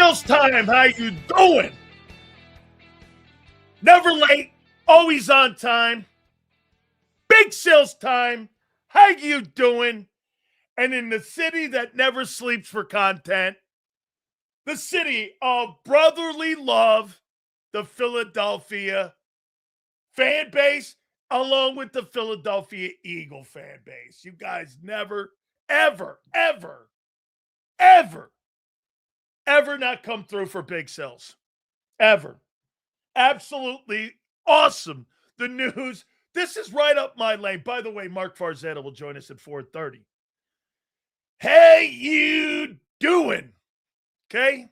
Sales time, how you doing? Never late, always on time. Big sales time, how you doing? And in the city that never sleeps for content, the city of brotherly love, the Philadelphia fan base, along with the Philadelphia Eagle fan base. You guys never, ever, ever, ever, ever not come through for big sales. Ever. Absolutely awesome. The news. This is right up my lane. By the way, Mark Farzetta will join us at 4:30. Hey, you doing? Okay.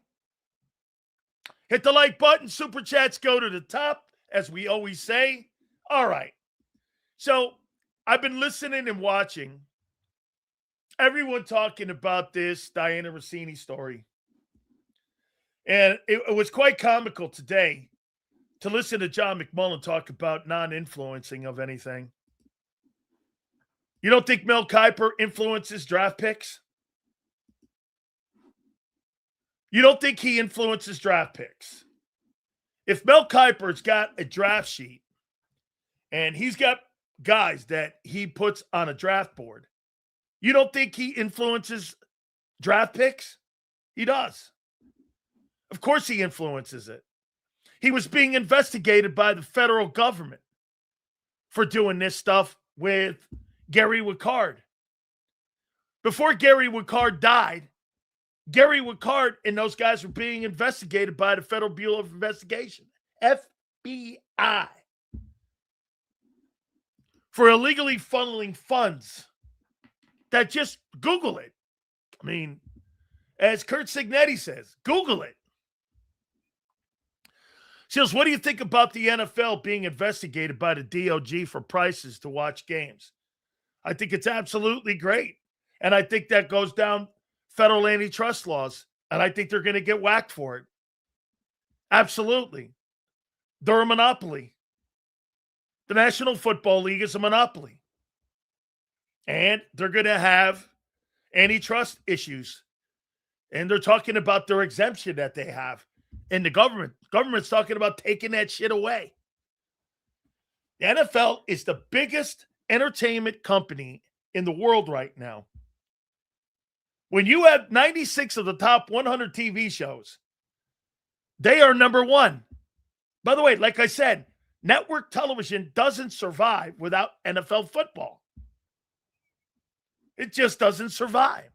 Hit the like button. Super chats go to the top, as we always say. All right. So I've been listening and watching everyone talking about this Diana Russini story. And it was quite comical today to listen to John McMullen talk about non-influencing of anything. You don't think Mel Kiper influences draft picks? You don't think he influences draft picks? If Mel Kiper's got a draft sheet and he's got guys that he puts on a draft board, you don't think he influences draft picks? He does. Of course he influences it. He was being investigated by the federal government for doing this stuff with Gary Wickard. Before Gary Wickard died, Gary Wickard and those guys were being investigated by the Federal Bureau of Investigation, FBI, for illegally funneling funds. That just Google it. I mean, as Kurt Signetti says, Google it. Seals, what do you think about the NFL being investigated by the DOJ for prices to watch games? I think it's absolutely great. And I think that goes down federal antitrust laws. And I think they're going to get whacked for it. Absolutely. They're a monopoly. The National Football League is a monopoly. And they're going to have antitrust issues. And they're talking about their exemption that they have. And the government's talking about taking that shit away. The NFL is the biggest entertainment company in the world right now. When you have 96 of the top 100 TV shows, they are number one. By the way, like I said, network television doesn't survive without NFL football. It just doesn't survive.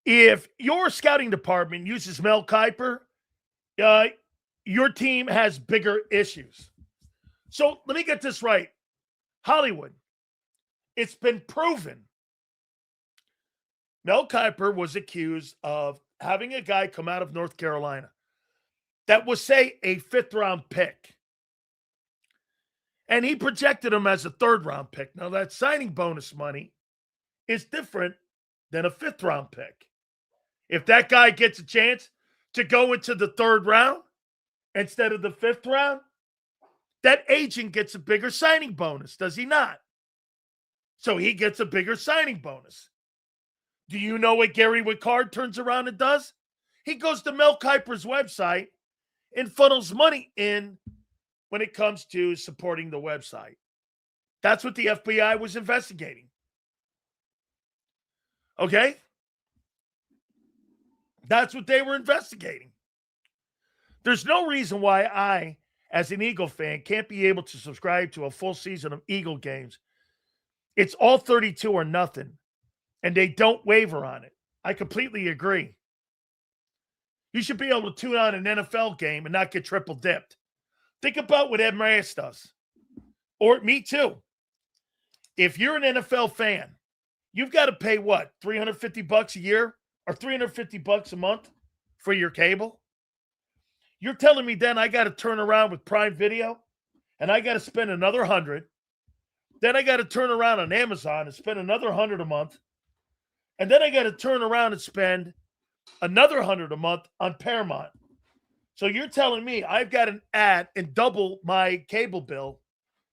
If your scouting department uses Mel Kiper, your team has bigger issues. So let me get this right. Hollywood, it's been proven Mel Kiper was accused of having a guy come out of North Carolina that was, say, a fifth-round pick. And he projected him as a third-round pick. Now, that signing bonus money is different than a fifth-round pick. If that guy gets a chance to go into the third round instead of the fifth round, that agent gets a bigger signing bonus, does he not? So he gets a bigger signing bonus. Do you know what Gary Wickard turns around and does? He goes to Mel Kiper's website and funnels money in when it comes to supporting the website. That's what the FBI was investigating. Okay? That's what they were investigating. There's no reason why I, as an Eagle fan, can't be able to subscribe to a full season of Eagle games. It's all 32 or nothing, and they don't waver on it. I completely agree. You should be able to tune on an NFL game and not get triple dipped. Think about what Ed Maris does. Or me too. If you're an NFL fan, you've got to pay what, $350 a year? Or $350 a month for your cable? You're telling me then I got to turn around with Prime Video and I got to spend another $100. Then I got to turn around on Amazon and spend another $100 a month. And then I got to turn around and spend another $100 a month on Paramount. So you're telling me I've got an ad and double my cable bill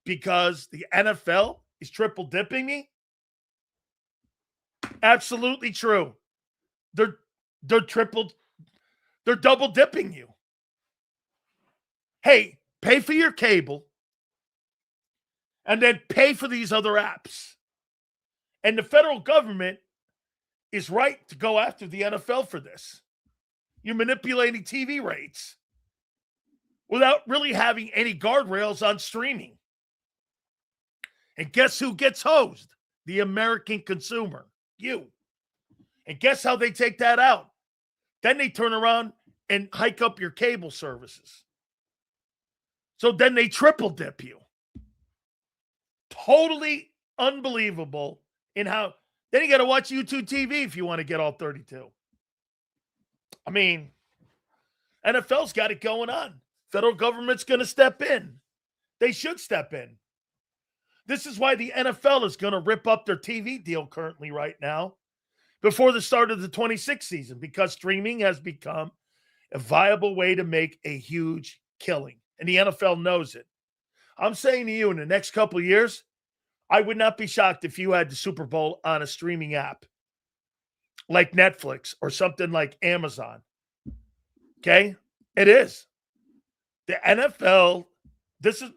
because the NFL is triple dipping me? Absolutely true. they're they're double dipping you. Hey, pay for your cable and then pay for these other apps. And the federal government is right to go after the NFL for this. You're manipulating TV rates without really having any guardrails on streaming. And guess who gets hosed? The American consumer, you. And guess how they take that out? Then they turn around and hike up your cable services. So then they triple dip you. Totally unbelievable in how. Then you got to watch YouTube TV if you want to get all 32. I mean, NFL's got it going on. Federal government's going to step in. They should step in. This is why the NFL is going to rip up their TV deal currently right now before the start of the 26th season, because streaming has become a viable way to make a huge killing. And the NFL knows it. I'm saying to you, in the next couple of years, I would not be shocked if you had the Super Bowl on a streaming app like Netflix or something like Amazon. Okay? It is. The NFL,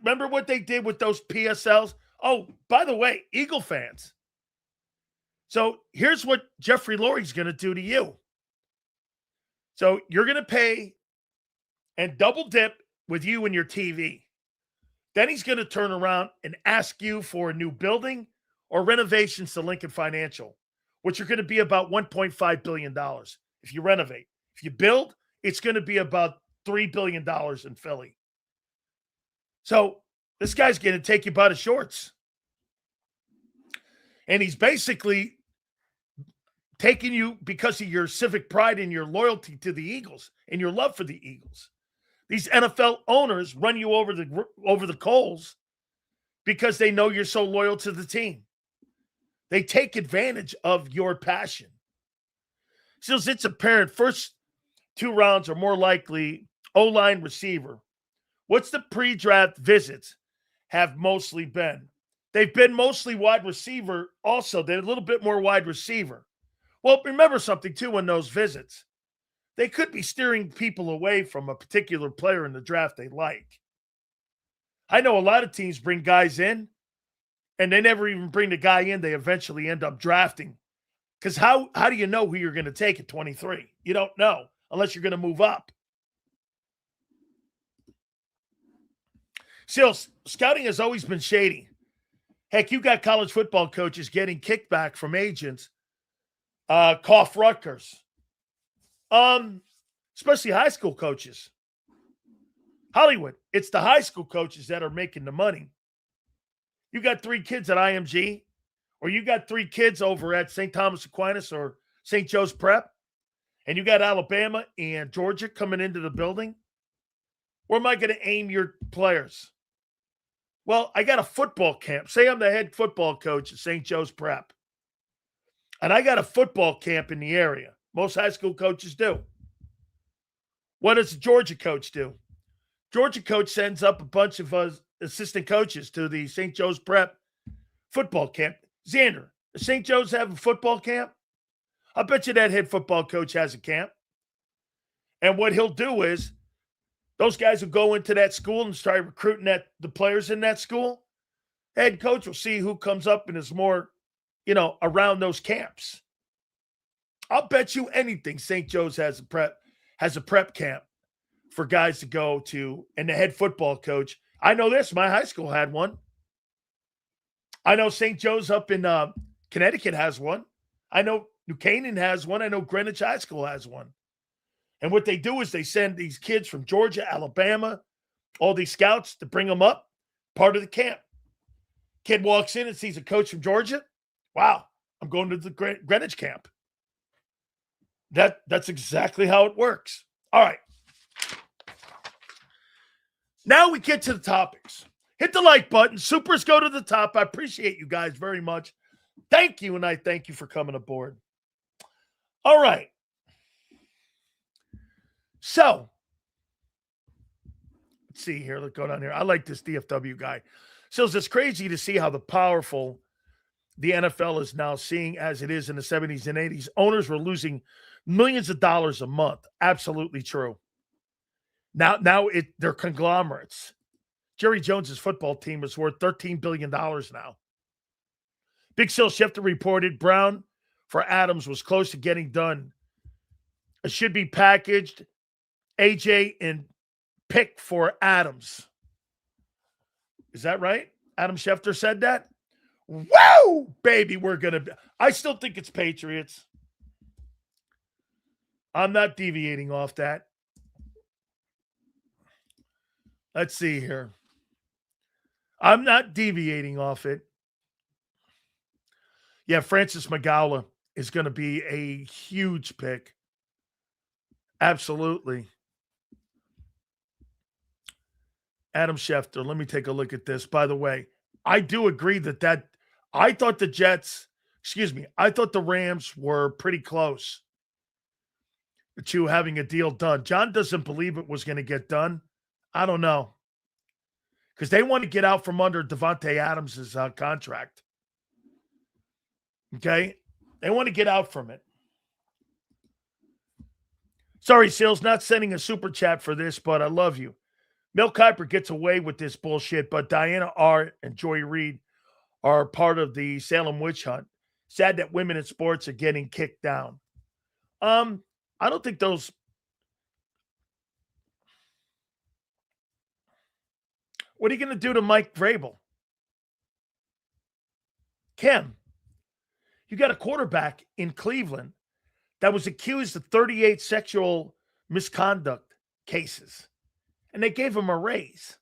remember what they did with those PSLs? Oh, by the way, Eagle fans. So here's what Jeffrey Lurie's going to do to you. So you're going to pay and double dip with you and your TV. Then he's going to turn around and ask you for a new building or renovations to Lincoln Financial, which are going to be about $1.5 billion if you renovate. If you build, it's going to be about $3 billion in Philly. So this guy's going to take you by the shorts. And he's basically taking you because of your civic pride and your loyalty to the Eagles and your love for the Eagles. These NFL owners run you over the coals because they know you're so loyal to the team. They take advantage of your passion. Since it's apparent, first two rounds are more likely O-line receiver. What's the pre-draft visits have mostly been? They've been mostly wide receiver also. They're a little bit more wide receiver. Well, remember something, too, in those visits. They could be steering people away from a particular player in the draft they like. I know a lot of teams bring guys in, and they never even bring the guy in they eventually end up drafting. Because how do you know who you're going to take at 23? You don't know unless you're going to move up. Still, scouting has always been shady. Heck, you got college football coaches getting kickback from agents. Cough Rutgers. Especially high school coaches. Hollywood, it's the high school coaches that are making the money. You got 3 kids at IMG, or you got 3 kids over at St. Thomas Aquinas or St. Joe's Prep, and you got Alabama and Georgia coming into the building. Where am I going to aim your players? Well, I got a football camp. Say I'm the head football coach at St. Joe's Prep, and I got a football camp in the area. Most high school coaches do. What does the Georgia coach do? Georgia coach sends up a bunch of assistant coaches to the St. Joe's Prep football camp. Zander, does St. Joe's have a football camp? I bet you that head football coach has a camp. And what he'll do is those guys will go into that school and start recruiting the players in that school. Head coach will see who comes up and is more, around those camps. I'll bet you anything St. Joe's has a prep camp for guys to go to, and the head football coach. I know this. My high school had one. I know St. Joe's up in Connecticut has one. I know New Canaan has one. I know Greenwich High School has one. And what they do is they send these kids from Georgia, Alabama, all these scouts to bring them up, part of the camp. Kid walks in and sees a coach from Georgia. Wow, I'm going to the Greenwich camp. That's exactly how it works. All right. Now we get to the topics. Hit the like button. Supers go to the top. I appreciate you guys very much. Thank you, and I thank you for coming aboard. All right. So, let's see here. Let's go down here. I like this DFW guy. So it's crazy to see how the powerful the NFL is now seeing as it is in the 70s and 80s. Owners were losing millions of dollars a month. Absolutely true. Now they're conglomerates. Jerry Jones's football team is worth $13 billion now. Big Sil Schefter reported Brown for Adams was close to getting done. It should be packaged. AJ and pick for Adams. Is that right? Adam Schefter said that? Woo! Baby, I still think it's Patriots. I'm not deviating off that. Let's see here. I'm not deviating off it. Yeah, Francis Magala is going to be a huge pick. Absolutely. Adam Schefter, let me take a look at this. By the way, I do agree that I thought I thought the Rams were pretty close to having a deal done. John doesn't believe it was going to get done. I don't know. Because they want to get out from under Devontae Adams' contract. Okay? They want to get out from it. Sorry, Sales, not sending a super chat for this, but I love you. Mel Kiper gets away with this bullshit, but Diana R. and Joy Reid are part of the Salem witch hunt. Sad that women in sports are getting kicked down. I don't think those. What are you going to do to Mike Vrabel? Kim, you got a quarterback in Cleveland that was accused of 38 sexual misconduct cases, and they gave him a raise.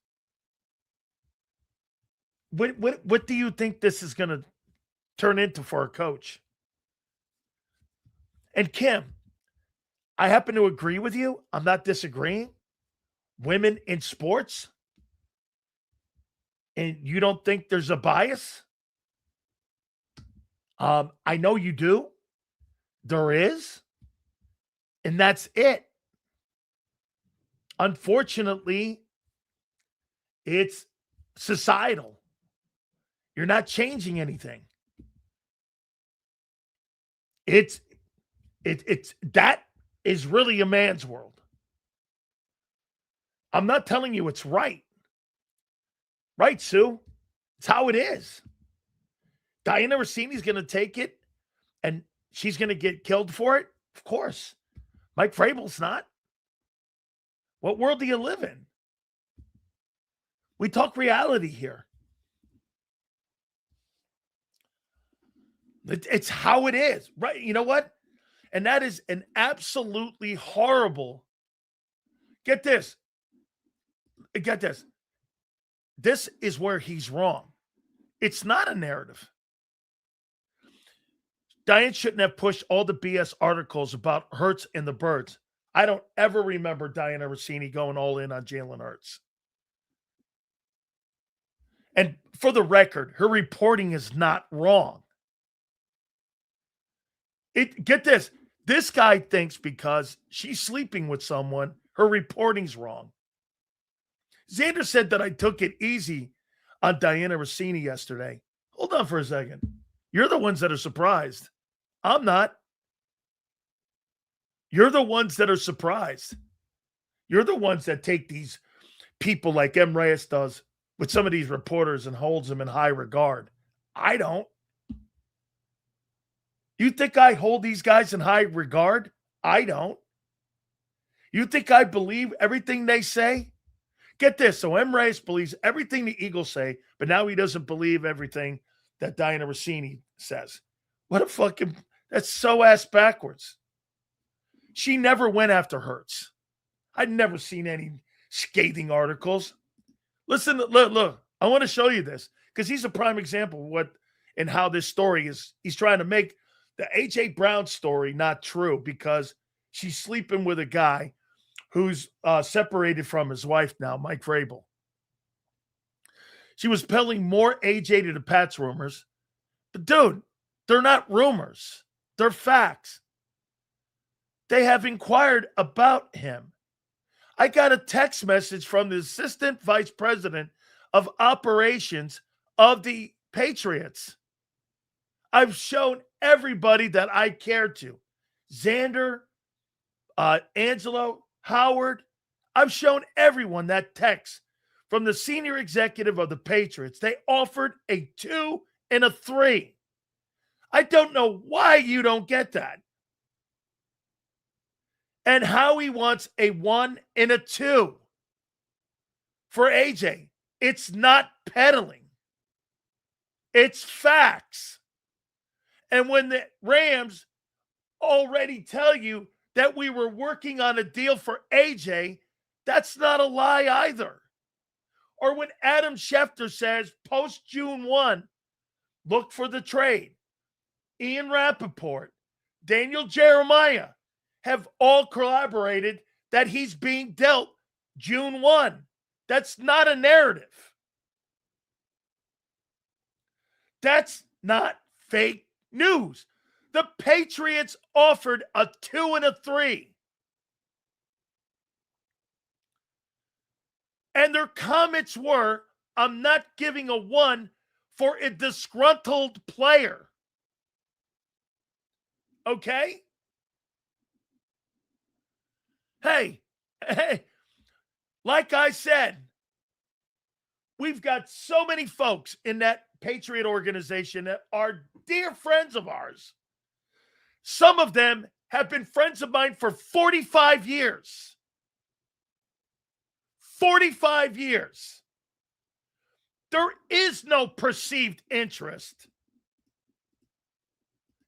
What do you think this is going to turn into for a coach? And Kim, I happen to agree with you. I'm not disagreeing. Women in sports, and you don't think there's a bias? I know you do. There is. And that's it. Unfortunately, it's societal. You're not changing anything. That is really a man's world. I'm not telling you it's right. Right, Sue? It's how it is. Diana Russini's going to take it, and she's going to get killed for it? Of course. Mike Vrabel's not. What world do you live in? We talk reality here. It's how it is, right? You know what? And that is an absolutely horrible. Get this. Get this. This is where he's wrong. It's not a narrative. Diane shouldn't have pushed all the BS articles about Hurts and the birds. I don't ever remember Diana Russini going all in on Jalen Hurts. And for the record, her reporting is not wrong. Get this. This guy thinks because she's sleeping with someone, her reporting's wrong. Zander said that I took it easy on Diana Russini yesterday. Hold on for a second. You're the ones that are surprised. I'm not. You're the ones that are surprised. You're the ones that take these people like M. Reyes does with some of these reporters and holds them in high regard. I don't. You think I hold these guys in high regard? I don't. You think I believe everything they say? Get this. So M. Reyes believes everything the Eagles say, but now he doesn't believe everything that Diana Russini says. What a fucking, that's so ass backwards. She never went after Hurts. I'd never seen any scathing articles. Listen, look, I want to show you this because he's a prime example of what and how this story is. He's trying to make the A.J. Brown story not true because she's sleeping with a guy who's separated from his wife now, Mike Vrabel. She was peddling more A.J. to the Pats rumors. But, dude, they're not rumors. They're facts. They have inquired about him. I got a text message from the assistant vice president of operations of the Patriots. I've shown everybody that I care to. Zander, Angelo, Howard. I've shown everyone that text from the senior executive of the Patriots. They offered a 2 and a 3. I don't know why you don't get that. And how he wants a 1 and a 2 for AJ. It's not peddling. It's facts. And when the Rams already tell you that we were working on a deal for AJ, that's not a lie either. Or when Adam Schefter says post June 1, look for the trade. Ian Rappaport, Daniel Jeremiah have all collaborated that he's being dealt June 1. That's not a narrative. That's not fake news. The Patriots offered a 2 and a 3. And their comments were, I'm not giving a 1 for a disgruntled player. Okay? Hey, like I said, we've got so many folks in that Patriot organization that are dear friends of ours. Some of them have been friends of mine for 45 years. 45 years. There is no perceived interest.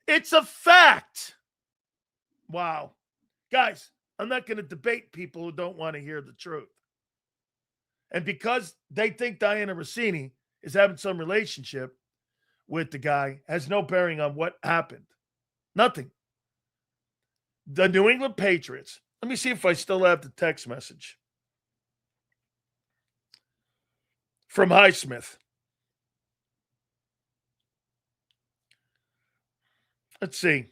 It's a fact. Wow. Guys, I'm not going to debate people who don't want to hear the truth. And because they think Diana Russini is having some relationship with the guy, has no bearing on what happened. Nothing. The New England Patriots. Let me see if I still have the text message from Highsmith. Let's see.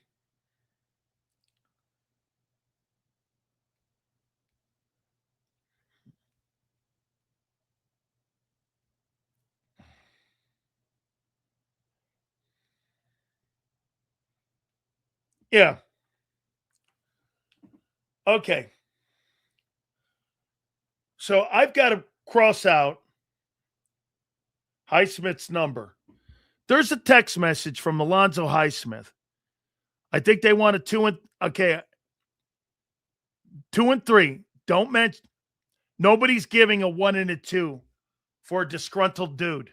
Yeah. Okay. So I've got to cross out Highsmith's number. There's a text message from Alonzo Highsmith. I think they want a 2 and 3. Don't mention. Nobody's giving a 1 and a 2 for a disgruntled dude.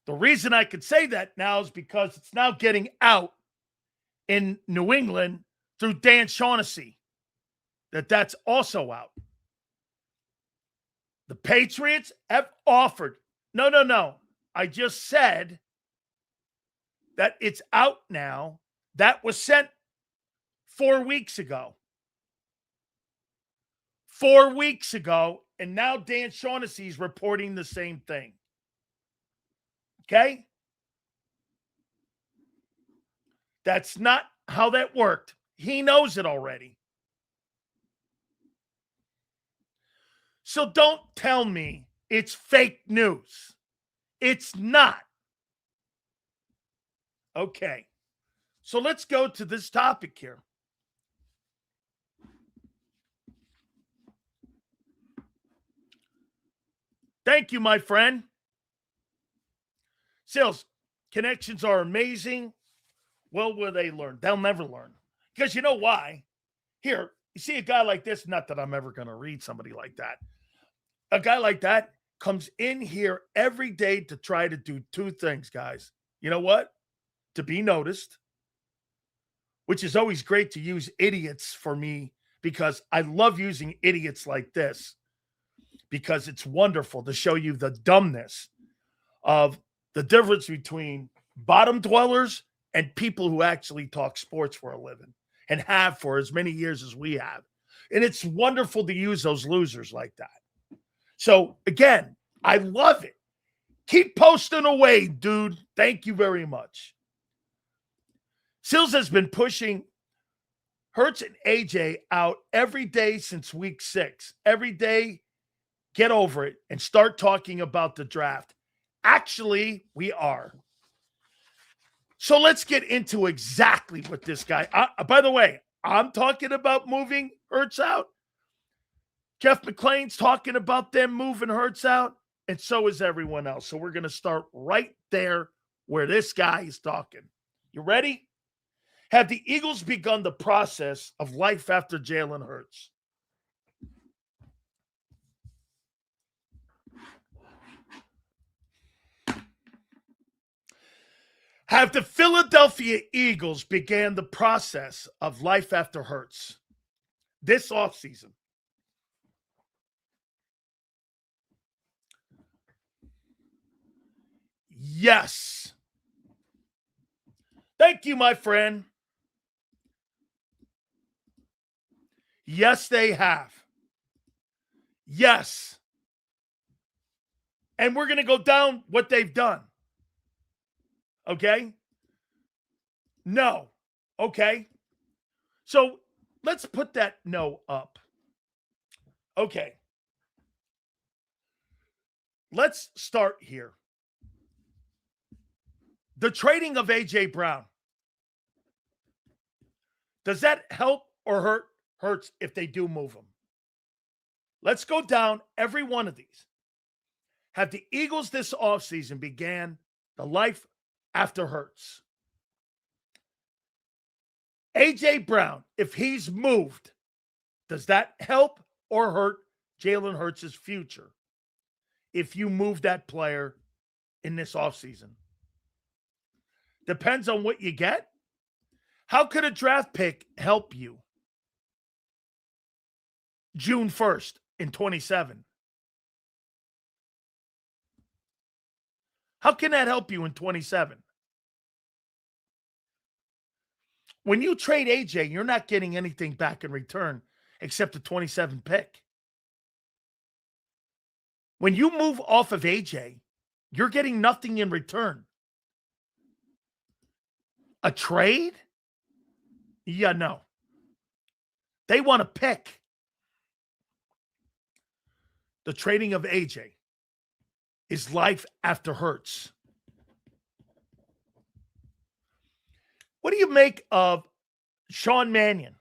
The reason I could say that now is because it's now getting out in New England through Dan Shaughnessy that's also out. The Patriots have offered. No. I just said that it's out now. That was sent 4 weeks ago. 4 weeks ago, and now Dan Shaughnessy is reporting the same thing. Okay? That's not how that worked. He knows it already. So don't tell me it's fake news. It's not. Okay. So let's go to this topic here. Thank you, my friend. Sales connections are amazing. Well, will they learn? They'll never learn. Because you know why? Here, you see a guy like this, not that I'm ever going to read somebody like that. A guy like that comes in here every day to try to do two things, guys. You know what? To be noticed, which is always great to use idiots for me because I love using idiots like this because it's wonderful to show you the dumbness of the difference between bottom dwellers and people who actually talk sports for a living and have for as many years as we have. And it's wonderful to use those losers like that. So, again, I love it. Keep posting away, dude. Thank you very much. Sills has been pushing Hurts and AJ out every day since week 6. Every day get over it and start talking about the draft. Actually, we are. So let's get into exactly what this guy. By the way, I'm talking about moving Hurts out. Jeff McClain's talking about them moving Hurts out, and so is everyone else. So we're going to start right there where this guy is talking. You ready? Have the Eagles begun the process of life after Jalen Hurts? Have the Philadelphia Eagles began the process of life after Hurts this offseason? Yes. Thank you, my friend. Yes, they have. Yes. And we're going to go down what they've done. Okay? No. Okay. So let's put that no up. Okay. Let's start here. The trading of A.J. Brown. Does that help or hurt Hurts if they do move him? Let's go down every one of these. Have the Eagles this offseason began the life after Hurts? A.J. Brown, if he's moved, does that help or hurt Jalen Hurts' future if you move that player in this offseason? Depends on what you get. How could a draft pick help you June 1st in 27? How can that help you in 27? When you trade AJ, you're not getting anything back in return except a 27 pick. When you move off of AJ, you're getting nothing in return. A trade? Yeah, no. They want to pick. The trading of AJ is life after Hurts. What do you make of Sean Mannion?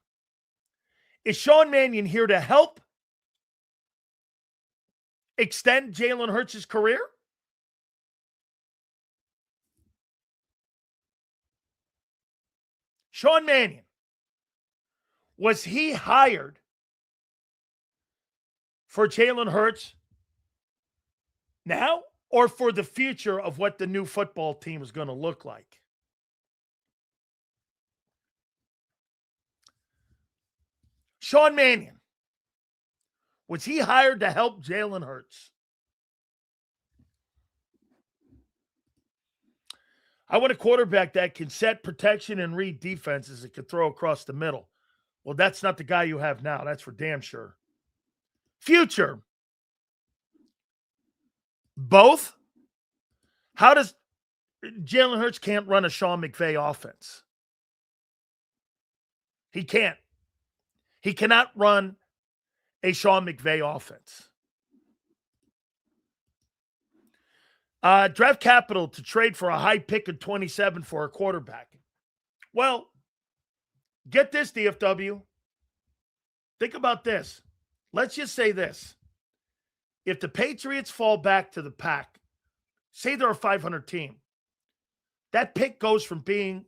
Is Sean Mannion here to help extend Jalen Hurts' career? Sean Mannion, was he hired for Jalen Hurts now or for the future of what the new football team is going to look like? Sean Mannion, was he hired to help Jalen Hurts? I want a quarterback that can set protection and read defenses and can throw across the middle. Well, that's not the guy you have now. That's for damn sure. Future. Both? How does Jalen Hurts can't run a Sean McVay offense? He can't. He cannot run a Sean McVay offense. Draft capital to trade for a high pick in 27 for a quarterback. Well, get this, DFW. Think about this. Let's just say this. If the Patriots fall back to the pack, say they're a 500 team, that pick goes from being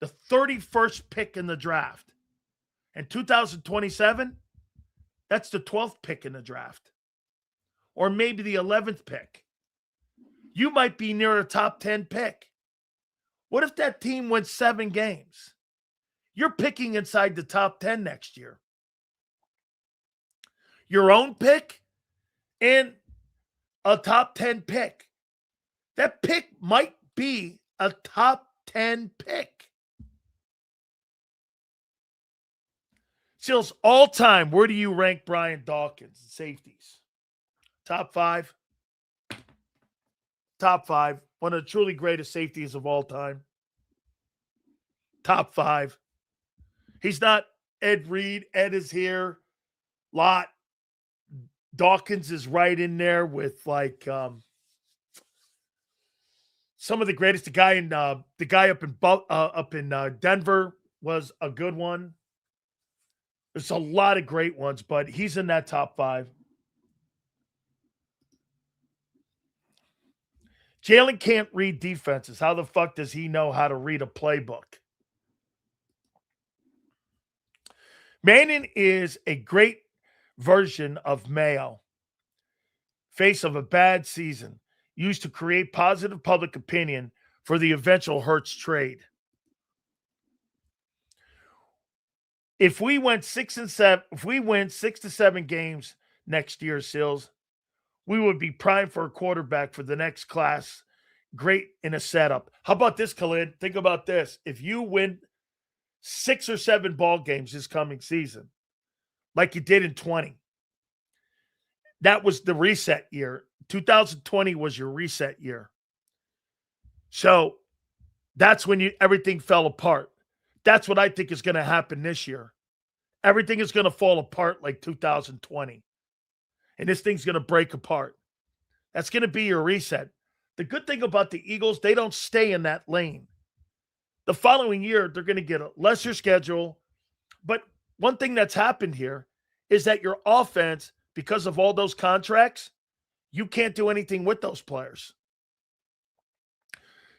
the 31st pick in the draft. In 2027, that's the 12th pick in the draft. Or maybe the 11th pick. You might be near a top 10 pick. What if that team wins 7 games? You're picking inside the top 10 next year. Your own pick and a top 10 pick. That pick might be a top 10 pick. Sills, all time, where do you rank Brian Dawkins in safeties? Top 5? Top 5. One of the truly greatest safeties of all time. Top 5. He's not Ed Reed. Ed is here. Lott. Dawkins is right in there with like some of the greatest. The guy up in Denver was a good one. There's a lot of great ones, but he's in that top 5. Jalen can't read defenses. How the fuck does he know how to read a playbook? Manning is a great version of Mayo, face of a bad season, used to create positive public opinion for the eventual Hurts trade. If we went 6 and 7, if we win 6 to 7 games next year, Sills, we would be primed for a quarterback for the next class. Great in a setup. How about this, Khalid? Think about this. If you win 6 or 7 ball games this coming season, like you did in 20, that was the reset year. 2020 was your reset year. So that's when everything fell apart. That's what I think is going to happen this year. Everything is going to fall apart like 2020. And this thing's going to break apart. That's going to be your reset. The good thing about the Eagles, they don't stay in that lane. The following year, they're going to get a lesser schedule. But one thing that's happened here is that your offense, because of all those contracts, you can't do anything with those players.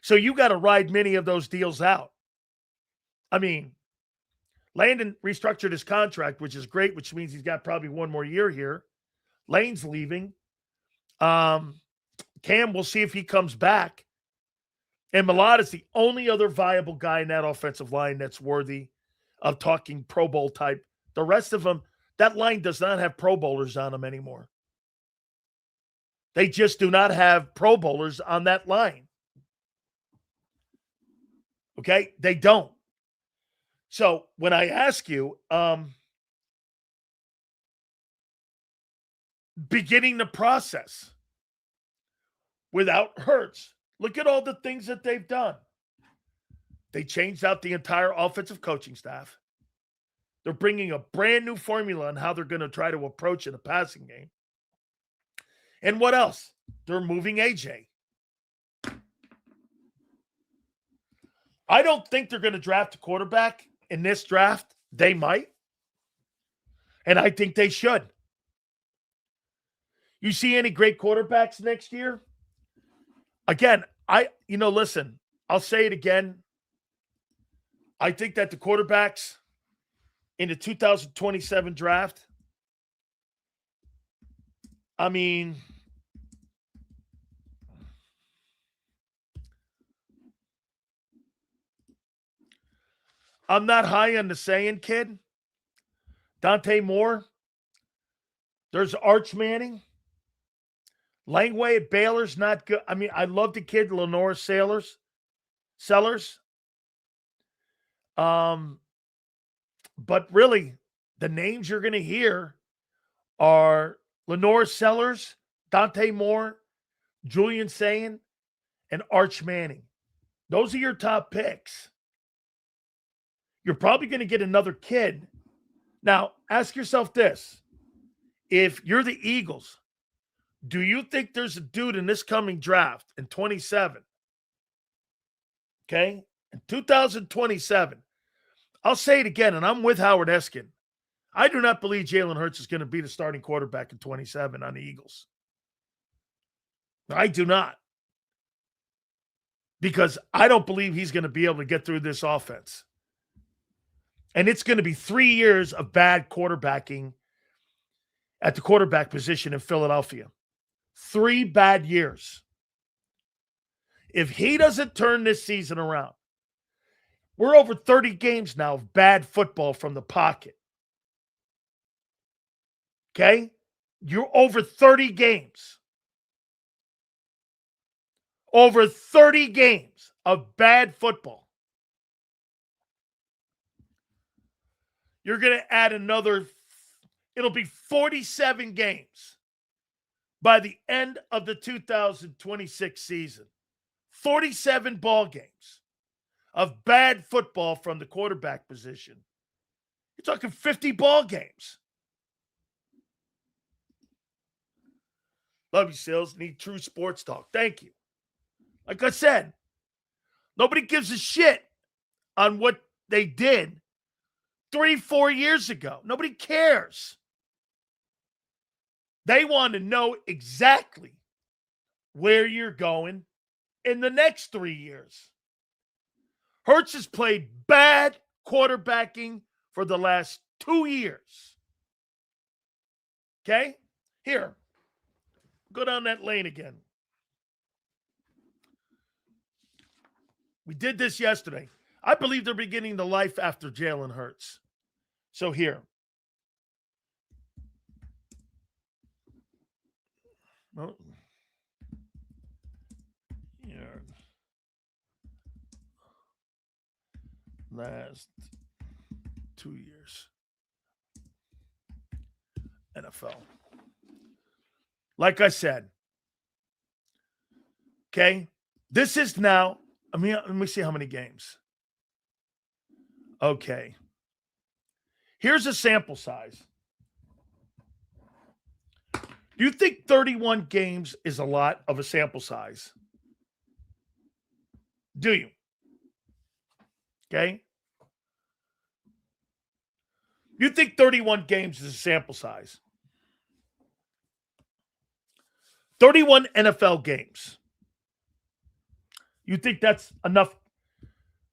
So you got to ride many of those deals out. I mean, Landon restructured his contract, which is great, which means he's got probably one more year here. Lane's leaving. Cam, we'll see if he comes back. And Millard is the only other viable guy in that offensive line that's worthy of talking Pro Bowl type. The rest of them, that line does not have Pro Bowlers on them anymore. They just do not have Pro Bowlers on that line. Okay? They don't. So when I ask you, beginning the process without Hurts, look at all the things that they've done. They changed out the entire offensive coaching staff. They're bringing a brand new formula on how they're going to try to approach in a passing game. And what else? They're moving AJ. I don't think they're going to draft a quarterback in this draft. They might. And I think they should. You see any great quarterbacks next year? Again, listen, I'll say it again. I think that the quarterbacks in the 2027 draft, I'm not high on the saying kid. Dante Moore. There's Arch Manning. Langway at Baylor's not good. I love the kid, Lenore Sellers. But really, the names you're going to hear are Lenore Sellers, Dante Moore, Julian Sayin, and Arch Manning. Those are your top picks. You're probably going to get another kid. Now, ask yourself this. If you're the Eagles, do you think there's a dude in this coming draft in 27? Okay? In 2027. I'll say it again, and I'm with Howard Eskin. I do not believe Jalen Hurts is going to be the starting quarterback in 27 on the Eagles. I do not. Because I don't believe he's going to be able to get through this offense. And it's going to be 3 years of bad quarterbacking at the quarterback position in Philadelphia. 3 bad years. If he doesn't turn this season around, we're over 30 games now of bad football from the pocket. Okay? You're over 30 games. Over 30 games of bad football. You're going to add another, it'll be 47 games by the end of the 2026 season. 47 ball games of bad football from the quarterback position. You're talking 50 ball games. Love you, Sills. Need true sports talk. Thank you. Like I said, nobody gives a shit on what they did 3-4 years ago. Nobody cares. They want to know exactly where you're going in the next 3 years. Hurts has played bad quarterbacking for the last 2 years. Okay? Here. Go down that lane again. We did this yesterday. I believe they're beginning the life after Jalen Hurts. So here. Oh. Here. Last 2 years. NFL. Like I said. Okay. This is now. Let me see how many games. Okay. Here's a sample size. Do you think 31 games is a lot of a sample size? Do you? Okay. You think 31 games is a sample size? 31 NFL games. You think that's enough,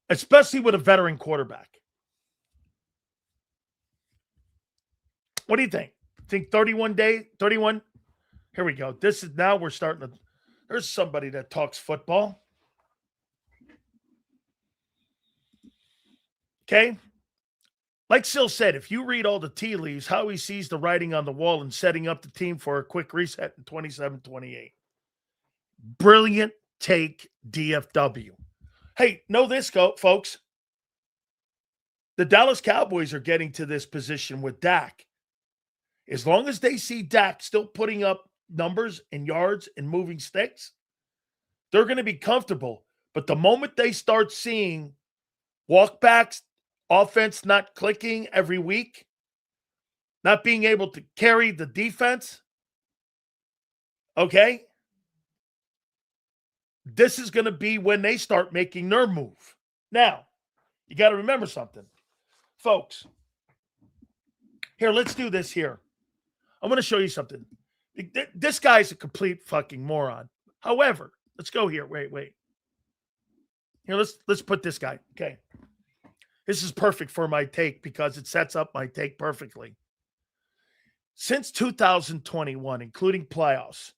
especially with a veteran quarterback? What do you think? Think 31 days? 31? Here we go. This is now we're starting to. There's somebody that talks football. Okay. Like Sil said, if you read all the tea leaves, how he sees the writing on the wall and setting up the team for a quick reset in 27-28. Brilliant take, DFW. Hey, know this, folks. The Dallas Cowboys are getting to this position with Dak. As long as they see Dak still putting up numbers and yards and moving sticks, they're going to be comfortable. But the moment they start seeing walkbacks, offense not clicking every week, not being able to carry the defense, okay, this is going to be when they start making their move. Now, you got to remember something. Folks, here, let's do this here. I'm going to show you something. This guy's a complete fucking moron. However, let's go here. Wait. Here, let's put this guy. Okay. This is perfect for my take because it sets up my take perfectly. Since 2021, including playoffs,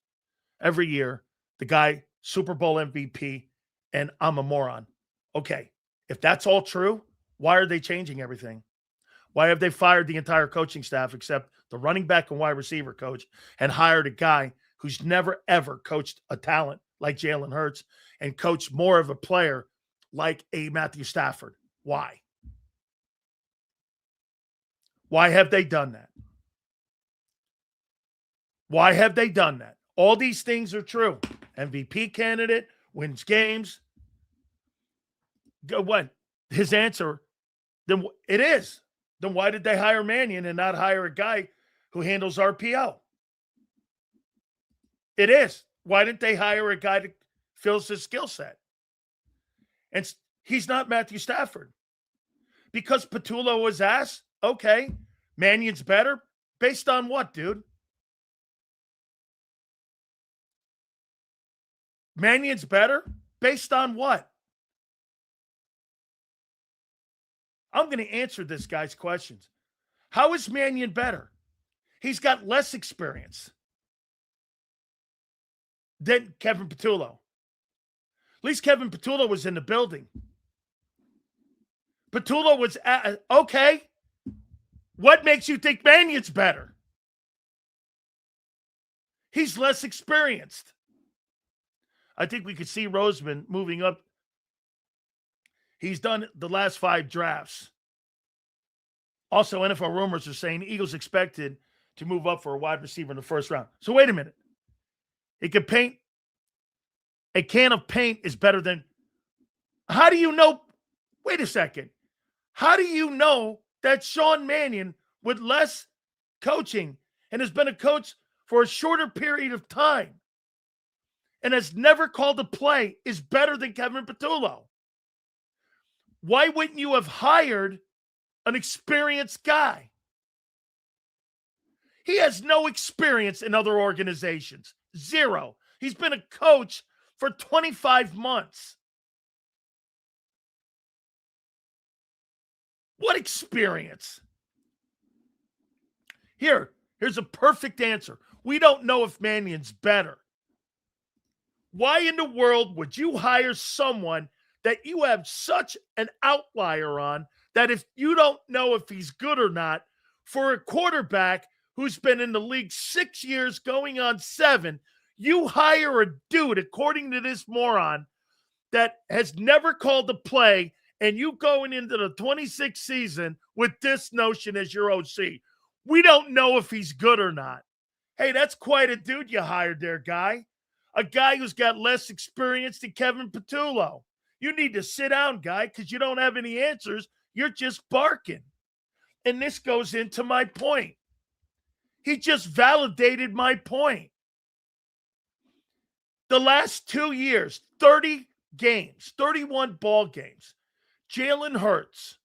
every year, the guy, Super Bowl MVP, and I'm a moron. Okay, if that's all true, why are they changing everything? Why have they fired the entire coaching staff except the running back and wide receiver coach and hired a guy who's never, ever coached a talent like Jalen Hurts and coached more of a player like a Matthew Stafford? Why? Why have they done that? Why have they done that? All these things are true. MVP candidate, wins games. What? His answer, then it is. Then why did they hire Mannion and not hire a guy who handles RPO? It is. Why didn't they hire a guy that fills his skill set? And he's not Matthew Stafford. Because Patullo was asked, okay, Mannion's better. Based on what, dude? Mannion's better? Based on what? I'm going to answer this guy's questions. How is Mannion better? He's got less experience than Kevin Patullo. At least Kevin Patullo was in the building. Patullo was okay. What makes you think Mannion's better? He's less experienced. I think we could see Roseman moving up. He's done the last 5 drafts. Also, NFL rumors are saying the Eagles expected to move up for a wide receiver in the first round. So wait a minute. He could paint. A can of paint is better than. How do you know? Wait a second. How do you know that Sean Mannion, with less coaching and has been a coach for a shorter period of time and has never called a play is better than Kevin Patullo. Why wouldn't you have hired an experienced guy? He has no experience in other organizations. Zero. He's been a coach for 25 months. What experience? Here's a perfect answer. We don't know if Mannion's better. Why in the world would you hire someone that you have such an outlier on that if you don't know if he's good or not for a quarterback who's been in the league 6 years going on 7, you hire a dude, according to this moron, that has never called a play, and you going into the 26th season with this notion as your OC. We don't know if he's good or not. Hey, that's quite a dude you hired there, guy. A guy who's got less experience than Kevin Patullo. You need to sit down, guy, because you don't have any answers. You're just barking. And this goes into my point. He just validated my point. The last 2 years, 30 games, 31 ball games, Jalen Hurts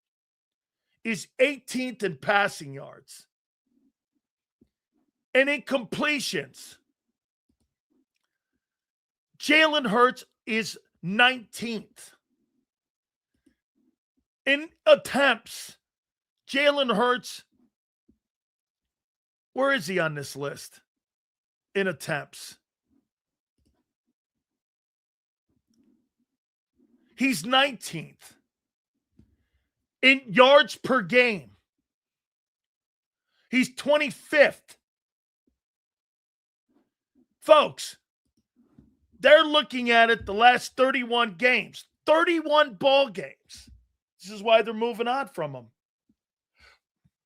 is 18th in passing yards. And in completions, Jalen Hurts is 19th. In attempts, Jalen Hurts, where is he on this list? In attempts. He's 19th. In yards per game, he's 25th. Folks, they're looking at it the last 31 games, 31 ball games. This is why they're moving on from him.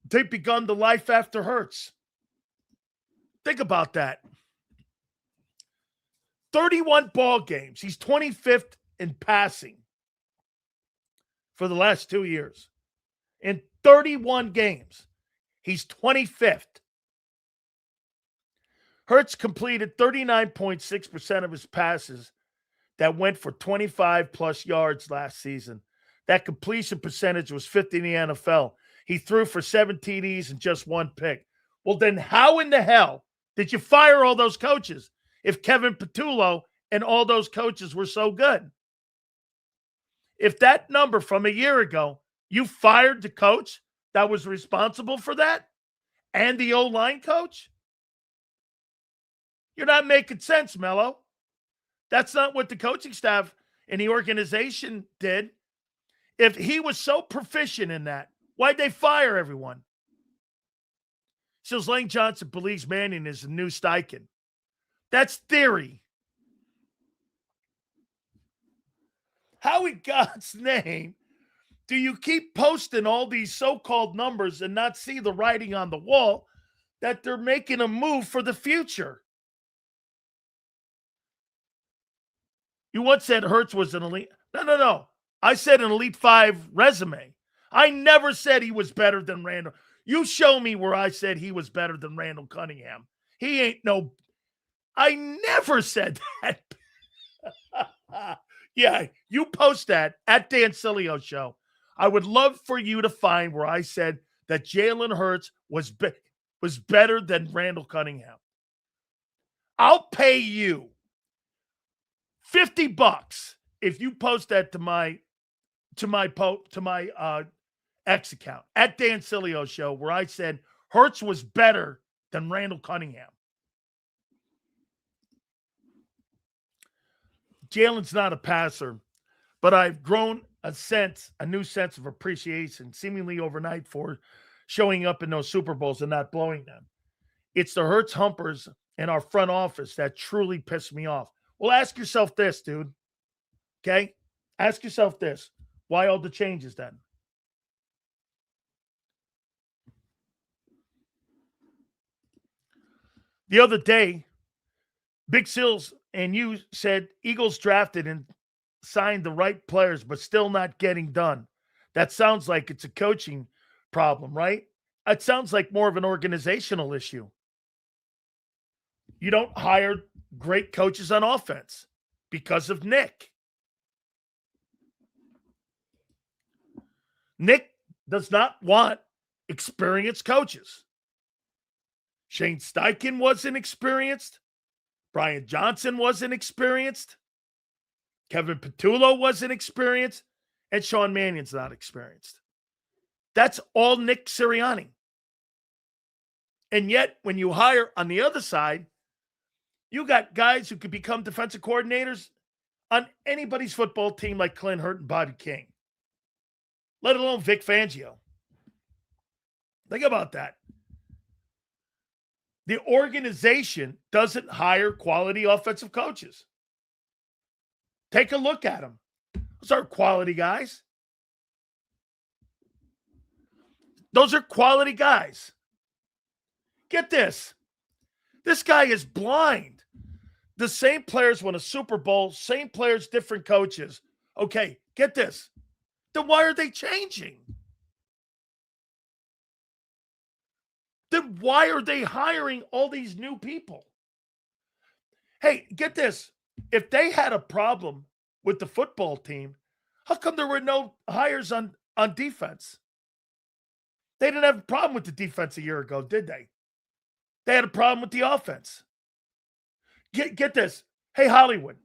They've begun the life after Hurts. Think about that. 31 ball games. He's 25th in passing for the last 2 years. In 31 games, he's 25th. Hurts completed 39.6% of his passes that went for 25-plus yards last season. That completion percentage was 50 in the NFL. He threw for 7 TDs and just 1 pick. Well, then how in the hell did you fire all those coaches if Kevin Patullo and all those coaches were so good? If that number from a year ago, you fired the coach that was responsible for that and the O-line coach, you're not making sense, Mello. That's not what the coaching staff and the organization did. If he was so proficient in that, why'd they fire everyone? Says Lane Johnson believes Manning is the new Steichen. That's theory. How in God's name do you keep posting all these so-called numbers and not see the writing on the wall that they're making a move for the future? You once said Hurts was an elite. No. I said an Elite 5 resume. I never said he was better than Randall. You show me where I said he was better than Randall Cunningham. He ain't no. I never said that. Yeah, you post that at Dan Sileo Show. I would love for you to find where I said that Jalen Hurts was better than Randall Cunningham. I'll pay you $50 if you post that to my X account at Dan Sileo Show, where I said Hurts was better than Randall Cunningham. Jalen's not a passer, but I've grown a new sense of appreciation, seemingly overnight, for showing up in those Super Bowls and not blowing them. It's the Hurts humpers in our front office that truly piss me off. Well, ask yourself this, dude. Okay? Ask yourself this. Why all the changes then? The other day, Big Sills and you said Eagles drafted and signed the right players, but still not getting done. That sounds like it's a coaching problem, right? It sounds like more of an organizational issue. You don't hire great coaches on offense because of Nick. Nick does not want experienced coaches. Shane Steichen wasn't experienced. Brian Johnson wasn't experienced. Kevin Petullo wasn't experienced. And Sean Mannion's not experienced. That's all Nick Sirianni. And yet, when you hire on the other side, you got guys who could become defensive coordinators on anybody's football team like Clint Hurt and Bobby King, let alone Vic Fangio. Think about that. The organization doesn't hire quality offensive coaches. Take a look at them. Those are quality guys. Those are quality guys. Get this. This guy is blind. The same players won a Super Bowl, same players, different coaches. Okay, get this. Then why are they changing? Then why are they hiring all these new people? Hey, get this. If they had a problem with the football team, how come there were no hires on defense? They didn't have a problem with the defense a year ago, did they? They had a problem with the offense. Get this. Hey, Hollywood.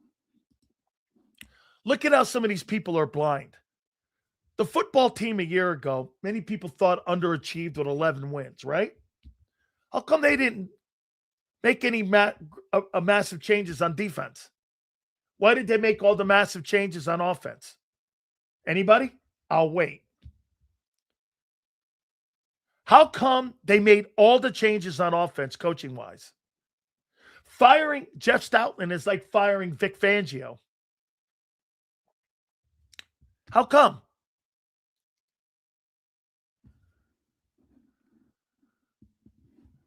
Look at how some of these people are blind. The football team a year ago, many people thought underachieved with 11 wins, right? How come they didn't make any massive changes on defense? Why did they make all the massive changes on offense? Anybody? I'll wait. How come they made all the changes on offense coaching-wise? Firing Jeff Stoutland is like firing Vic Fangio. How come?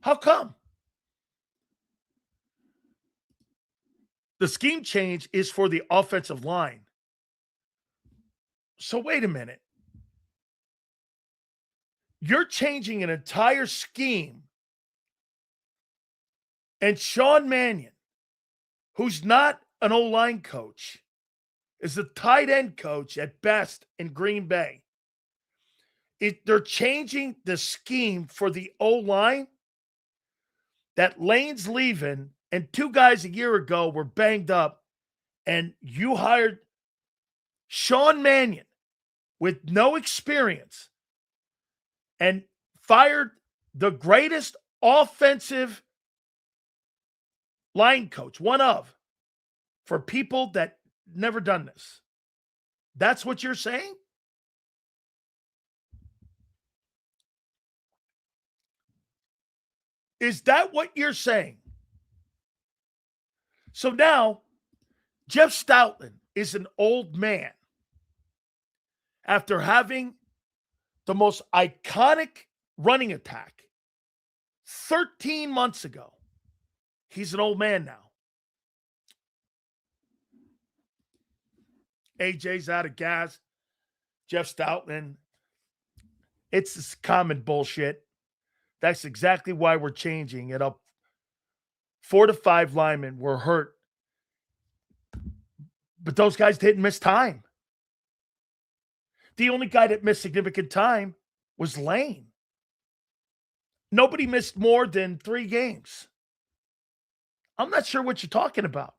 How come? The scheme change is for the offensive line. So wait a minute. You're changing an entire scheme. And Sean Mannion, who's not an O-line coach, is a tight end coach at best in Green Bay. They're changing the scheme for the O-line. That Lane's leaving, and two guys a year ago were banged up, and you hired Sean Mannion with no experience and fired the greatest offensive line coach, one of, for people that never done this. That's what you're saying? Is that what you're saying? So now, Jeff Stoutland is an old man after having the most iconic running attack 13 months ago. He's an old man now. AJ's out of gas. Jeff Stoutland. It's this common bullshit. That's exactly why we're changing it up. 4 to 5 linemen were hurt. But those guys didn't miss time. The only guy that missed significant time was Lane. Nobody missed more than 3 games. I'm not sure what you're talking about.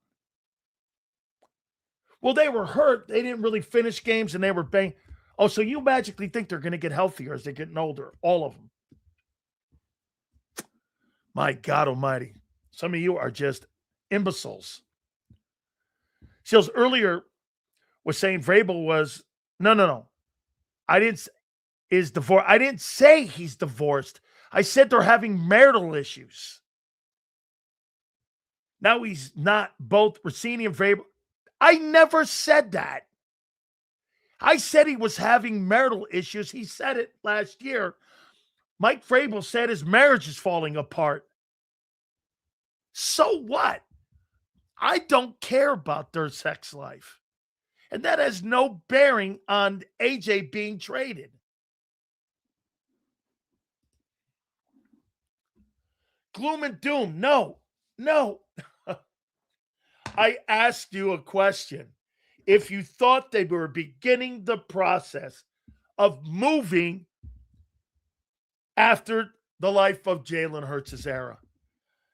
Well, they were hurt. They didn't really finish games, and they were banged. Oh, so you magically think they're going to get healthier as they're getting older, all of them. My God almighty. Some of you are just imbeciles. Seals earlier was saying Vrabel was, no. I didn't say he's divorced. I said they're having marital issues. Now he's not both Russiini and Vrabel. I never said that. I said he was having marital issues. He said it last year. Mike Vrabel said his marriage is falling apart. So what? I don't care about their sex life. And that has no bearing on AJ being traded. Gloom and doom. No. No. I asked you a question. If you thought they were beginning the process of moving after the life of Jalen Hurts' era,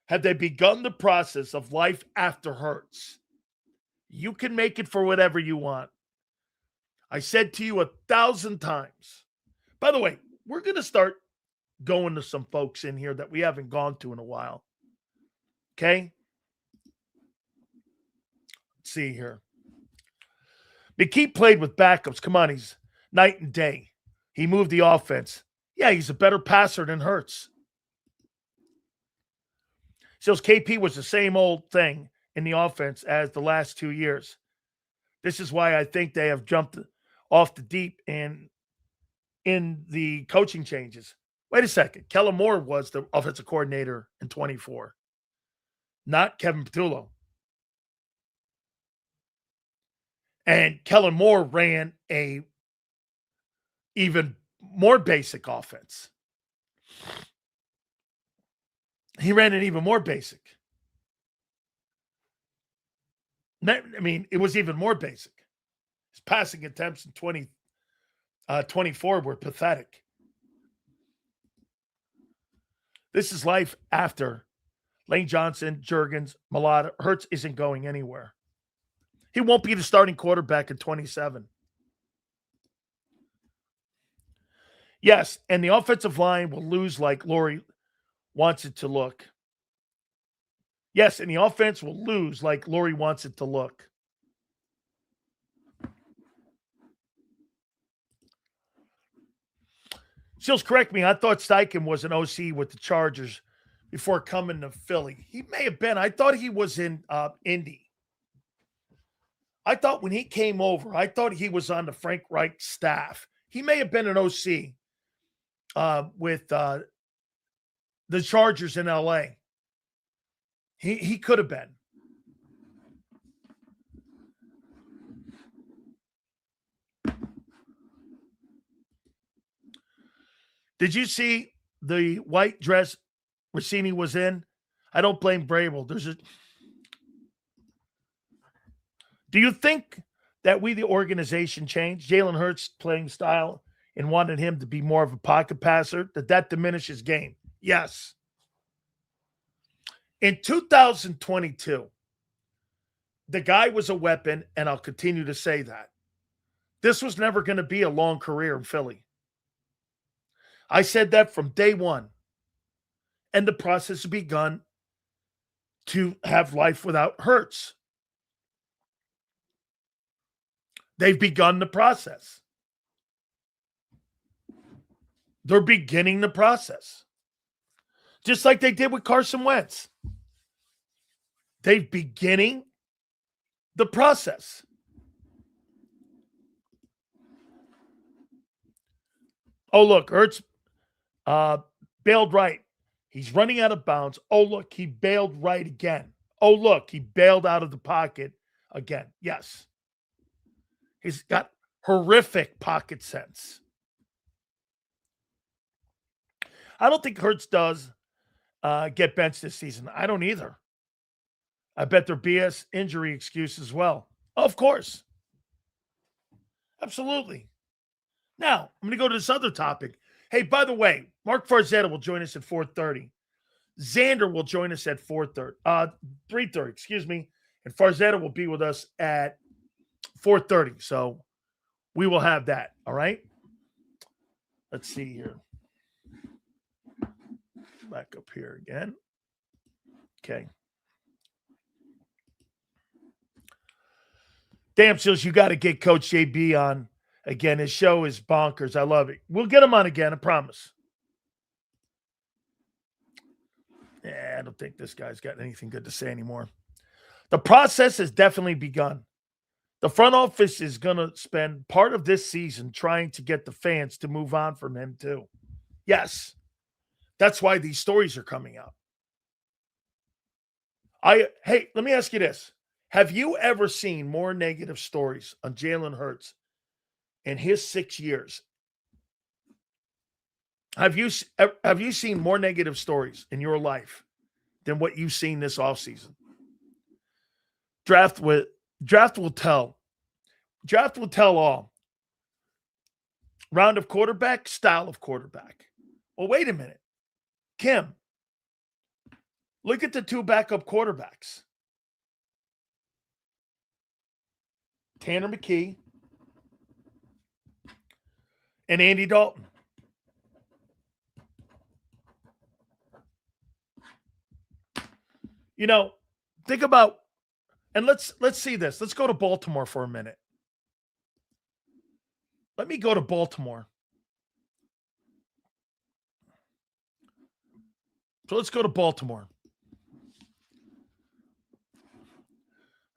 had they begun the process of life after Hurts? You can make it for whatever you want. I said to you 1,000 times. By the way, we're going to start going to some folks in here that we haven't gone to in a while. Okay? Let's see here. McKee played with backups. Come on, he's night and day. He moved the offense. Yeah, he's a better passer than Hurts. So KP was the same old thing in the offense as the last 2 years. This is why I think they have jumped off the deep in the coaching changes. Wait a second. Kellen Moore was the offensive coordinator in 24, not Kevin Patullo. And Kellen Moore ran a even more basic offense. He ran it even more basic. I mean, it was even more basic. His passing attempts in 24 were pathetic. This is life after Lane Johnson, Juergens, Malata. Hurts isn't going anywhere. He won't be the starting quarterback in 27. Yes, and the offensive line will lose like Laurie wants it to look. Yes, and the offense will lose like Laurie wants it to look. Sills, correct me. I thought Steichen was an OC with the Chargers before coming to Philly. He may have been. I thought he was in Indy. I thought when he came over, I thought he was on the Frank Reich staff. He may have been an OC with the Chargers in L.A. He could have been. Did you see the white dress Russiini was in? I don't blame Brable. Do you think that we, the organization, changed Jalen Hurts' playing style and wanted him to be more of a pocket passer? That diminishes game? Yes. In 2022, the guy was a weapon, and I'll continue to say that. This was never going to be a long career in Philly. I said that from day one. And the process has begun to have life without Hurts. They've begun the process. They're beginning the process. Just like they did with Carson Wentz. They're beginning the process. Oh, look, Hurts bailed right. He's running out of bounds. Oh, look, he bailed right again. Oh, look, he bailed out of the pocket again. Yes. He's got horrific pocket sense. I don't think Hurts does get benched this season. I don't either. I bet their BS injury excuse as well. Of course. Absolutely. Now, I'm going to go to this other topic. Hey, by the way, Mark Farzetta will join us at 4:30. Zander will join us at 3:30, excuse me. And Farzetta will be with us at 4:30. So we will have that. All right. Let's see here. Back up here again. Okay. Damn, Seals, you got to get Coach JB on again. His show is bonkers. I love it. We'll get him on again, I promise. Yeah, I don't think this guy's got anything good to say anymore. The process has definitely begun. The front office is going to spend part of this season trying to get the fans to move on from him too. Yes. That's why these stories are coming out. Hey, let me ask you this. Have you ever seen more negative stories on Jalen Hurts in his 6 years? Have you seen more negative stories in your life than what you've seen this offseason. Draft will tell. Draft will tell all. Round of quarterback, style of quarterback. Well, wait a minute. Kim, look at the two backup quarterbacks. Tanner McKee and Andy Dalton. You know, think about, and let's see this. Let's go to Baltimore for a minute. Let me go to Baltimore. So let's go to Baltimore.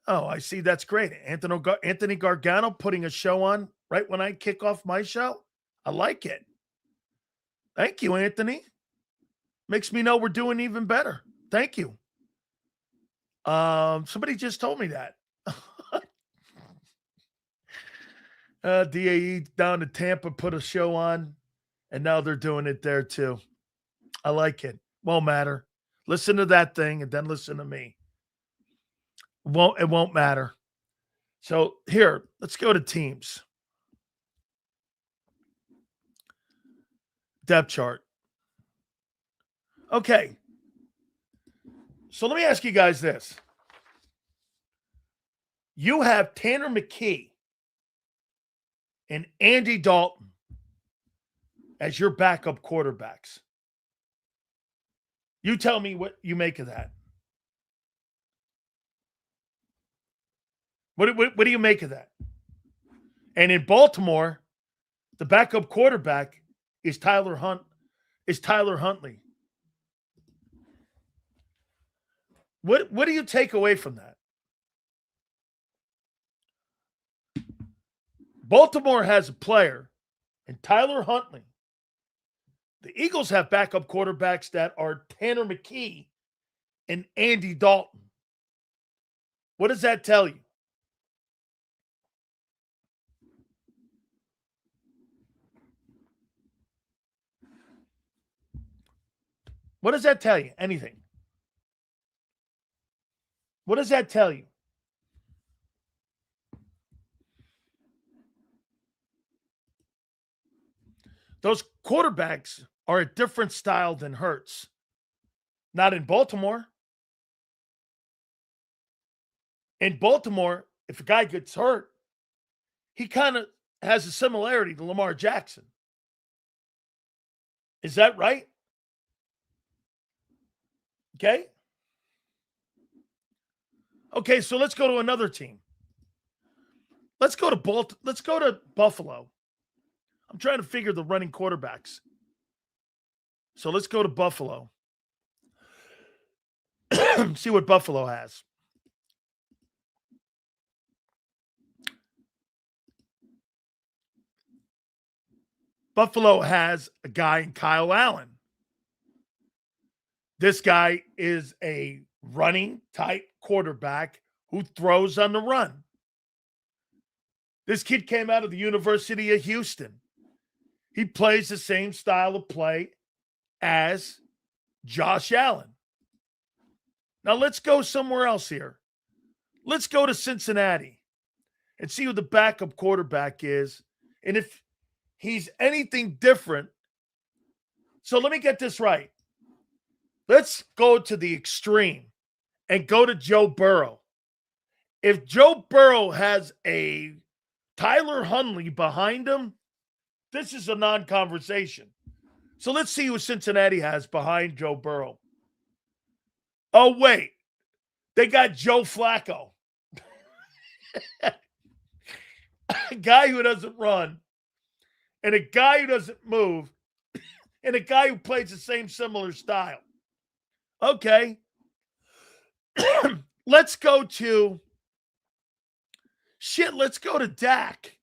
Oh, I see. That's great. Anthony Gargano putting a show on right when I kick off my show. I like it. Thank you, Anthony. Makes me know we're doing even better. Thank you. Somebody just told me that. DAE down to Tampa put a show on, and now they're doing it there too. I like it. Won't matter. Listen to that thing and then listen to me. It won't matter. So here, let's go to teams. Depth chart. Okay. So let me ask you guys this. You have Tanner McKee and Andy Dalton as your backup quarterbacks. You tell me what you make of that. What do you make of that? And in Baltimore, the backup quarterback is Tyler Huntley. What do you take away from that? Baltimore has a player in Tyler Huntley. The Eagles have backup quarterbacks that are Tanner McKee and Andy Dalton. What does that tell you? What does that tell you? Anything. What does that tell you? Those quarterbacks are a different style than Hurts. Not in Baltimore. In Baltimore, if a guy gets hurt, he kind of has a similarity to Lamar Jackson. Is that right? Okay. Okay, so let's go to another team. Let's go to Buffalo. I'm trying to figure the running quarterbacks. So let's go to Buffalo. See what Buffalo has. Buffalo has a guy in Kyle Allen. This guy is a running type quarterback who throws on the run. This kid came out of the University of Houston. He plays the same style of play as Josh Allen. Now let's go somewhere else here. Let's go to Cincinnati and see who the backup quarterback is and if he's anything different. So let me get this right. Let's go to the extreme and go to Joe Burrow. If Joe Burrow has a Tyler Huntley behind him, this is a non-conversation. So let's see who Cincinnati has behind Joe Burrow. Oh, wait. They got Joe Flacco. A guy who doesn't run, and a guy who doesn't move, and a guy who plays the same similar style. Okay. Let's go to Dak.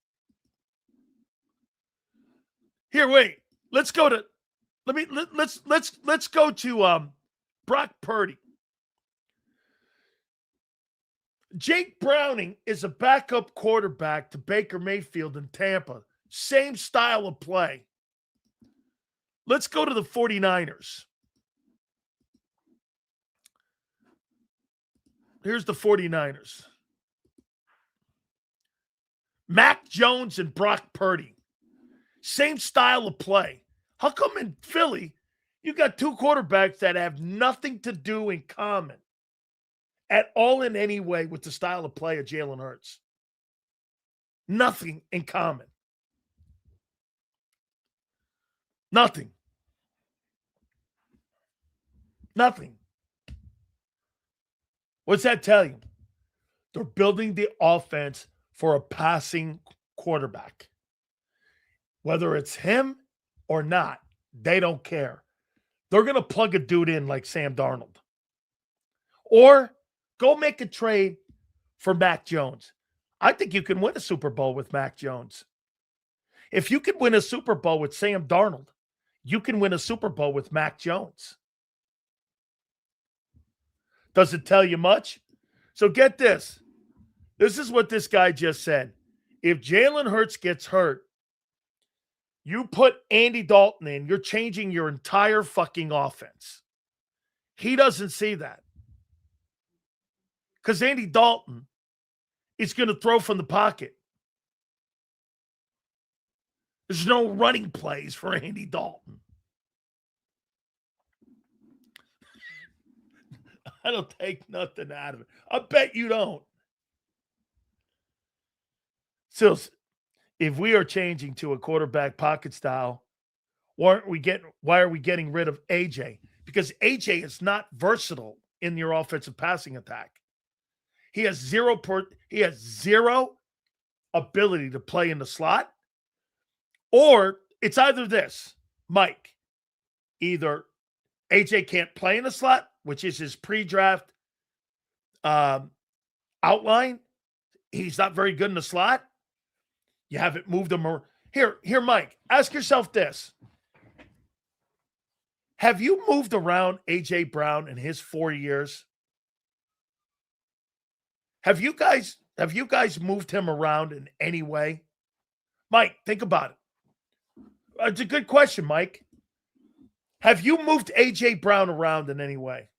Here, wait. Let's go to Brock Purdy. Jake Browning is a backup quarterback to Baker Mayfield in Tampa. Same style of play. Let's go to the 49ers. Here's the 49ers. Mac Jones and Brock Purdy. Same style of play. How come in Philly, you got two quarterbacks that have nothing to do in common at all in any way with the style of play of Jalen Hurts? Nothing in common. Nothing. Nothing. What's that tell you? They're building the offense for a passing quarterback. Whether it's him or not, they don't care. They're going to plug a dude in like Sam Darnold. Or go make a trade for Mac Jones. I think you can win a Super Bowl with Mac Jones. If you can win a Super Bowl with Sam Darnold, you can win a Super Bowl with Mac Jones. Does it tell you much? So get this. This is what this guy just said. If Jalen Hurts gets hurt, you put Andy Dalton in, you're changing your entire fucking offense. He doesn't see that. Because Andy Dalton is going to throw from the pocket. There's no running plays for Andy Dalton. I don't take nothing out of it. I bet you don't. So, if we are changing to a quarterback pocket style, why are we getting rid of AJ? Because AJ is not versatile in your offensive passing attack. He has zero ability to play in the slot, or it's either this, Mike. Either AJ can't play in the slot, which is his pre-draft outline. He's not very good in the slot. You haven't moved him around. Here, Mike, ask yourself this. Have you moved around A.J. Brown in his 4 years? Have you guys moved him around in any way? Mike, think about it. It's a good question, Mike. Have you moved A.J. Brown around in any way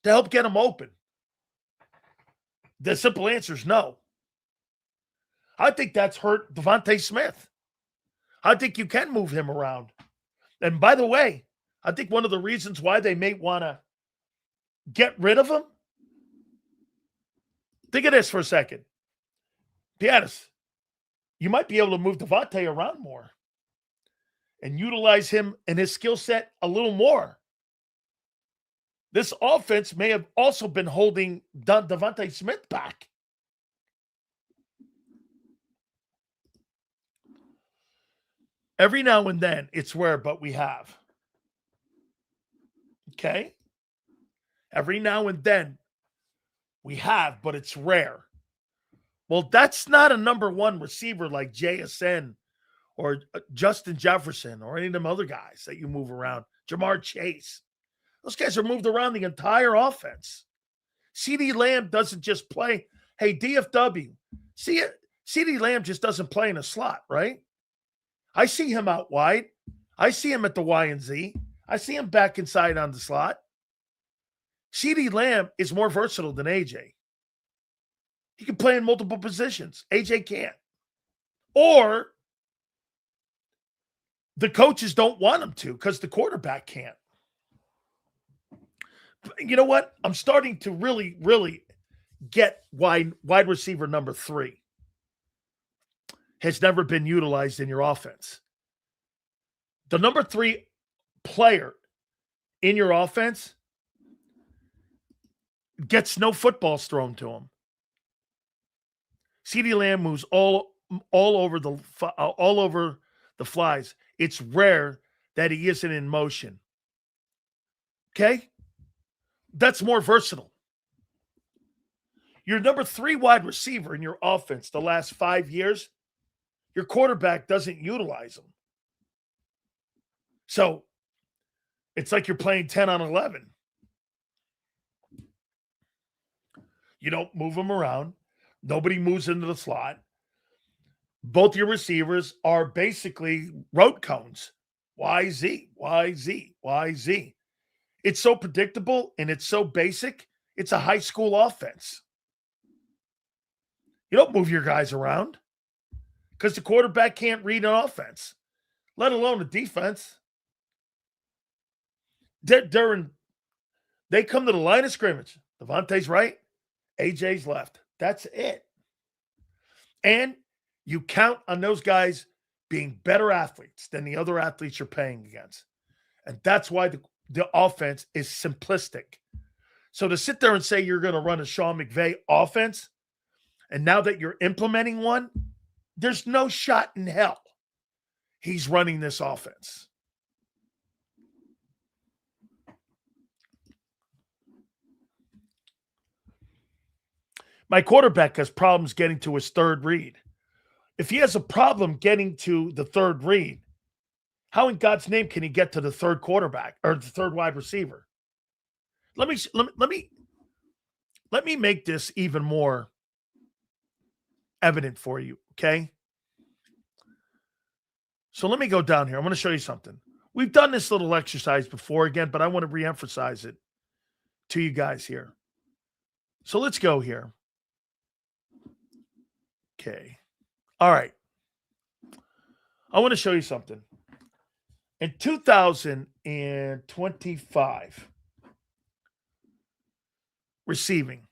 to help get him open? The simple answer is no. I think that's hurt Devontae Smith. I think you can move him around. And by the way, I think one of the reasons why they may want to get rid of him, think of this for a second. Pianist, you might be able to move Devontae around more and utilize him and his skill set a little more. This offense may have also been holding Devontae Smith back. Every now and then, it's rare, but we have. Okay? Every now and then, we have, but it's rare. Well, that's not a number one receiver like JSN or Justin Jefferson or any of them other guys that you move around. Jamar Chase. Those guys are moved around the entire offense. CeeDee Lamb doesn't just play. Hey, DFW. CeeDee Lamb just doesn't play in a slot, right? I see him out wide. I see him at the Y and Z. I see him back inside on the slot. CeeDee Lamb is more versatile than AJ. He can play in multiple positions. AJ can't. Or the coaches don't want him to because the quarterback can't. You know what? I'm starting to really, really get why wide receiver number 3 has never been utilized in your offense. The number 3 player in your offense gets no footballs thrown to him. CeeDee Lamb moves all over the flies. It's rare that he isn't in motion. Okay? That's more versatile. Your number 3 wide receiver in your offense the last 5 years, your quarterback doesn't utilize them. So it's like you're playing 10 on 11. You don't move them around. Nobody moves into the slot. Both your receivers are basically road cones. YZ, YZ, YZ. It's so predictable and it's so basic. It's a high school offense. You don't move your guys around because the quarterback can't read an offense, let alone a defense. They come to the line of scrimmage. Devontae's right, AJ's left. That's it. And you count on those guys being better athletes than the other athletes you're playing against. And that's why the offense is simplistic. So to sit there and say you're going to run a Sean McVay offense, and now that you're implementing one, there's no shot in hell he's running this offense. My quarterback has problems getting to his third read. If he has a problem getting to the third read, how in God's name can he get to the third quarterback or the third wide receiver? Let me make this even more evident for you, okay? So let me go down here. I'm going to show you something. We've done this little exercise before again, but I want to reemphasize it to you guys here. So let's go here. Okay. All right. I want to show you something. In 2025, receiving,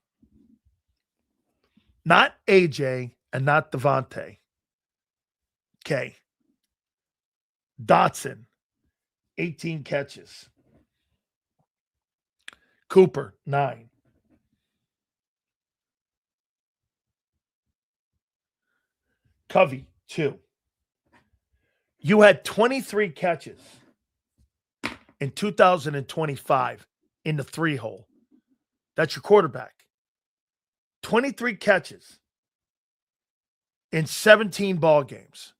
not AJ and not Devontae. Okay. Dotson, 18 catches. Cooper, 9. Covey, 2. You had 23 catches in 2025 in the 3-hole. That's your quarterback. 23 catches in 17 ball games.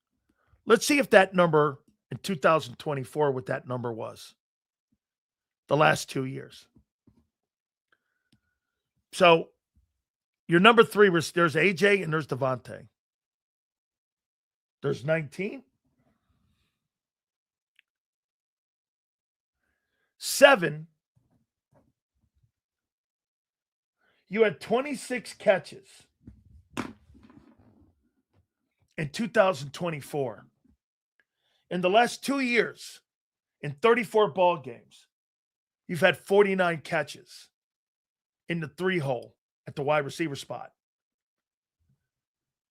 Let's see if that number in 2024, what that number was the last 2 years. So your number 3 was, there's AJ and there's Devontae. There's 19. 7. You had 26 catches in 2024. In the last 2 years, in 34 ball games, you've had 49 catches in the 3-hole at the wide receiver spot.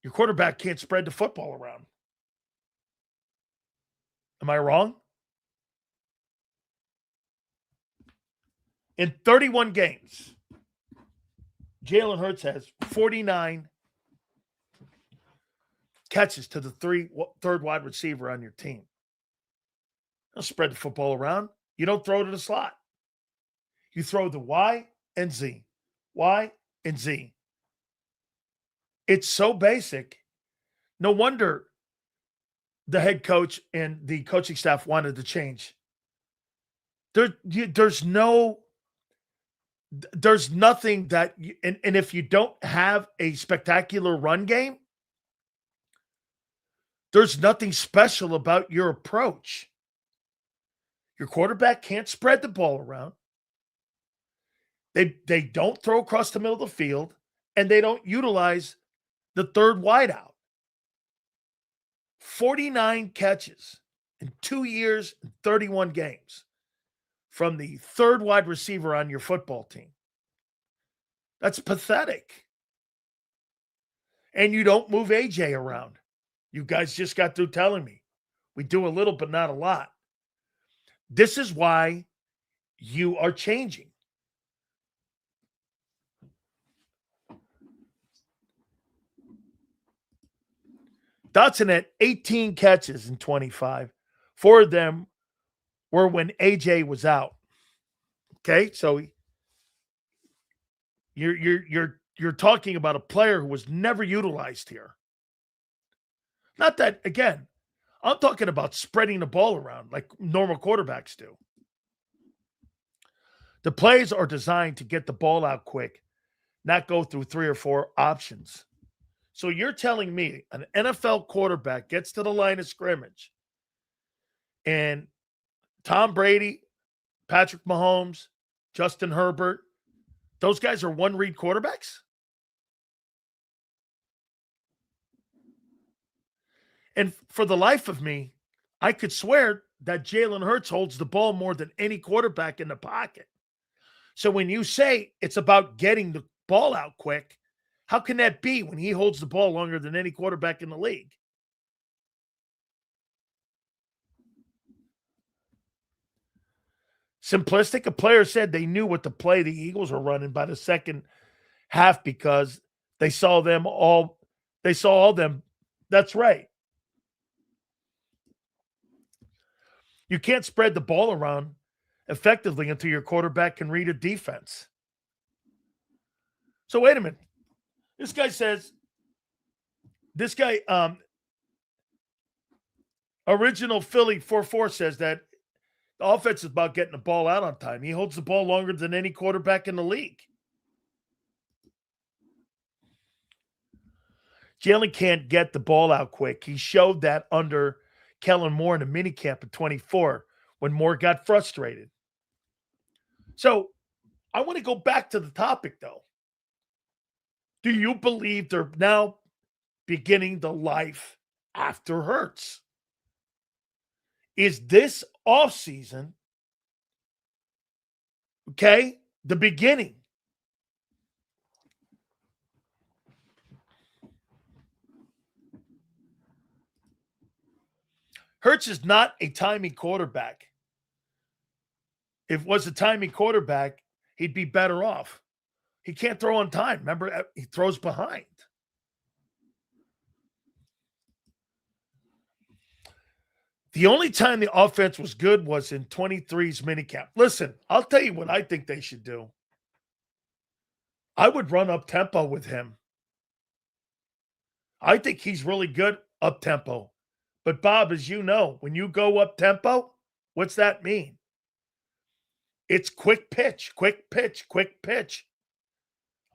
Your quarterback can't spread the football around. Am I wrong? In 31 games, Jalen Hurts has 49 catches to the third wide receiver on your team. Don't spread the football around. You don't throw to the slot. You throw the Y and Z. Y and Z. It's so basic. No wonder the head coach and the coaching staff wanted to change. There's nothing that, and if you don't have a spectacular run game, there's nothing special about your approach. Your quarterback can't spread the ball around. They don't throw across the middle of the field, and they don't utilize the third wideout. 49 catches in 2 years and 31 games from the third wide receiver on your football team. That's pathetic. And you don't move AJ around. You guys just got through telling me we do a little, but not a lot. This is why you are changing. Dotson had 18 catches in 25. 4 of them were when AJ was out. Okay, so you're talking about a player who was never utilized here. Not that, again, I'm talking about spreading the ball around like normal quarterbacks do. The plays are designed to get the ball out quick, not go through 3 or 4 options. So you're telling me an NFL quarterback gets to the line of scrimmage and Tom Brady, Patrick Mahomes, Justin Herbert, Those guys are one-read quarterbacks? And for the life of me, I could swear that Jalen Hurts holds the ball more than any quarterback in the pocket. So when you say it's about getting the ball out quick, how can that be when he holds the ball longer than any quarterback in the league? Simplistic. A player said they knew what the play the Eagles were running by the second half because they saw them all. They saw all them. That's right. You can't spread the ball around effectively until your quarterback can read a defense. So wait a minute. This guy says, original Philly 4-4 says that the offense is about getting the ball out on time. He holds the ball longer than any quarterback in the league. Jalen can't get the ball out quick. He showed that under Kellen Moore in a minicamp in 24 when Moore got frustrated. So I want to go back to the topic, though. Do you believe they're now beginning the life after Hurts? Is this offseason, okay, the beginning? Hurts is not a timing quarterback. If it was a timing quarterback, he'd be better off. He can't throw on time. Remember, he throws behind. The only time the offense was good was in 23's minicamp. Listen, I'll tell you what I think they should do. I would run up tempo with him. I think he's really good up tempo. But Bob, as you know, when you go up tempo, what's that mean? It's quick pitch, quick pitch, quick pitch.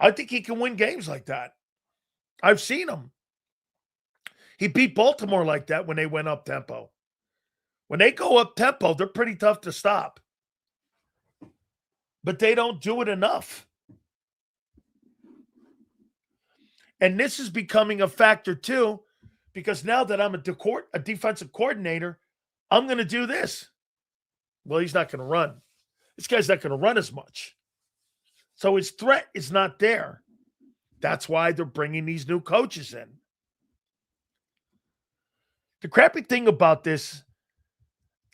I think he can win games like that. I've seen him. He beat Baltimore like that when they went up tempo. When they go up tempo, they're pretty tough to stop. But they don't do it enough. And this is becoming a factor too, because now that I'm a defensive coordinator, I'm going to do this. Well, he's not going to run. This guy's not going to run as much. So his threat is not there. That's why they're bringing these new coaches in. The crappy thing about this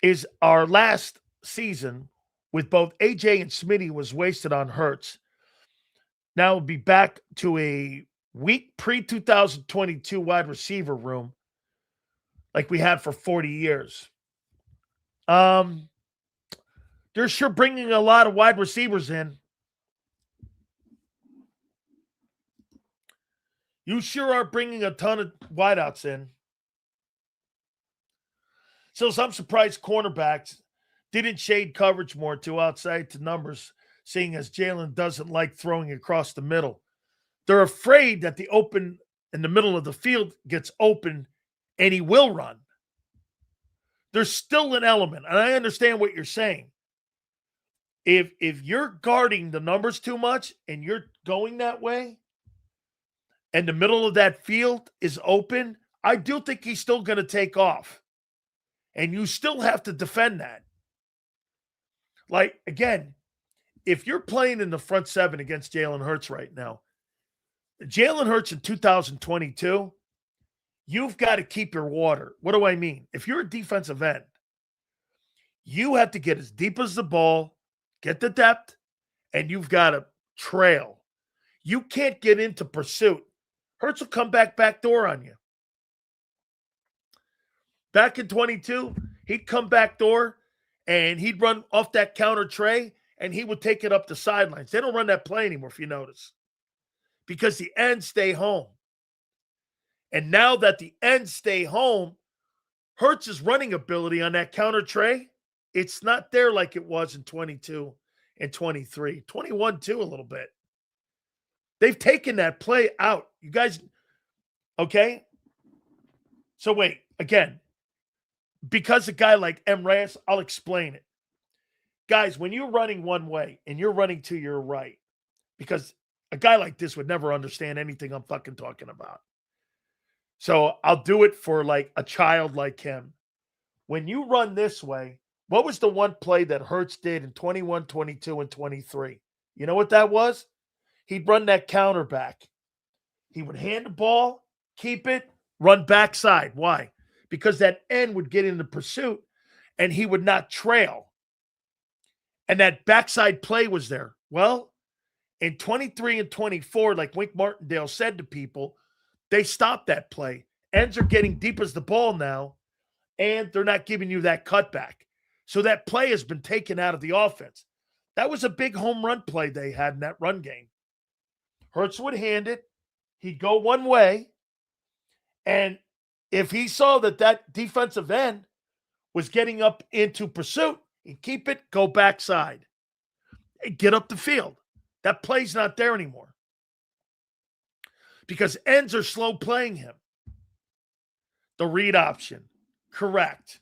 is our last season with both AJ and Smitty was wasted on Hurts. Now we'll be back to a weak pre-2022 wide receiver room like we had for 40 years. They're sure bringing a lot of wide receivers in. You sure are bringing a ton of wideouts in. So I'm surprised cornerbacks didn't shade coverage more to outside to numbers, seeing as Jalen doesn't like throwing across the middle. They're afraid that the open in the middle of the field gets open and he will run. There's still an element, and I understand what you're saying. If you're guarding the numbers too much and you're going that way, and the middle of that field is open, I do think he's still going to take off. And you still have to defend that. Like, again, if you're playing in the front seven against Jalen Hurts right now, Jalen Hurts in 2022, you've got to keep your water. What do I mean? If you're a defensive end, you have to get as deep as the ball, get the depth, and you've got to trail. You can't get into pursuit. Hurts will come backdoor on you. Back in 22, he'd come backdoor and he'd run off that counter tray and he would take it up the sidelines. They don't run that play anymore, if you notice, because the ends stay home. And now that the ends stay home, Hurts' running ability on that counter tray, it's not there like it was in 22 and 23. 21 too, a little bit. They've taken that play out. You guys, okay? So wait, again, because a guy like M. Reyes, I'll explain it. Guys, when you're running one way and you're running to your right, because a guy like this would never understand anything I'm fucking talking about. So I'll do it for like a child like him. When you run this way, what was the one play that Hurts did in 21, 22, and 23? You know what that was? He'd run that counter back. He would hand the ball, keep it, run backside. Why? Because that end would get into pursuit and he would not trail. And that backside play was there. Well, in 23 and 24, like Wink Martindale said to people, they stopped that play. Ends are getting deep as the ball now, and they're not giving you that cutback. So that play has been taken out of the offense. That was a big home run play they had in that run game. Hurts would hand it. He'd go one way. And if he saw that that defensive end was getting up into pursuit, he'd keep it, go backside, and get up the field. That play's not there anymore because ends are slow playing him. The read option, correct.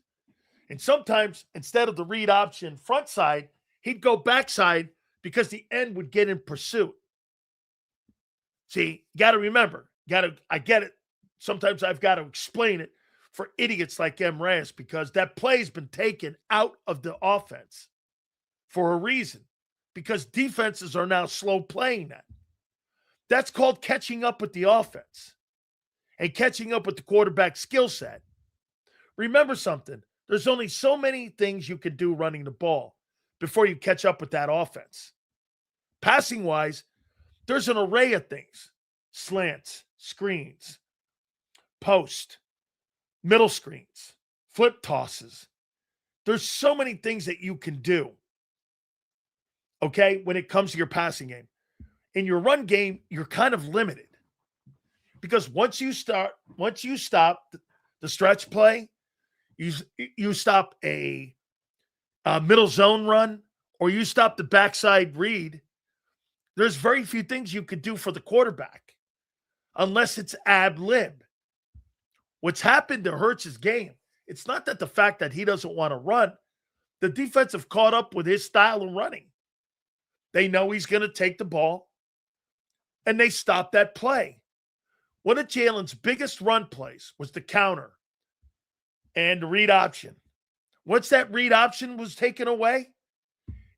And sometimes instead of the read option front side, he'd go backside because the end would get in pursuit. See, you got to remember, I get it. Sometimes I've got to explain it for idiots like M. Reyes because that play's been taken out of the offense for a reason. Because defenses are now slow playing that. That's called catching up with the offense and catching up with the quarterback skill set. Remember something. There's only so many things you can do running the ball before you catch up with that offense. Passing-wise, there's an array of things. Slants, screens, post, middle screens, flip tosses. There's so many things that you can do. Okay, when it comes to your passing game. In your run game, you're kind of limited. Because once you stop the stretch play, you stop a middle zone run, or you stop the backside read, there's very few things you could do for the quarterback unless it's ad lib. What's happened to Hurts' game, it's not that the fact that he doesn't want to run. The defense have caught up with his style of running. They know he's going to take the ball, and they stop that play. One of Jalen's biggest run plays was the counter and the read option. Once that read option was taken away,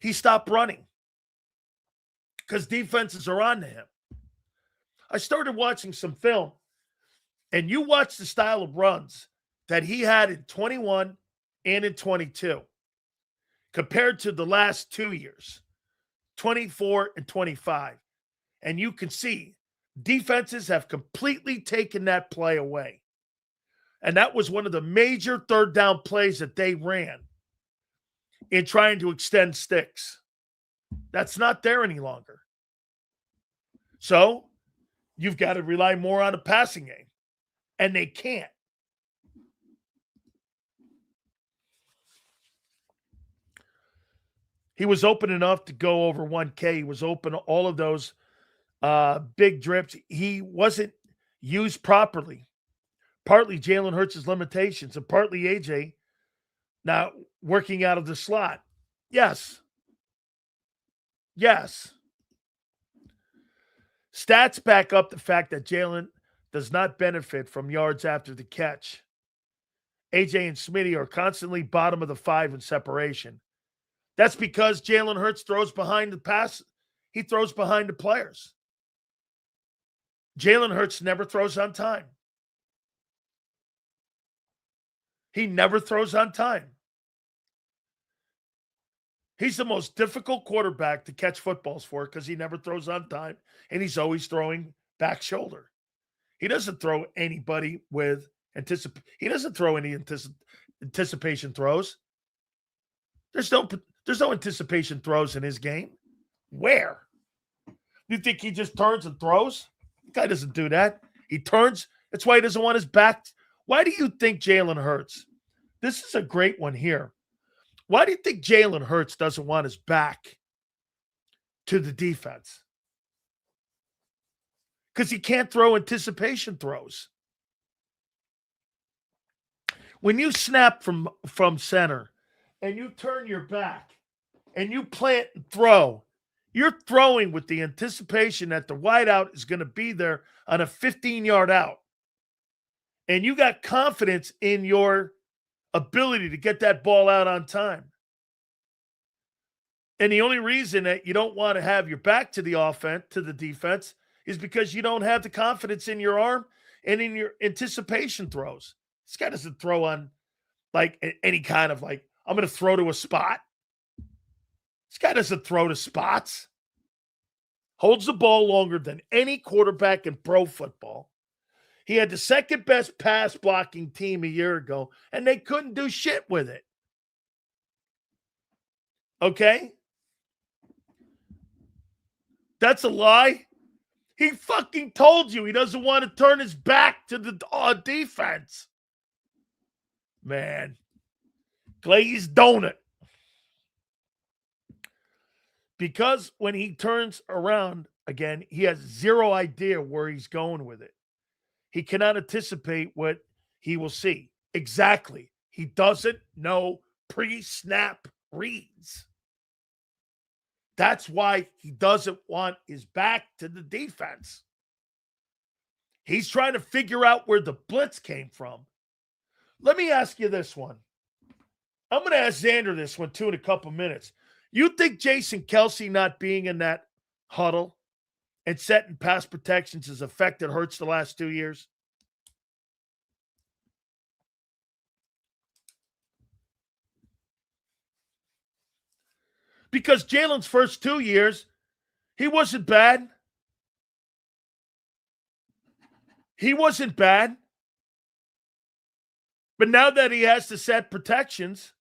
he stopped running because defenses are on to him. I started watching some film, and you watch the style of runs that he had in 21 and in 22 compared to the last 2 years. 24 and 25. And you can see defenses have completely taken that play away. And that was one of the major third down plays that they ran in trying to extend sticks. That's not there any longer. So you've got to rely more on the passing game. And they can't. He was open enough to go over 1K. He was open all of those big drips. He wasn't used properly. Partly Jalen Hurts' limitations and partly AJ not working out of the slot. Yes. Yes. Stats back up the fact that Jalen does not benefit from yards after the catch. AJ and Smitty are constantly bottom of the 5 in separation. That's because Jalen Hurts throws behind the pass. He throws behind the players. Jalen Hurts never throws on time. He never throws on time. He's the most difficult quarterback to catch footballs for because he never throws on time, and he's always throwing back shoulder. He doesn't throw anybody with anticipation. He doesn't throw any anticipation throws. There's no anticipation throws in his game. Where? You think he just turns and throws? The guy doesn't do that. He turns. That's why he doesn't want his back. Why do you think Jalen Hurts? This is a great one here. Why do you think Jalen Hurts doesn't want his back to the defense? Because he can't throw anticipation throws. When you snap from center and you turn your back and you plant and throw, You're throwing with the anticipation that the wideout is going to be there on a 15-yard out. And you got confidence in your ability to get that ball out on time. And the only reason that you don't want to have your back to the offense, to the defense, is because you don't have the confidence in your arm and in your anticipation throws. This guy doesn't throw on like any kind of like, I'm going to throw to a spot. This guy doesn't throw to spots. Holds the ball longer than any quarterback in pro football. He had the second best pass blocking team a year ago, and they couldn't do shit with it. Okay? That's a lie. He fucking told you he doesn't want to turn his back to the defense. Man. Glazed donut. Because when he turns around again, he has zero idea where he's going with it. He cannot anticipate what he will see. Exactly. He doesn't know pre-snap reads. That's why he doesn't want his back to the defense. He's trying to figure out where the blitz came from. Let me ask you this one. I'm going to ask Zander this one too in a couple minutes. You think Jason Kelce not being in that huddle and setting pass protections has affected Hurts the last 2 years? Because Jalen's first 2 years, he wasn't bad. He wasn't bad. But now that he has to set protections,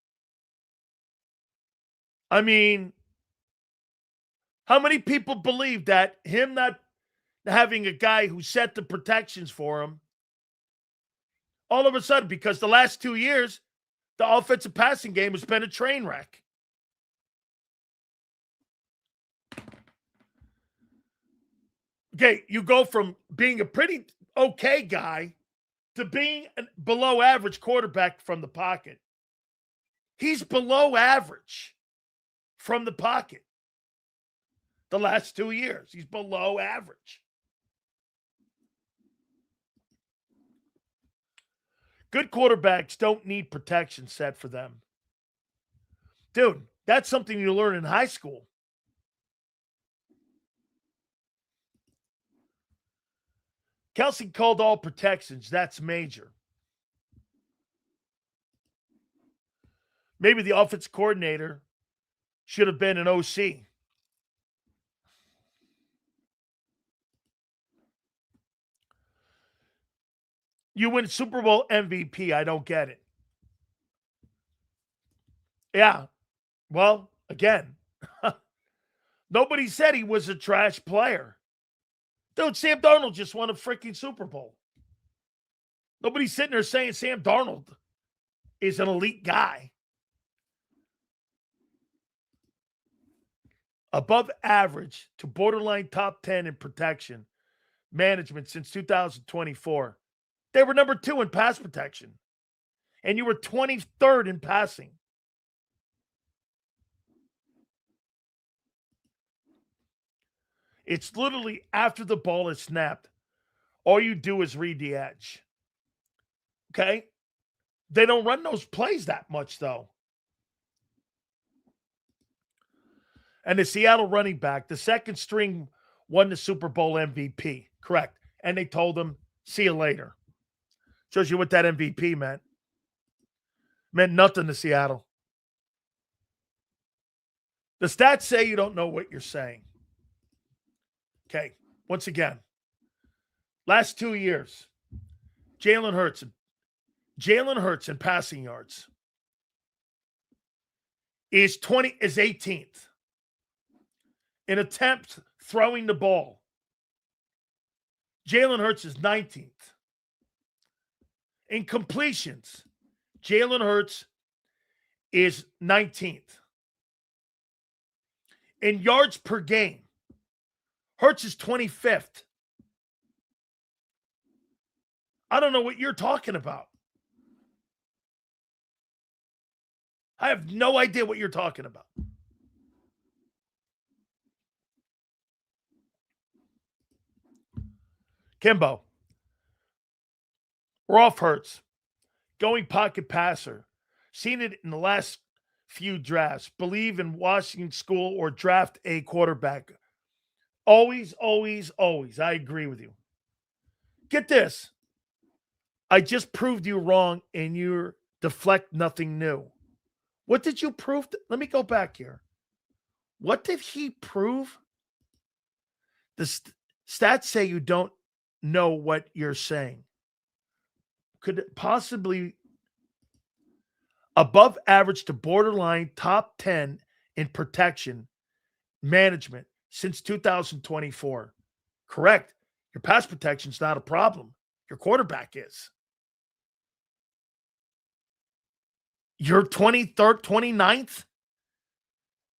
I mean, how many people believe that him not having a guy who set the protections for him, all of a sudden, because the last 2 years, the offensive passing game has been a train wreck. Okay, you go from being a pretty okay guy to being a below average quarterback from the pocket. He's below average from the pocket. The last 2 years, he's below average. Good quarterbacks don't need protection set for them. Dude, that's something you learn in high school. Kelce called all protections. That's major. Maybe the offense coordinator should have been an OC. You win Super Bowl MVP. I don't get it. Yeah. Well, again, nobody said he was a trash player. Dude, Sam Darnold just won a freaking Super Bowl. Nobody's sitting there saying Sam Darnold is an elite guy. Above average to borderline top 10 in protection management since 2024. They were number 2 in pass protection. And you were 23rd in passing. It's literally after the ball is snapped, all you do is read the edge. Okay? They don't run those plays that much, though. And the Seattle running back, the second string, won the Super Bowl MVP. Correct. And they told him, see you later. Shows you what that MVP meant. Meant nothing to Seattle. The stats say you don't know what you're saying. Okay, once again, last 2 years, Jalen Hurts in passing yards is 18th. In attempts throwing the ball, Jalen Hurts is 19th. In completions, Jalen Hurts is 19th. In yards per game, Hurts is 25th. I don't know what you're talking about. I have no idea what you're talking about. Kimbo. We're off Hurts. Going pocket passer. Seen it in the last few drafts. Believe in Washington school or draft a quarterback. Always, always, always. I agree with you. Get this. I just proved you wrong and you deflect nothing new. What did you prove? Let me go back here. What did he prove? The stats say you don't know what you're saying. Could it possibly above average to borderline top 10 in protection management since 2024? Correct. Your pass protection is not a problem. Your quarterback is. You're 23rd, 29th,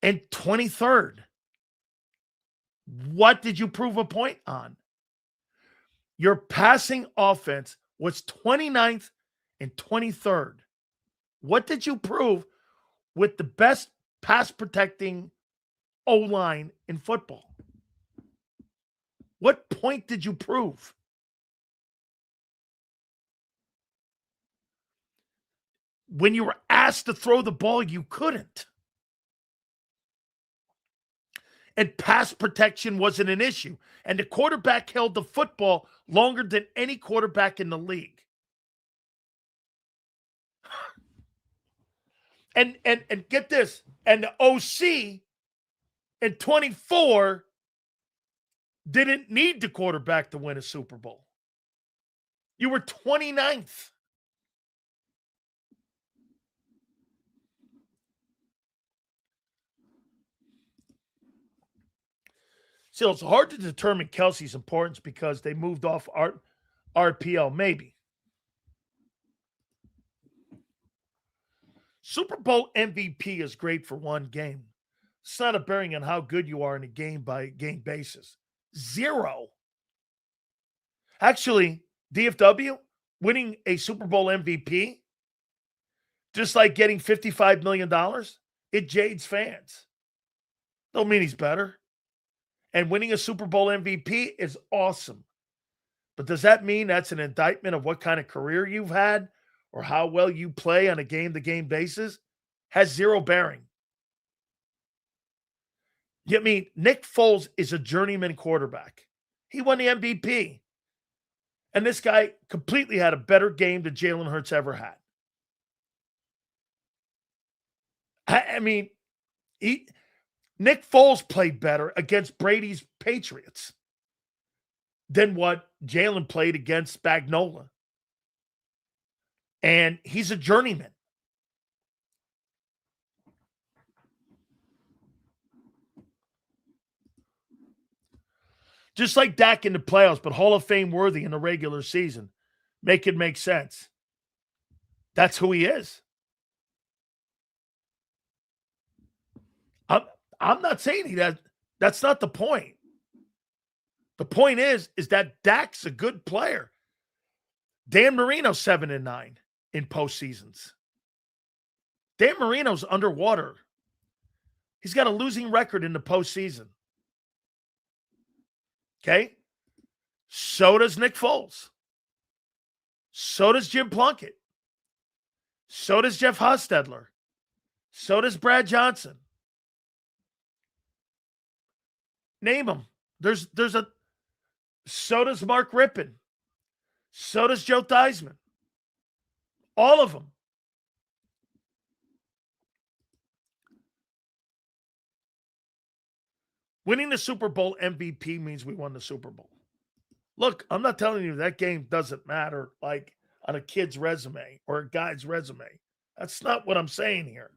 and 23rd. What did you prove a point on? Your passing offense was 29th and 23rd. What did you prove with the best pass protecting O-line in football? What point did you prove? When you were asked to throw the ball, you couldn't. And pass protection wasn't an issue. And the quarterback held the football longer than any quarterback in the league. And get this, and the OC in 24 didn't need the quarterback to win a Super Bowl. You were 29th. So it's hard to determine Kelce's importance because they moved off RPL, maybe. Super Bowl MVP is great for one game. It's not a bearing on how good you are in a game-by-game basis. 0. Actually, DFW, winning a Super Bowl MVP, just like getting $55 million, it jades fans. Don't mean he's better. And winning a Super Bowl MVP is awesome. But does that mean that's an indictment of what kind of career you've had or how well you play on a game-to-game basis? Has 0 bearing. I mean, Nick Foles is a journeyman quarterback. He won the MVP. And this guy completely had a better game than Jalen Hurts ever had. I mean, Nick Foles played better against Brady's Patriots than what Jalen played against Spagnuolo. And he's a journeyman. Just like Dak in the playoffs, but Hall of Fame worthy in the regular season. Make it make sense. That's who he is. I'm not saying that's not the point. The point is that Dak's a good player. Dan Marino's 7-9 in postseasons. Dan Marino's underwater. He's got a losing record in the postseason. Okay? So does Nick Foles. So does Jim Plunkett. So does Jeff Hostetler. So does Brad Johnson. Name them. So does Mark Rippon. So does Joe Theismann. All of them. Winning the Super Bowl MVP means we won the Super Bowl. Look, I'm not telling you that game doesn't matter like on a kid's resume or a guy's resume. That's not what I'm saying here.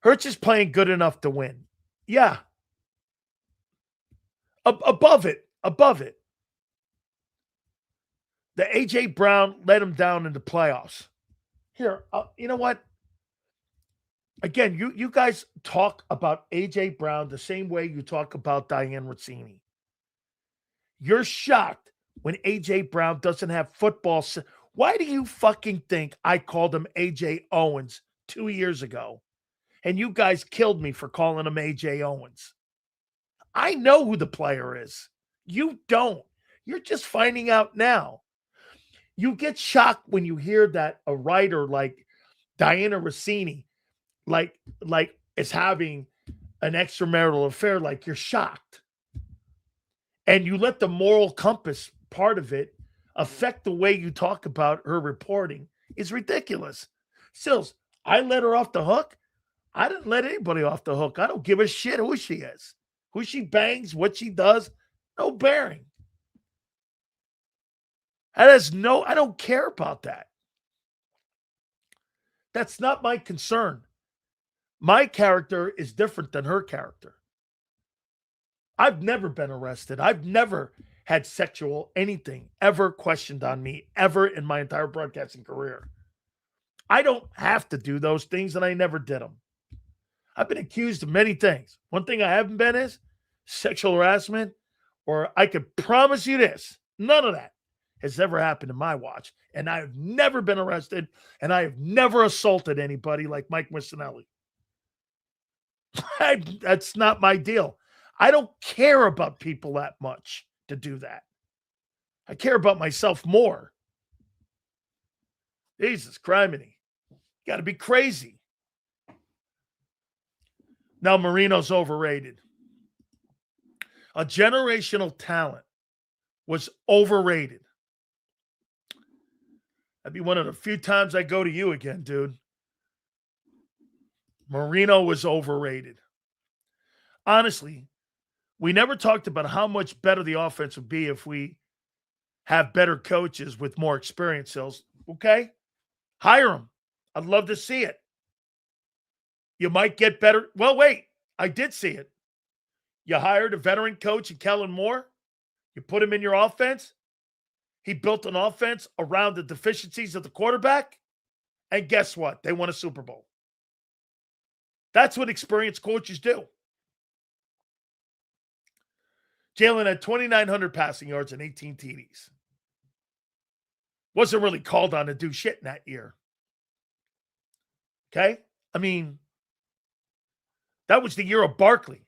Hurts is playing good enough to win. Yeah. Above it. The A.J. Brown let him down in the playoffs. Here, you know what? Again, you guys talk about A.J. Brown the same way you talk about Diana Russini. You're shocked when A.J. Brown doesn't have football. Why do you fucking think I called him A.J. Owens 2 years ago? And you guys killed me for calling him A.J. Owens. I know who the player is. You don't. You're just finding out now. You get shocked when you hear that a writer like Diana Russini, like is having an extramarital affair. Like, you're shocked, and you let the moral compass part of it affect the way you talk about her reporting. Is ridiculous. Sills, I let her off the hook. I didn't let anybody off the hook. I don't give a shit who she is, who she bangs, what she does. No bearing. I don't care about that. That's not my concern. My character is different than her character. I've never been arrested. I've never had sexual anything ever questioned on me ever in my entire broadcasting career. I don't have to do those things, and I never did them. I've been accused of many things. One thing I haven't been is sexual harassment, or I could promise you this, none of that has ever happened in my watch. And I have never been arrested, and I have never assaulted anybody like Mike Missinelli. That's not my deal. I don't care about people that much to do that. I care about myself more. Jesus, criminy. Got to be crazy. Now, Marino's overrated. A generational talent was overrated. That'd be one of the few times I go to you again, dude. Marino was overrated. Honestly, we never talked about how much better the offense would be if we have better coaches with more experience, Sills. Okay? Hire them. I'd love to see it. You might get better. Well, wait. I did see it. You hired a veteran coach in Kellen Moore. You put him in your offense. He built an offense around the deficiencies of the quarterback. And guess what? They won a Super Bowl. That's what experienced coaches do. Jalen had 2,900 passing yards and 18 TDs. Wasn't really called on to do shit in that year. Okay? I mean, that was the year of Barkley.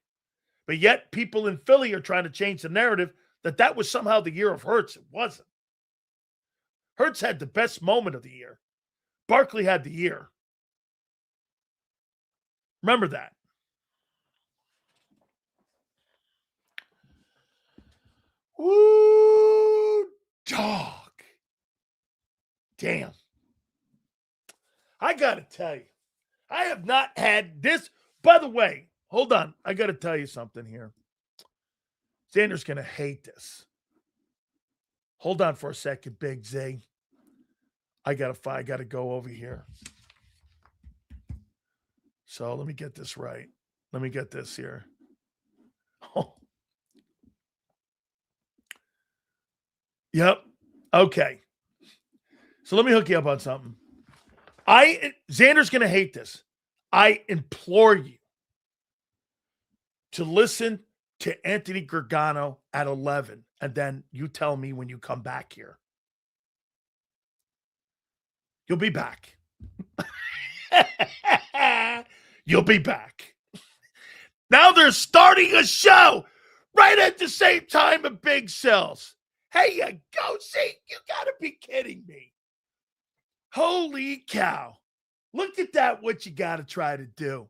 But yet people in Philly are trying to change the narrative that was somehow the year of Hurts. It wasn't. Hurts had the best moment of the year. Barkley had the year. Remember that. Woo, dog. Damn. I got to tell you, I have not had this. By the way, hold on. I got to tell you something here. Zander's going to hate this. Hold on for a second, Big Z. I got to go over here. So let me get this right. Let me get this here. Oh. Yep. Okay. So let me hook you up on something. Zander's going to hate this. I implore you to listen to Anthony Gargano at 11, and then you tell me when you come back here. You'll be back. You'll be back. Now they're starting a show right at the same time of Big Cells. Hey, you go. See, you got to be kidding me. Holy cow. Look at that, what you got to try to do.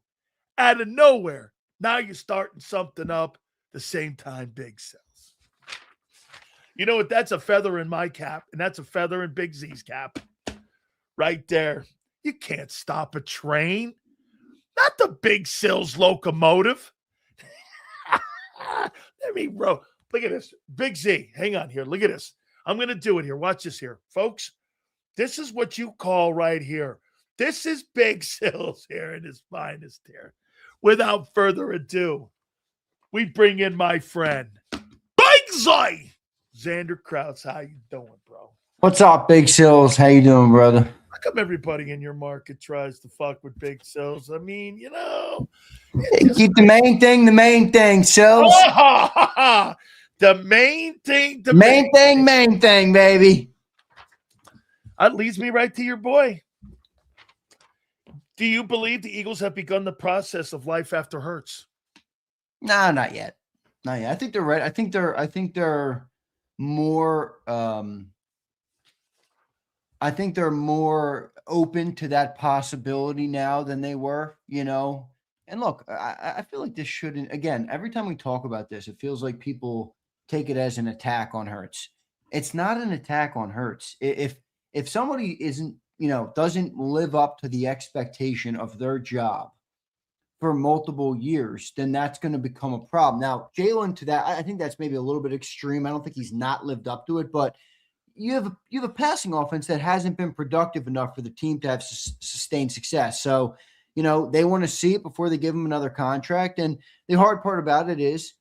Out of nowhere, now you're starting something up the same time Big Cells. You know what? That's a feather in my cap, and that's a feather in Big Z's cap. Right there. You can't stop a train. Not the Big Sills locomotive. Let me roll. Look at this. Big Z, hang on here. Look at this. I'm going to do it here. Watch this here. Folks, this is what you call right here. This is Big Sills here in his finest here. Without further ado, we bring in my friend, Big Z. Zander Krause. How you doing, bro? What's up, Big Sills? How you doing, brother? How come everybody in your market tries to fuck with Big Sills? I mean, you know. Keep the main thing, Sills. Oh, the main thing. Main thing, baby. That leads me right to your boy. Do you believe the Eagles have begun the process of life after Hurts? No, not yet. No, yeah, I think they're right. I think they're more. I think they're more open to that possibility now than they were. And look, I feel like this shouldn't. Again, every time we talk about this, it feels like people take it as an attack on Hurts. It's not an attack on Hurts. If somebody isn't, doesn't live up to the expectation of their job for multiple years, then that's going to become a problem. Now, Jalen, to that, I think that's maybe a little bit extreme. I don't think he's not lived up to it, but you have a passing offense that hasn't been productive enough for the team to have sustained success. So, they want to see it before they give him another contract. And the hard part about it is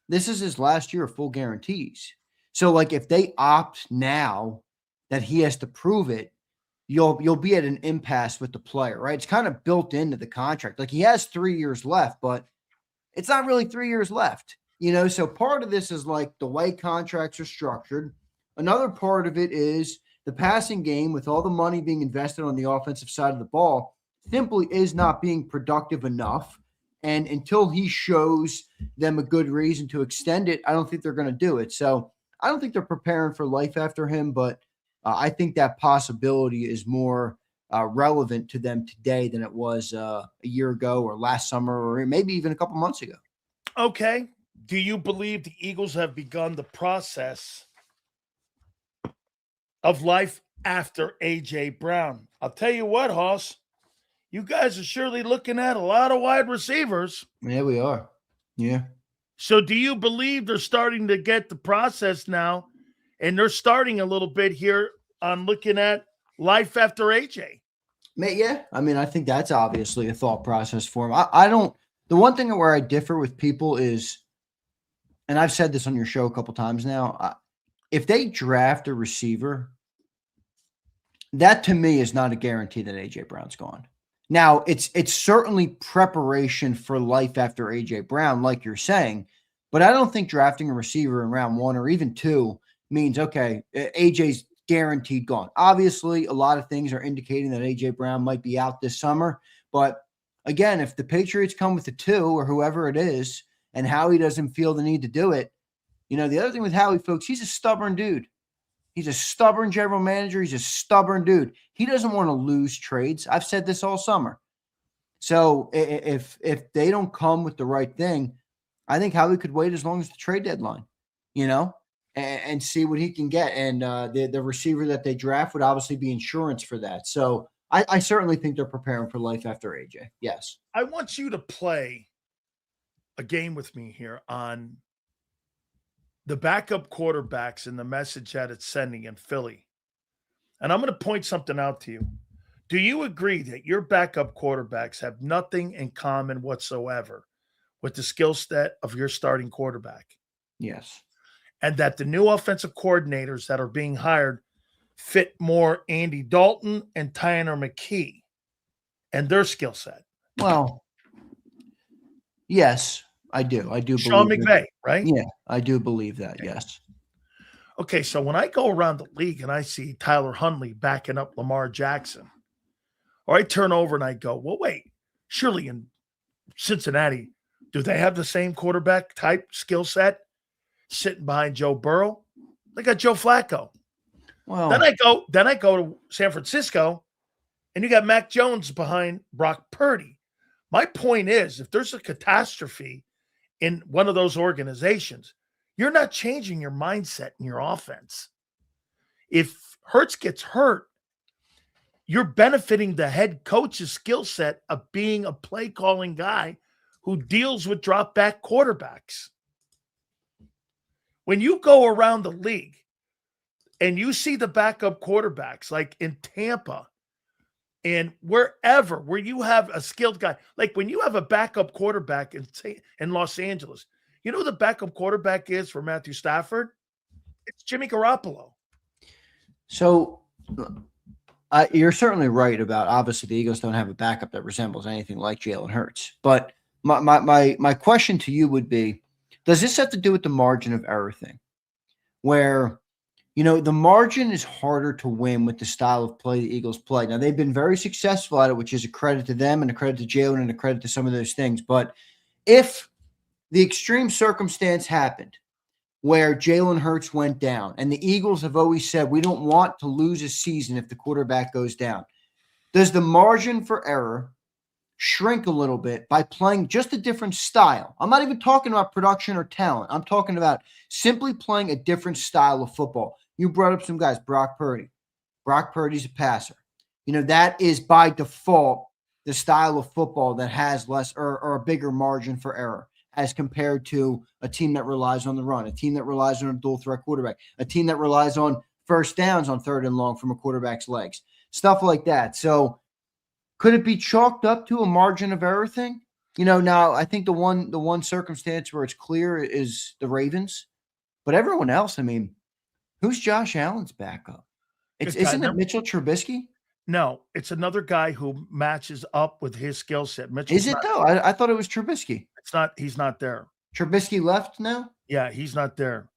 this is his last year of full guarantees. So, like, if they opt now that he has to prove it, you'll be at an impasse with the player, right? It's kind of built into the contract. Like, he has 3 years left, but it's not really 3 years left, So part of this is like the way contracts are structured. Another part of it is the passing game, with all the money being invested on the offensive side of the ball, simply is not being productive enough. And until he shows them a good reason to extend it, I don't think they're going to do it. So I don't think they're preparing for life after him, but I think that possibility is more relevant to them today than it was a year ago or last summer or maybe even a couple months ago. Okay. Do you believe the Eagles have begun the process of life after A.J. Brown? I'll tell you what, Hoss, you guys are surely looking at a lot of wide receivers. Yeah, we are. Yeah. So do you believe they're starting to get the process now, and they're starting a little bit here on looking at life after AJ? Yeah. I mean, I think that's obviously a thought process for him. I don't – the one thing where I differ with people is, and I've said this on your show a couple times now, if they draft a receiver, that to me is not a guarantee that A.J. Brown's gone. Now, it's certainly preparation for life after A.J. Brown, like you're saying, but I don't think drafting a receiver in round 1 or even 2 means, okay, A.J.'s guaranteed gone. Obviously, a lot of things are indicating that A.J. Brown might be out this summer, but again, if the Patriots come with a 2 or whoever it is and Howie doesn't feel the need to do it, the other thing with Howie, folks, he's a stubborn dude. He's a stubborn general manager. He's a stubborn dude. He doesn't want to lose trades. I've said this all summer. So if they don't come with the right thing, I think Howie could wait as long as the trade deadline, and see what he can get. And the receiver that they draft would obviously be insurance for that. So I certainly think they're preparing for life after AJ. Yes. I want you to play a game with me here on the backup quarterbacks and the message that it's sending in Philly. And I'm going to point something out to you. Do you agree that your backup quarterbacks have nothing in common whatsoever with the skill set of your starting quarterback? Yes. And that the new offensive coordinators that are being hired fit more Andy Dalton and Tyler McKee and their skill set? Well, yes, I do. I do Sean believe McVay, right? Yeah, I do believe that, Okay. yes. Okay, so when I go around the league and I see Tyler Huntley backing up Lamar Jackson, or I turn over and I go, well, wait, surely in Cincinnati, do they have the same quarterback type skill set sitting behind Joe Burrow? They got Joe Flacco. Well, Then I go to San Francisco, and you got Mac Jones behind Brock Purdy. My point is, if there's a catastrophe in one of those organizations, you're not changing your mindset in your offense. If Hurts gets hurt, you're benefiting the head coach's skill set of being a play calling guy who deals with drop back quarterbacks. When you go around the league and you see the backup quarterbacks like in Tampa and wherever where you have a skilled guy, like when you have a backup quarterback in Los Angeles, you know who the backup quarterback is for Matthew Stafford? It's Jimmy Garoppolo. So you're certainly right about, obviously, the Eagles don't have a backup that resembles anything like Jalen Hurts. But my question to you would be, does this have to do with the margin of error thing? Where, the margin is harder to win with the style of play the Eagles play. Now, they've been very successful at it, which is a credit to them and a credit to Jalen and a credit to some of those things. But if the extreme circumstance happened where Jalen Hurts went down, and the Eagles have always said, we don't want to lose a season if the quarterback goes down. Does the margin for error shrink a little bit by playing just a different style? I'm not even talking about production or talent. I'm talking about simply playing a different style of football. You brought up some guys, Brock Purdy. Brock Purdy's a passer. That is by default the style of football that has less or a bigger margin for error as compared to a team that relies on the run, a team that relies on a dual threat quarterback, a team that relies on first downs on 3rd and long from a quarterback's legs, stuff like that. So could it be chalked up to a margin of error thing? Now I think the one circumstance where it's clear is the Ravens, but everyone else, who's Josh Allen's backup? Isn't it Mitchell Trubisky? No, it's another guy who matches up with his skill set. Is it though? I thought it was Trubisky. It's not. He's not there. Trubisky left now? Yeah, he's not there.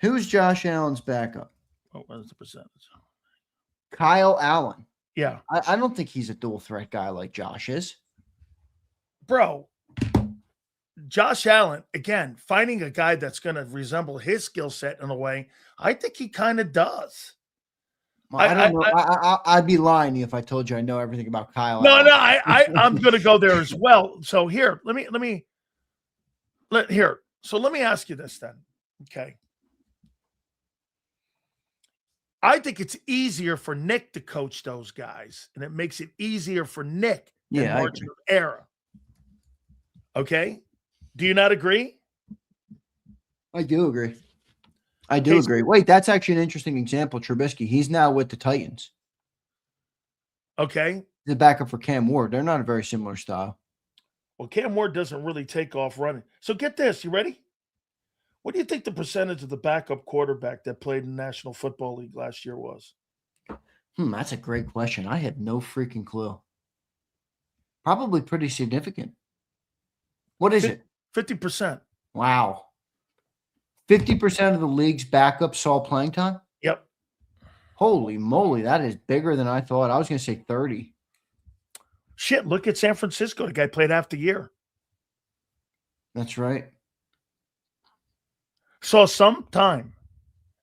Who's Josh Allen's backup? What is the percentage? Kyle Allen. Yeah. I don't think he's a dual threat guy like Josh is. Bro, Josh Allen, again, finding a guy that's going to resemble his skill set in a way, I think he kind of does. Well, I don't know. I'd be lying if I told you I know everything about Kyle. No, I'm going to go there as well. So here, let me ask you this then. Okay. I think it's easier for Nick to coach those guys, and it makes it easier for Nick than margin of error. Okay? Do you not agree? I do agree. I do agree. Wait, that's actually an interesting example. Trubisky, he's now with the Titans. Okay. The backup for Cam Ward. They're not a very similar style. Well, Cam Ward doesn't really take off running. So get this. You ready? What do you think the percentage of the backup quarterback that played in the National Football League last year was? That's a great question. I have no freaking clue. Probably pretty significant. What is it? 50%. Wow. 50% of the league's backup saw playing time? Yep. Holy moly, that is bigger than I thought. I was going to say 30. Shit, look at San Francisco. The guy played half the year. That's right. Saw some time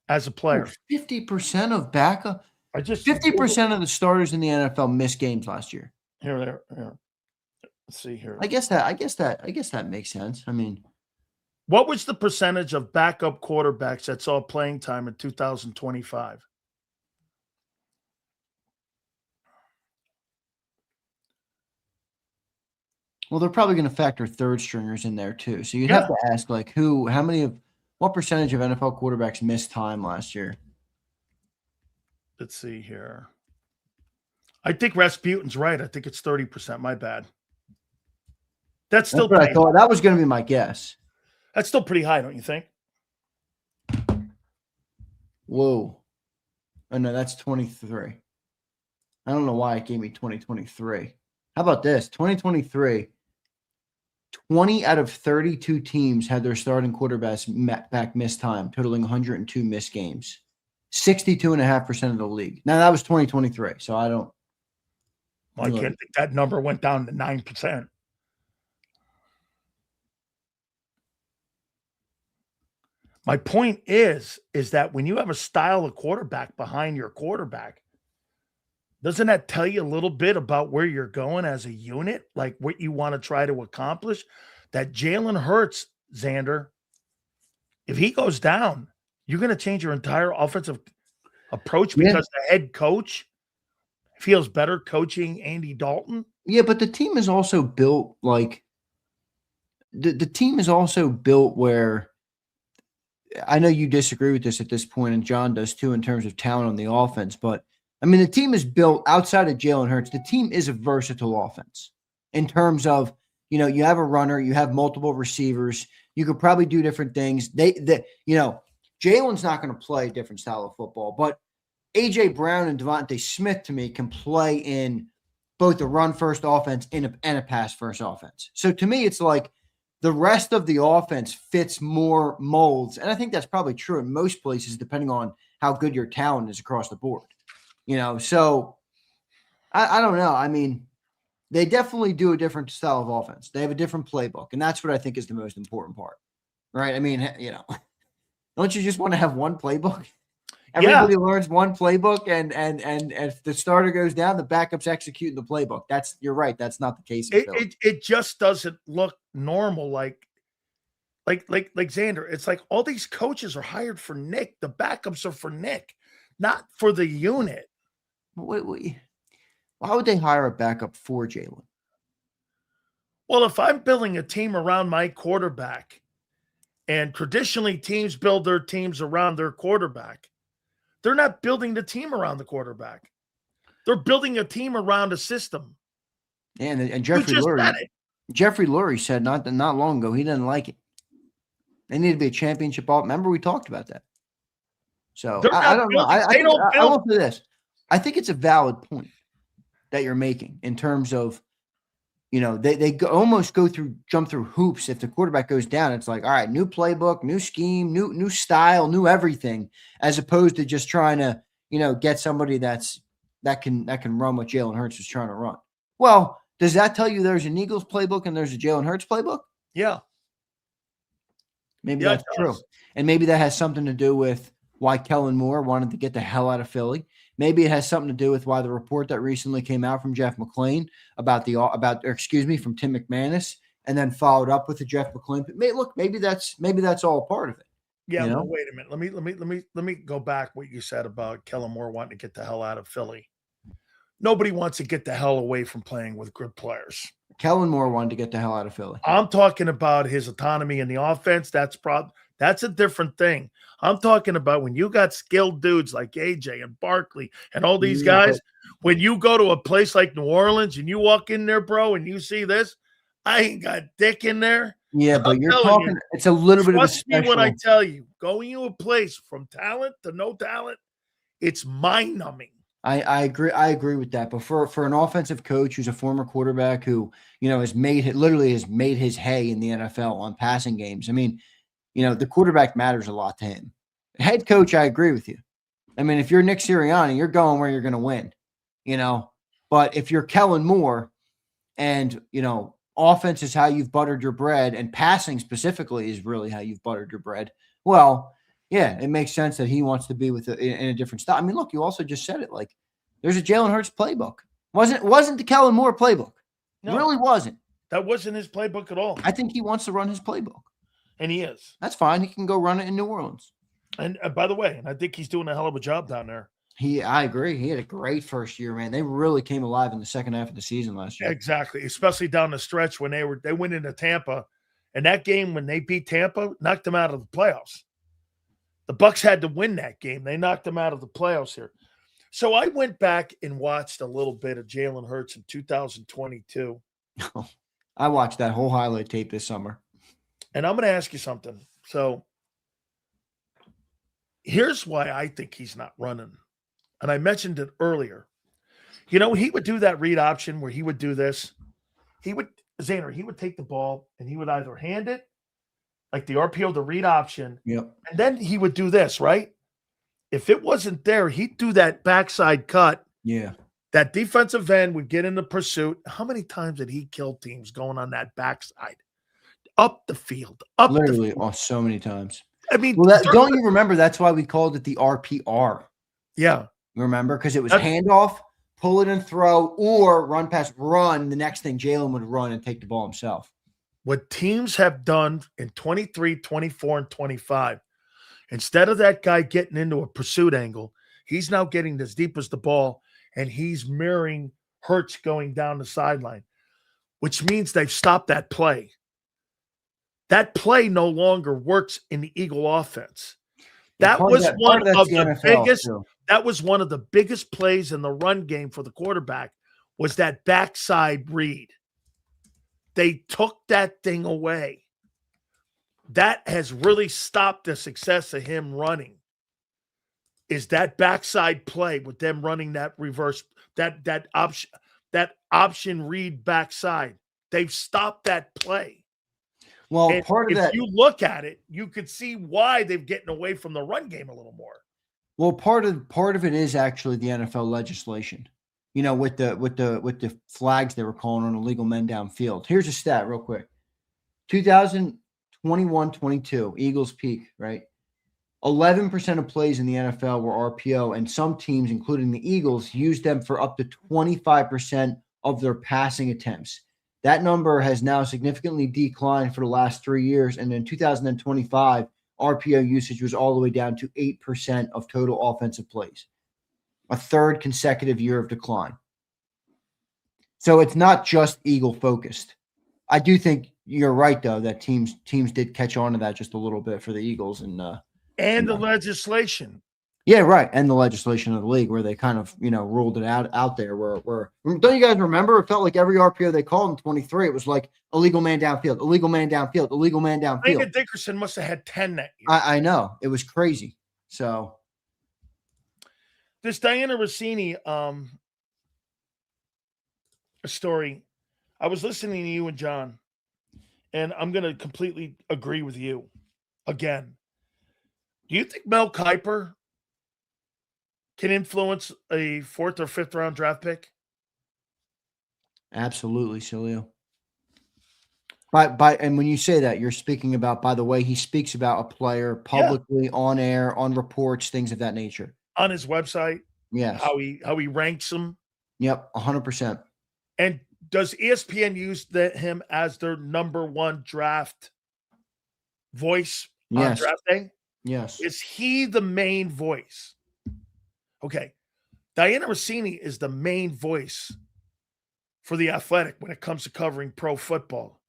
as a player. 50% of backup. 50% of the starters in the NFL missed games last year. Here. Let's see here. I guess that makes sense. What was the percentage of backup quarterbacks that saw playing time in 2025? Well, they're probably going to factor third stringers in there too. So you'd have to ask what percentage of NFL quarterbacks missed time last year? Let's see here. I think Rasputin's right. I think it's 30%. My bad. That's still what I thought. That was going to be my guess. That's still pretty high, don't you think? Whoa. Oh, no, that's 23. I don't know why it gave me 2023. How about this? 2023, 20 out of 32 teams had their starting quarterbacks back missed time, totaling 102 missed games. 62.5% of the league. Now, that was 2023, so I don't. Well, I can't think that number went down to 9%. My point is that when you have a style of quarterback behind your quarterback, doesn't that tell you a little bit about where you're going as a unit, like what you want to try to accomplish? That Jalen Hurts, Zander, if he goes down, you're going to change your entire offensive approach because the head coach feels better coaching Andy Dalton. Yeah, but the team is also built like the team is also built where I know you disagree with this at this point, and John does too, in terms of talent on the offense. But the team is built outside of Jalen Hurts. The team is a versatile offense in terms of, you have a runner, you have multiple receivers, you could probably do different things. Jalen's not going to play a different style of football, but AJ Brown and Devontae Smith to me can play in both a run first offense and a pass first offense. So to me, it's like the rest of the offense fits more molds. And I think that's probably true in most places, depending on how good your talent is across the board. So I don't know. They definitely do a different style of offense. They have a different playbook, and that's what I think is the most important part, right? I mean, don't you just want to have one playbook? Everybody learns one playbook, and if the starter goes down, the backups execute the playbook. You're right. That's not the case in Philly. It just doesn't look normal. Like Zander. It's like all these coaches are hired for Nick. The backups are for Nick, not for the unit. Wait. Why would they hire a backup for Jalen? Well, if I'm building a team around my quarterback, and traditionally teams build their teams around their quarterback, they're not building the team around the quarterback. They're building a team around a system. And Jeffrey Lurie said not long ago he doesn't like it. They need to be a championship all. Remember we talked about that. So I don't know. I will say this. I think it's a valid point that you're making in terms of, they almost jump through hoops. If the quarterback goes down, it's like, all right, new playbook, new scheme, new style, new everything, as opposed to just trying to, get somebody that can run what Jalen Hurts was trying to run. Well, does that tell you there's an Eagles playbook and there's a Jalen Hurts playbook? Yeah. Maybe that's true. And maybe that has something to do with why Kellen Moore wanted to get the hell out of Philly. Maybe it has something to do with why the report that recently came out from Jeff McClain from Tim McManus, and then followed up with the Jeff McClain. Look, maybe that's all part of it. Yeah, well, wait a minute. Let me go back what you said about Kellen Moore wanting to get the hell out of Philly. Nobody wants to get the hell away from playing with good players. Kellen Moore wanted to get the hell out of Philly. I'm talking about his autonomy in the offense. That's a different thing. I'm talking about when you got skilled dudes like AJ and Barkley and all these guys, when you go to a place like New Orleans and you walk in there, bro, and you see this, I ain't got dick in there. Yeah, but you're talking, it's a little bit of a special. Trust me when I tell you, going to a place from talent to no talent, it's mind-numbing. I agree with that. But for an offensive coach who's a former quarterback who, has made his hay in the NFL on passing games. I mean, the quarterback matters a lot to him. Head coach, I agree with you. I mean, if you're Nick Sirianni, you're going where you're going to win, But if you're Kellen Moore and, offense is how you've buttered your bread and passing specifically is really how you've buttered your bread, well, yeah, it makes sense that he wants to be in a different style. I mean, look, you also just said it. Like, there's a Jalen Hurts playbook. Wasn't the Kellen Moore playbook. No, it really wasn't. That wasn't his playbook at all. I think he wants to run his playbook. And he is. That's fine. He can go run it in New Orleans. And by the way, I think he's doing a hell of a job down there. I agree. He had a great first year, man. They really came alive in the second half of the season last year. Exactly, especially down the stretch when they went into Tampa, and that game when they beat Tampa knocked them out of the playoffs. The Bucs had to win that game. They knocked them out of the playoffs here. So I went back and watched a little bit of Jalen Hurts in 2022. I watched that whole highlight tape this summer. And I'm going to ask you something. So here's why I think he's not running. And I mentioned it earlier. He would do that read option where he would do this. He would take the ball and he would either hand it, like the RPO, the read option. Yep. And then he would do this, right? If it wasn't there, he'd do that backside cut. Yeah. That defensive end would get in the pursuit. How many times did he kill teams going on that backside? Up the field. Literally, so many times. I mean, don't you remember that's why we called it the RPR? Yeah. Remember? Because it was handoff, pull it and throw, or run pass, run. The next thing Jalen would run and take the ball himself. What teams have done in 23, 24, and 25, instead of that guy getting into a pursuit angle, he's now getting as deep as the ball, and he's mirroring Hurts going down the sideline, which means they've stopped that play. That play no longer works in the Eagle offense. That was one of the biggest plays in the run game for the quarterback was that backside read. They took that thing away. That has really stopped the success of him running. Is that backside play with them running that reverse, that option read backside. They've stopped that play. Well, and if you look at it, you could see why they've getting away from the run game a little more. Well, part of it is actually the NFL legislation. with the flags they were calling on illegal men downfield. Here's a stat real quick. 2021-22, Eagles peak, right? 11% of plays in the NFL were RPO, and some teams, including the Eagles, used them for up to 25% of their passing attempts. That number has now significantly declined for the last 3 years, and in 2025, RPO usage was all the way down to 8% of total offensive plays, a third consecutive year of decline. So it's not just Eagle focused. I do think you're right, though, that teams did catch on to that just a little bit for the Eagles, and the legislation. Yeah, right. And the legislation of the league where they kind of, ruled it out there where don't you guys remember? It felt like every RPO they called in 23, it was like illegal man downfield, illegal man downfield, illegal man downfield. David Dickerson must have had 10 that year. I know. It was crazy. So this Diana Russini story, I was listening to you and John, and I'm going to completely agree with you again. Do you think Mel Kiper can influence a 4th or 5th round draft pick? Absolutely, Sileo. And when you say that, you're speaking about by the way he speaks about a player publicly, on air, on reports, things of that nature. On his website. Yes. How he ranks them. Yep, 100%. And does ESPN use him as their number one draft voice on draft day? Yes. Is he the main voice? Okay. Diana Russini is the main voice for The Athletic when it comes to covering pro football.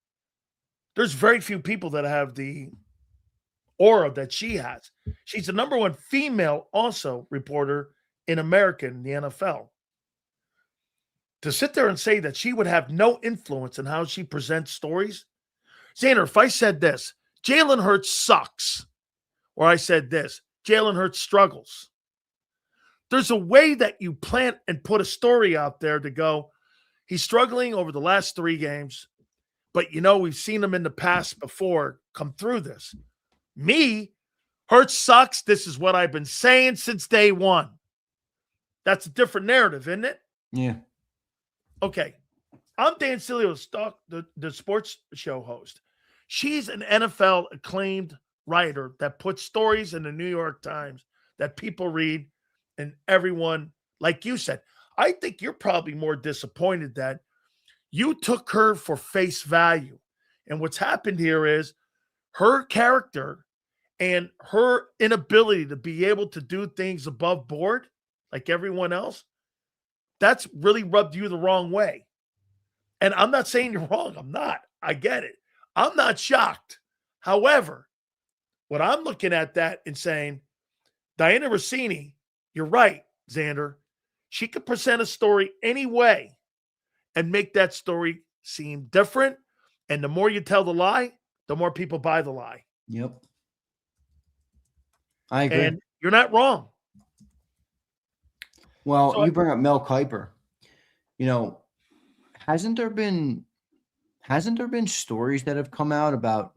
There's very few people that have the aura that she has. She's the number one female also reporter in America in the NFL. To sit there and say that she would have no influence in how she presents stories. Zander, if I said this, Jalen Hurts sucks, or I said this, Jalen Hurts struggles. There's a way that you plant and put a story out there to go, he's struggling over the last 3 games, but we've seen him in the past before come through this. Me, Hurts sucks. This is what I've been saying since day one. That's a different narrative, isn't it? Yeah. Okay. I'm Dan Sileo, the sports show host. She's an NFL acclaimed writer that puts stories in the New York Times that people read, and everyone, like you said, I think you're probably more disappointed that you took her for face value. And what's happened here is her character and her inability to be able to do things above board like everyone else, that's really rubbed you the wrong way. And I'm not saying you're wrong. I'm not. I get it. I'm not shocked. However, what I'm looking at that and saying, Diana Russini, you're right, Zander. She could present a story any way and make that story seem different. And the more you tell the lie, the more people buy the lie. Yep. I agree. And you're not wrong. Well, so you bring up Mel Kiper. Hasn't there been stories that have come out about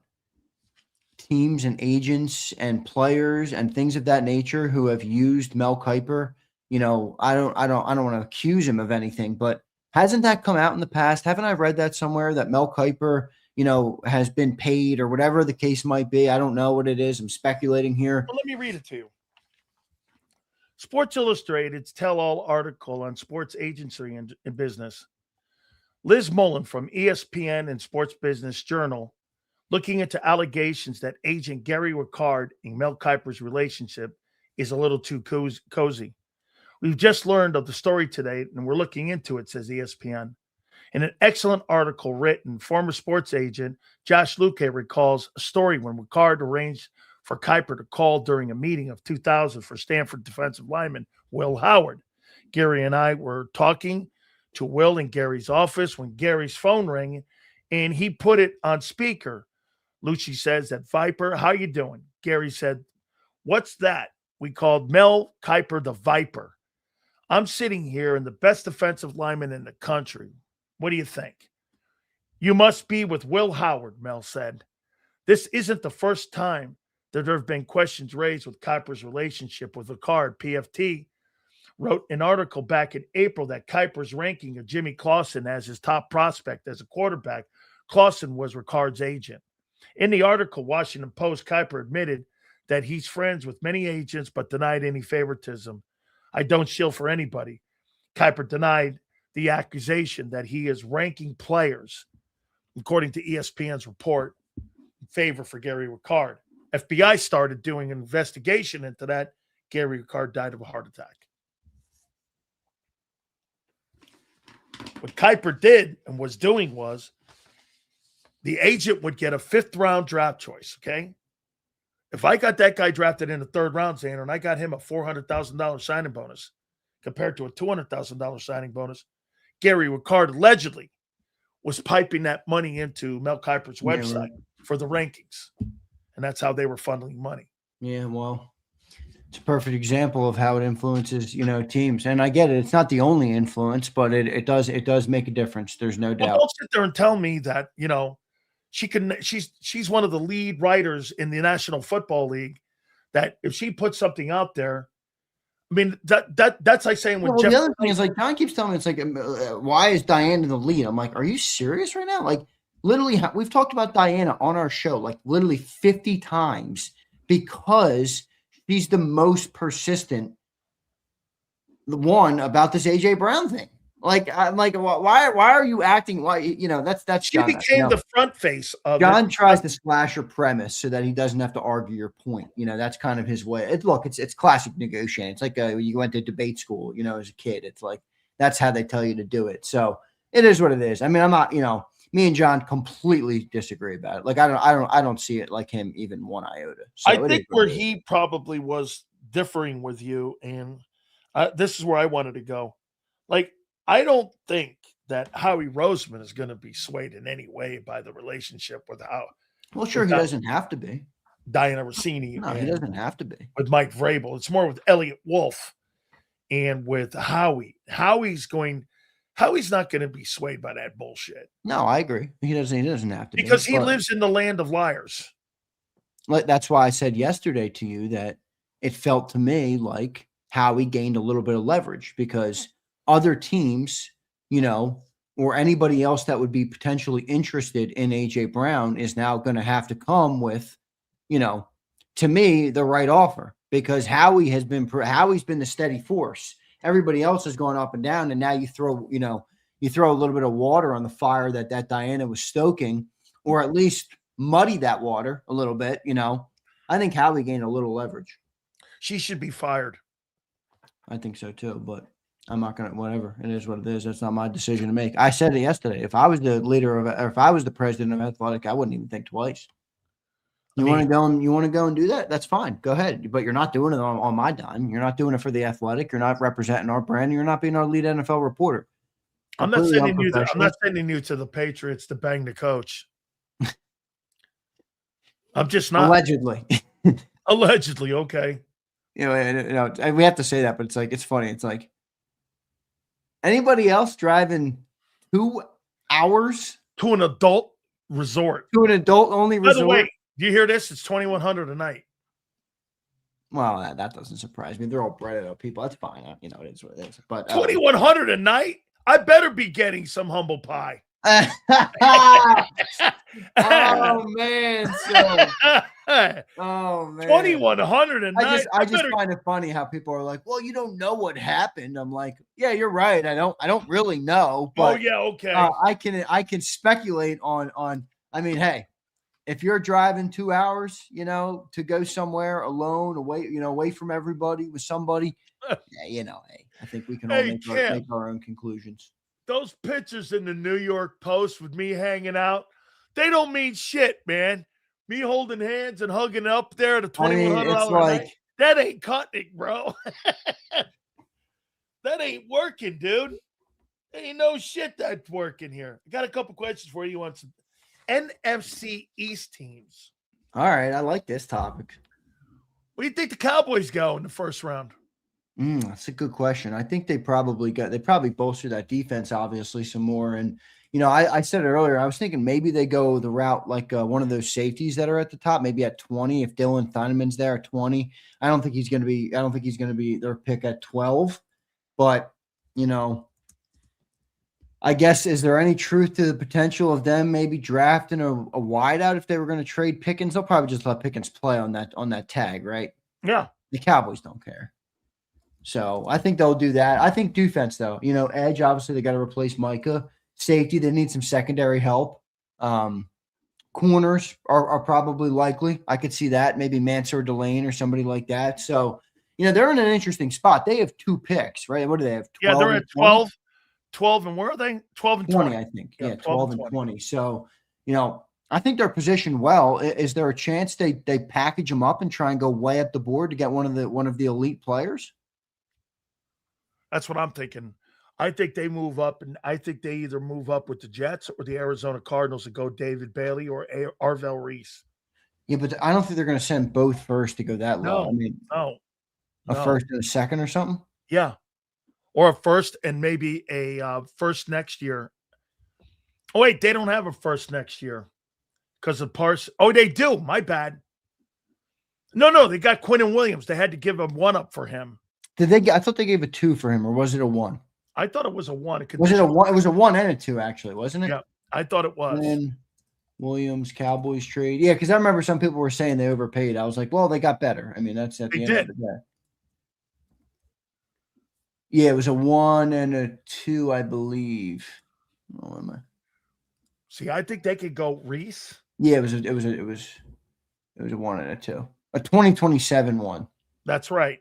teams and agents and players and things of that nature who have used Mel Kiper? I don't want to accuse him of anything, but hasn't that come out in the past? Haven't I read that somewhere that Mel Kiper, has been paid or whatever the case might be? I don't know what it is. I'm speculating here. Well, let me read it to you. Sports Illustrated's tell-all article on sports agency and business. Liz Mullen from ESPN and Sports Business Journal looking into allegations that agent Gary Ricard and Mel Kiper's relationship is a little too cozy. We've just learned of the story today, and we're looking into it, says ESPN. In an excellent article written, former sports agent Josh Luque recalls a story when Ricard arranged for Kiper to call during a meeting of 2000 for Stanford defensive lineman Will Howard. Gary and I were talking to Will in Gary's office when Gary's phone rang, and he put it on speaker. Lucci says that, Viper, how you doing? Gary said, what's that? We called Mel Kiper the Viper. I'm sitting here in the best defensive lineman in the country. What do you think? You must be with Will Howard, Mel said. This isn't the first time that there have been questions raised with Kiper's relationship with Ricard, PFT. wrote an article back in April that Kiper's ranking of Jimmy Clausen as his top prospect as a quarterback. Clausen was Ricard's agent. In the article, Washington Post, Kiper admitted that he's friends with many agents but denied any favoritism. I don't shield for anybody. Kiper denied the accusation that he is ranking players, according to ESPN's report, in favor for Gary Ricard. FBI started doing an investigation into that. Gary Ricard died of a heart attack. What Kiper did and was doing was the agent would get a 5th-round draft choice, okay? If I got that guy drafted in the 3rd round, Zander, and I got him a $400,000 signing bonus compared to a $200,000 signing bonus, Gary Ricard allegedly was piping that money into Mel Kiper's website for the rankings. And that's how they were funneling money. Yeah, well, it's a perfect example of how it influences, teams. And I get it. It's not the only influence, but it does make a difference. There's no doubt. Don't sit there and tell me that, she's one of the lead writers in the National Football League, that if she puts something out there, I mean, that's like saying when Jeff. The other thing is, like, Don keeps telling me, it's like, why is Diana in the lead? I'm like, are you serious right now? Like, literally, we've talked about Diana on our show, like, literally 50 times because she's the most persistent one about this AJ Brown thing. Like, I'm like, why are you acting? Why, that's she John. became the front face of John tries to slash your premise so that he doesn't have to argue your point. That's kind of his way. It's classic negotiating. It's like you went to debate school, as a kid. It's like, that's how they tell you to do it. So it is what it is. I mean, I'm not, me and John completely disagree about it. Like, I don't see it like him even one iota. So I think where he probably was differing with you, and this is where I wanted to go. Like, I don't think that Howie Roseman is going to be swayed in any way by the relationship with how. Well, sure, he doesn't have to be. Diana Russini. No, he doesn't have to be. With Mike Vrabel. It's more with Elliot Wolf and with Howie. Howie's not going to be swayed by that bullshit. No, I agree. He doesn't have to because he lives in the land of liars. That's why I said yesterday to you that it felt to me like Howie gained a little bit of leverage because other teams, or anybody else that would be potentially interested in AJ Brown is now going to have to come with, to me, the right offer, because Howie's been the steady force. Everybody else has gone up and down, and now you throw a little bit of water on the fire that Diana was stoking, or at least muddy that water a little bit. I think Howie gained a little leverage. She should be fired. I think so too, but I'm not going to, whatever. It is what it is. That's not my decision to make. I said it yesterday. If I was the leader or if I was the president of Athletic, I wouldn't even think twice. You want to go and do that? That's fine. Go ahead. But you're not doing it on my dime. You're not doing it for the Athletic. You're not representing our brand. You're not being our lead NFL reporter. I'm not sending you to the Patriots to bang the coach. I'm just not. Allegedly. Allegedly, okay. We have to say that, but it's funny. It's like, anybody else driving 2 hours to an adult resort? To an adult-only resort? By the way, do you hear this? It's $2,100 a night. Well, that doesn't surprise me. They're all bred up people. That's fine. It is what it is. But $2,100 a night? I better be getting some humble pie. Oh man! Oh man! $2,100 a night. I just find it funny how people are like, "Well, you don't know what happened." I'm like, "Yeah, you're right. I don't really know." But, okay. I can speculate on. I mean, hey, if you're driving 2 hours, to go somewhere alone, away from everybody with somebody, hey, I think we can all make our own conclusions. Those pictures in the New York Post with me hanging out, they don't mean shit, man. Me holding hands and hugging up there at a $2,100 night, that ain't cutting it, bro. That ain't working, dude. There ain't no shit that's working here. I got a couple questions for you on some NFC East teams. All right, I like this topic. What do you think the Cowboys go in the first round? That's a good question. I think they probably bolster that defense, obviously, some more. And, I said it earlier, I was thinking maybe they go the route like one of those safeties that are at the top, maybe at 20. If Dylan Thienemann's there at 20, I don't think he's going to be their pick at 12. But, you know, I guess, is there any truth to the potential of them maybe drafting a wideout if they were going to trade Pickens? They'll probably just let Pickens play on that tag, right? Yeah. The Cowboys don't care. So I think they'll do that. I think defense, though, edge, obviously they got to replace Micah. Safety, they need some secondary help. Corners are probably likely. I could see that. Maybe Mansour Delane or somebody like that. So, they're in an interesting spot. They have 2 picks, right? What do they have? 12 Yeah, they're at 12. 12 and where are they? 12 and 20. I think. Yeah, Yeah, 12 12 and 20. 20. So, I think they're positioned well. Is there a chance they package them up and try and go way up the board to get one of the elite players? That's what I'm thinking. I think they move up, and I think they either move up with the Jets or the Arizona Cardinals and go David Bailey or Arvell Reese. Yeah, but I don't think they're going to send both first to go that low. No, I mean, no. a first and a second or something? Yeah. Or a first and maybe a first next year. Oh, wait, they don't have a first next year because of Parsons. Oh, they do. My bad. No, they got Quinnen Williams. They had to give a 1 up for him. Did they? I thought they gave a 2 for him, or was it a 1? I thought it was a 1. Was it a 1? It was a 1 and a 2, actually, wasn't it? Yeah, I thought it was. And Williams, Cowboys trade. Yeah, because I remember some people were saying they overpaid. I was like, well, they got better. I mean, that's at the end of the day. Yeah, it was a 1 and a 2, I believe. Oh, am I? See, I think they could go Reese. Yeah, it was a 1 and a 2. A 2027 1. That's right.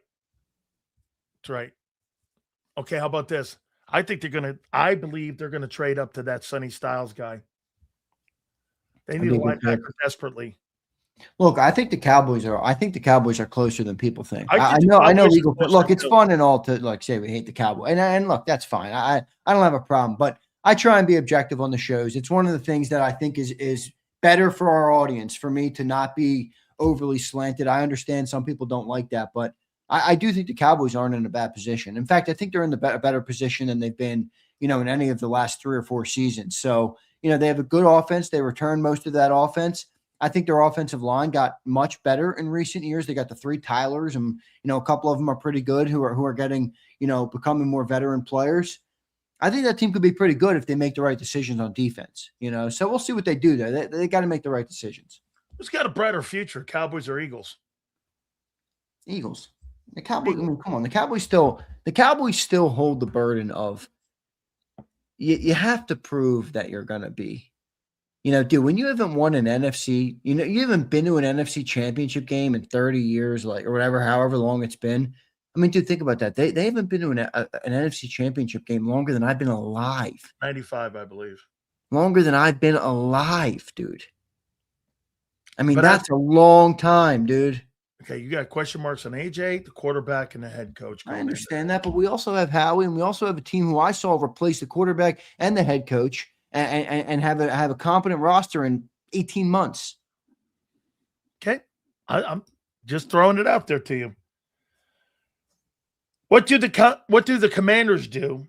That's right. Okay, how about this? I believe they're gonna trade up to that Sonny Styles guy. They need a linebacker desperately. Look, I think the Cowboys are closer than people think. I know legal. Look, it's fun and all to say we hate the Cowboys, and look, that's fine. I don't have a problem, but I try and be objective on the shows. It's one of the things that I think is better for our audience, for me to not be overly slanted. I understand some people don't like that, but I do think the Cowboys aren't in a bad position. In fact, I think they're in a better position than they've been, in any of the last 3 or 4 seasons. So, they have a good offense. They return most of that offense. I think their offensive line got much better in recent years. They got the 3 Tylers, and a couple of them are pretty good who are getting, becoming more veteran players. I think that team could be pretty good if they make the right decisions on defense. So we'll see what they do there. They got to make the right decisions. Who's got a brighter future, Cowboys or Eagles? Eagles. The Cowboys. I mean, come on. The Cowboys still hold the burden of. You have to prove that you're gonna be. Dude, when you haven't won an NFC, you haven't been to an NFC championship game in 30 years, or whatever, however long it's been. I mean, dude, think about that. They haven't been to an NFC championship game longer than I've been alive. 95, I believe. Longer than I've been alive, dude. I mean, that's a long time, dude. Okay, you got question marks on AJ, the quarterback, and the head coach. I understand that, but we also have Howie, and we also have a team who I saw replace the quarterback and the head coach and have a competent roster in 18 months. Okay, I'm just throwing it out there to you. What do the Commanders do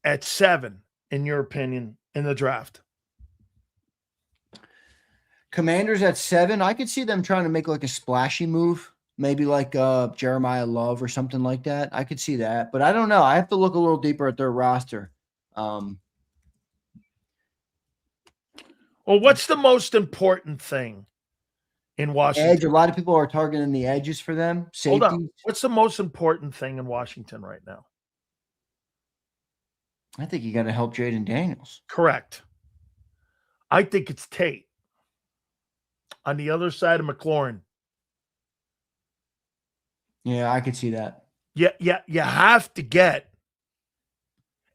at 7, in your opinion, in the draft? Commanders at 7, I could see them trying to make like a splashy move, maybe like Jeremiah Love or something like that. I could see that, but I don't know. I have to look a little deeper at their roster. Well, what's the most important thing in Washington? Edge. A lot of people are targeting the edges for them. Safety. Hold on. What's the most important thing in Washington right now? I think you got to help Jaden Daniels. Correct. I think it's Tate. On the other side of McLaurin. Yeah, I could see that. Yeah, you have to get.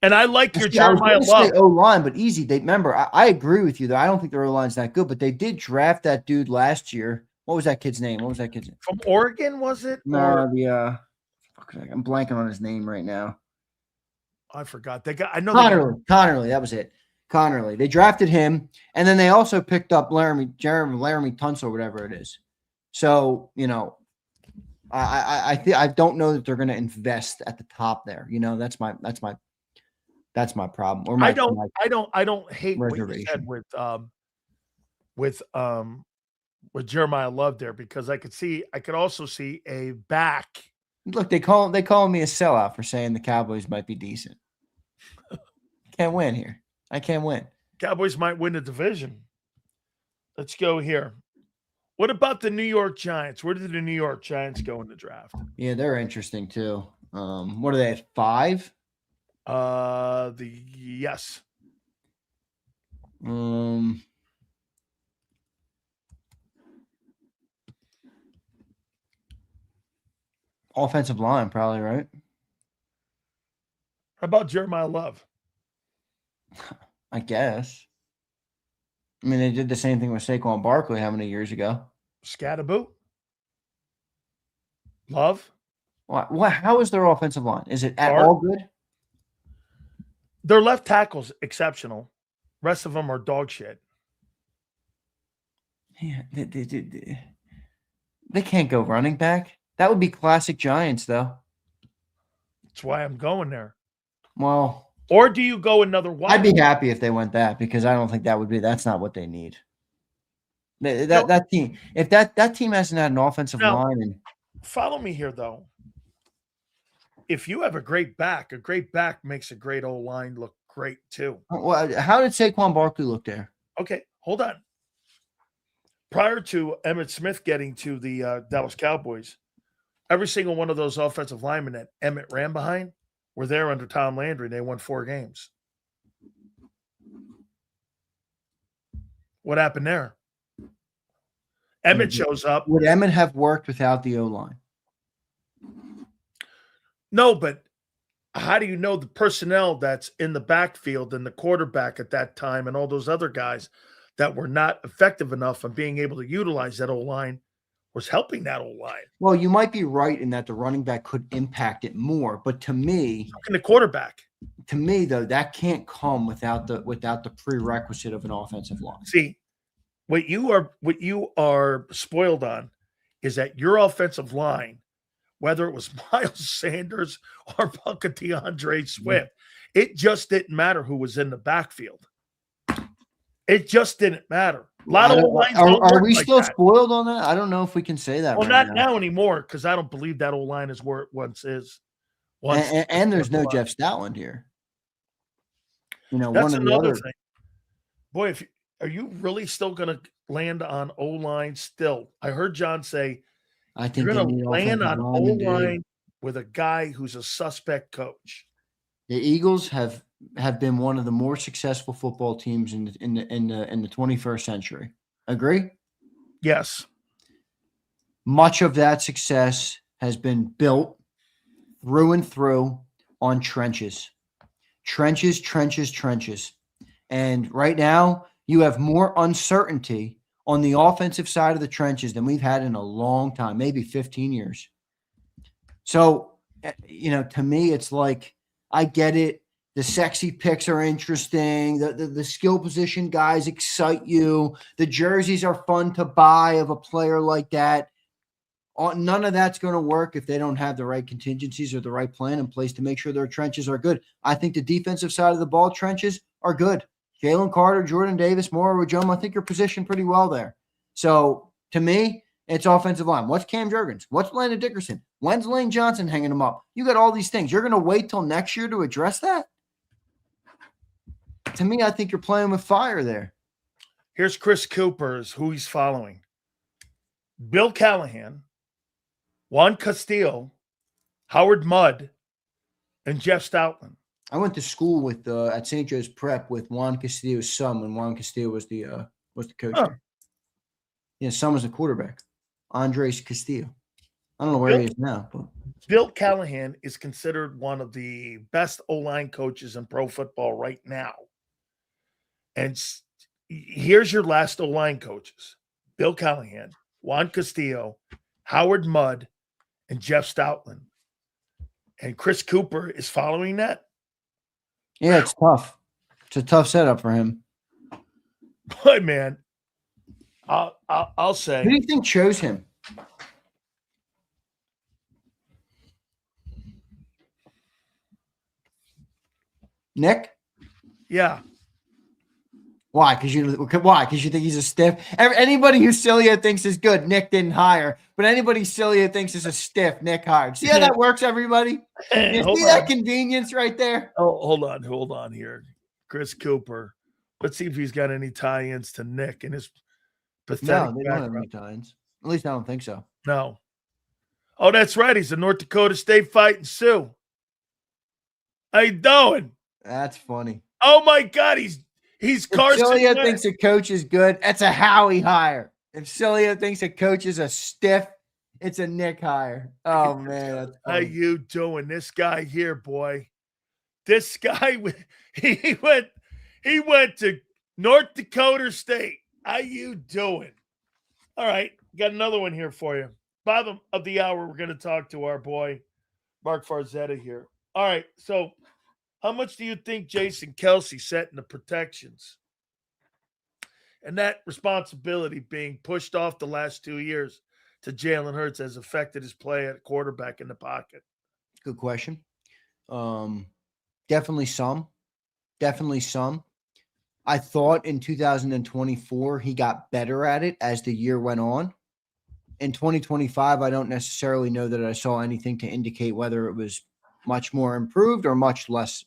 And I like your Jeremiah Love. O-line, but easy. Remember, I agree with you, though. I don't think their O-line's that good, but they did draft that dude last year. What was that kid's name? From Oregon, was it? No, I'm blanking on his name right now. I forgot. Connerly, that was it. Connerly. They drafted him, and then they also picked up Laramie Tunsil, or whatever it is. So, I don't know that they're going to invest at the top there. That's my problem. Or I don't hate what you said with Jeremiah Love there, because I could also see a back Look, they call me a sellout for saying the Cowboys might be decent. Can't win here. I can't win. Cowboys might win the division. Let's go here. What about the New York Giants? Where did the New York Giants go in the draft? Yeah, they're interesting too. What are they at 5? Yes. Offensive line, probably, right? How about Jeremiah Love? I guess. I mean, they did the same thing with Saquon Barkley how many years ago? Scatterboot? Love? What? How is their offensive line? Is it at Art? all good? Their left tackle's exceptional. Rest of them are dog shit. Yeah, they can't go running back. That would be classic Giants, though. That's why I'm going there. Well, or do you go another wide? I'd be happy if they went that because I don't think that's not what they need. That team, if that team hasn't had an offensive line, and follow me here though. If you have a great back makes a great old line look great too. Well, how did Saquon Barkley look there? Okay, hold on. Prior to Emmitt Smith getting to the Dallas Cowboys, every single one of those offensive linemen that Emmitt ran behind were there under Tom Landry. They won 4 games. What happened there? Emmitt shows up. Would Emmitt have worked without the O-line? No, but how do you know the personnel that's in the backfield and the quarterback at that time and all those other guys that were not effective enough on being able to utilize that O-line was helping that O-line? Well, you might be right in that the running back could impact it more, but to me, the quarterback. To me, though, that can't come without the prerequisite of an offensive line. See, what you are spoiled on is that your offensive line, whether it was Miles Sanders or DeAndre Swift, it just didn't matter who was in the backfield. It just didn't matter. A lot of lines are we still spoiled on that? I don't know if we can say that. Well, not now anymore because I don't believe that old line is where it once is. And there's no Jeff Stoutland here. You know, that's one of another the other thing. Boy, are you really still going to land on O line still? I heard John say, I think you're going to land on O line with a guy who's a suspect coach. The Eagles have been one of the more successful football teams in the 21st century. Agree? Yes. Much of that success has been built through and through on trenches. Trenches. And right now, you have more uncertainty on the offensive side of the trenches than we've had in a long time, maybe 15 years. So, to me, it's like, I get it. The sexy picks are interesting. The skill position guys excite you. The jerseys are fun to buy of a player like that. None of that's going to work if they don't have the right contingencies or the right plan in place to make sure their trenches are good. I think the defensive side of the ball trenches are good. Jalen Carter, Jordan Davis, Moore, Rajoma, I think you're positioned pretty well there. So, to me, it's offensive line. What's Cam Jurgens? What's Landon Dickerson? When's Lane Johnson hanging them up? You got all these things. You're going to wait till next year to address that? To me, I think you're playing with fire there. Here's Chris Cooper's who he's following. Bill Callahan, Juan Castillo, Howard Mudd, and Jeff Stoutland. I went to school with at St. Joe's Prep with Juan Castillo's son when Juan Castillo was the coach there. Yeah, his son was the quarterback, Andres Castillo. I don't know where he is now. But Bill Callahan is considered one of the best O-line coaches in pro football right now. And here's your last O-line coaches. Bill Callahan, Juan Castillo, Howard Mudd, and Jeff Stoutland. And Chris Cooper is following that. Yeah, it's tough. It's a tough setup for him. But, man, I'll say. Who do you think chose him? Nick? Yeah. Why? Because you think he's a stiff? Anybody who Sileo thinks is good, Nick didn't hire. But anybody Sileo thinks is a stiff, Nick hired. See how that works, everybody? You see that convenience right there? Oh, hold on here. Chris Cooper. Let's see if he's got any tie-ins to Nick and his pathetic No, they don't have any tie-ins. At least I don't think so. No. Oh, that's right. He's a North Dakota State Fighting Sioux. How you doing? That's funny. Oh my God, he's Carson. If Sileo thinks a coach is good, that's a Howie hire. If Sileo thinks a coach is a stiff, it's a Nick hire. Oh man, that's funny. How you doing? This guy here, boy. This guy, he went to North Dakota State. How you doing? All right, got another one here for you. Bottom of the hour, we're going to talk to our boy, Mark Farzetta here. All right, so how much do you think Jason Kelce set in the protections? And that responsibility being pushed off the last 2 years to Jalen Hurts has affected his play at quarterback in the pocket? Good question. Definitely some. I thought in 2024 he got better at it as the year went on. In 2025, I don't necessarily know that I saw anything to indicate whether it was much more improved or much less,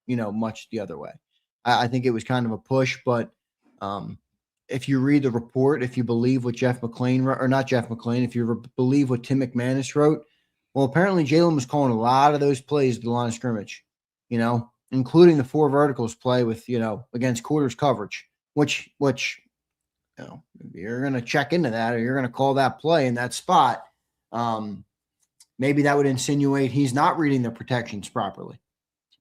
much the other way. I think it was kind of a push, but if you read the report, if you believe what Jeff McClain wrote, or not Jeff McClain, if you believe what Tim McManus wrote, well, apparently Jalen was calling a lot of those plays at the line of scrimmage, including the 4 verticals play with, against quarters coverage, which you're going to check into that or you're going to call that play in that spot. Maybe that would insinuate he's not reading the protections properly,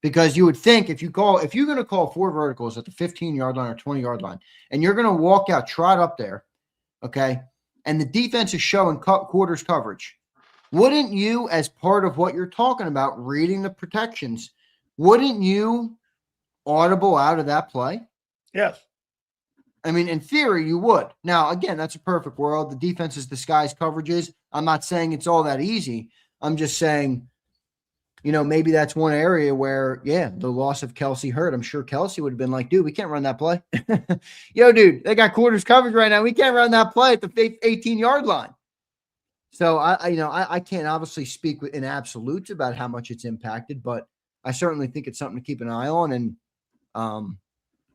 because you would think if you're going to call 4 verticals at the 15-yard line or 20-yard line, and you're going to walk out, trot up there, okay, and the defense is showing quarters coverage, wouldn't you, as part of what you're talking about, reading the protections, wouldn't you audible out of that play? Yes. I mean, in theory, you would. Now, again, that's a perfect world. The defense is disguised coverages. I'm not saying it's all that easy. I'm just saying, maybe that's one area where, the loss of Kelce hurt. I'm sure Kelce would have been like, dude, we can't run that play. Yo, dude, they got quarters coverage right now. We can't run that play at the 18-yard line. So, I can't obviously speak in absolutes about how much it's impacted, but I certainly think it's something to keep an eye on. And,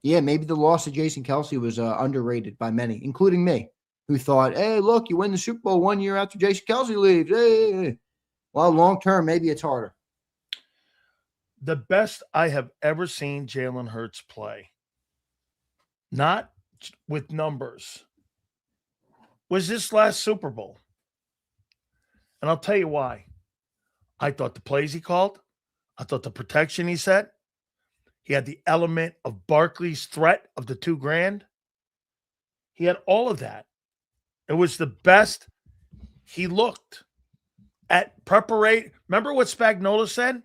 maybe the loss of Jason Kelce was underrated by many, including me, who thought, hey, look, you win the Super Bowl 1 year after Jason Kelce leaves. Hey. Well, long-term, maybe it's harder. The best I have ever seen Jalen Hurts play, not with numbers, was this last Super Bowl. And I'll tell you why. I thought the plays he called, I thought the protection he set, he had the element of Barkley's threat of the $2,000. He had all of that. It was the best he looked at preparation. Remember what Spagnuolo said?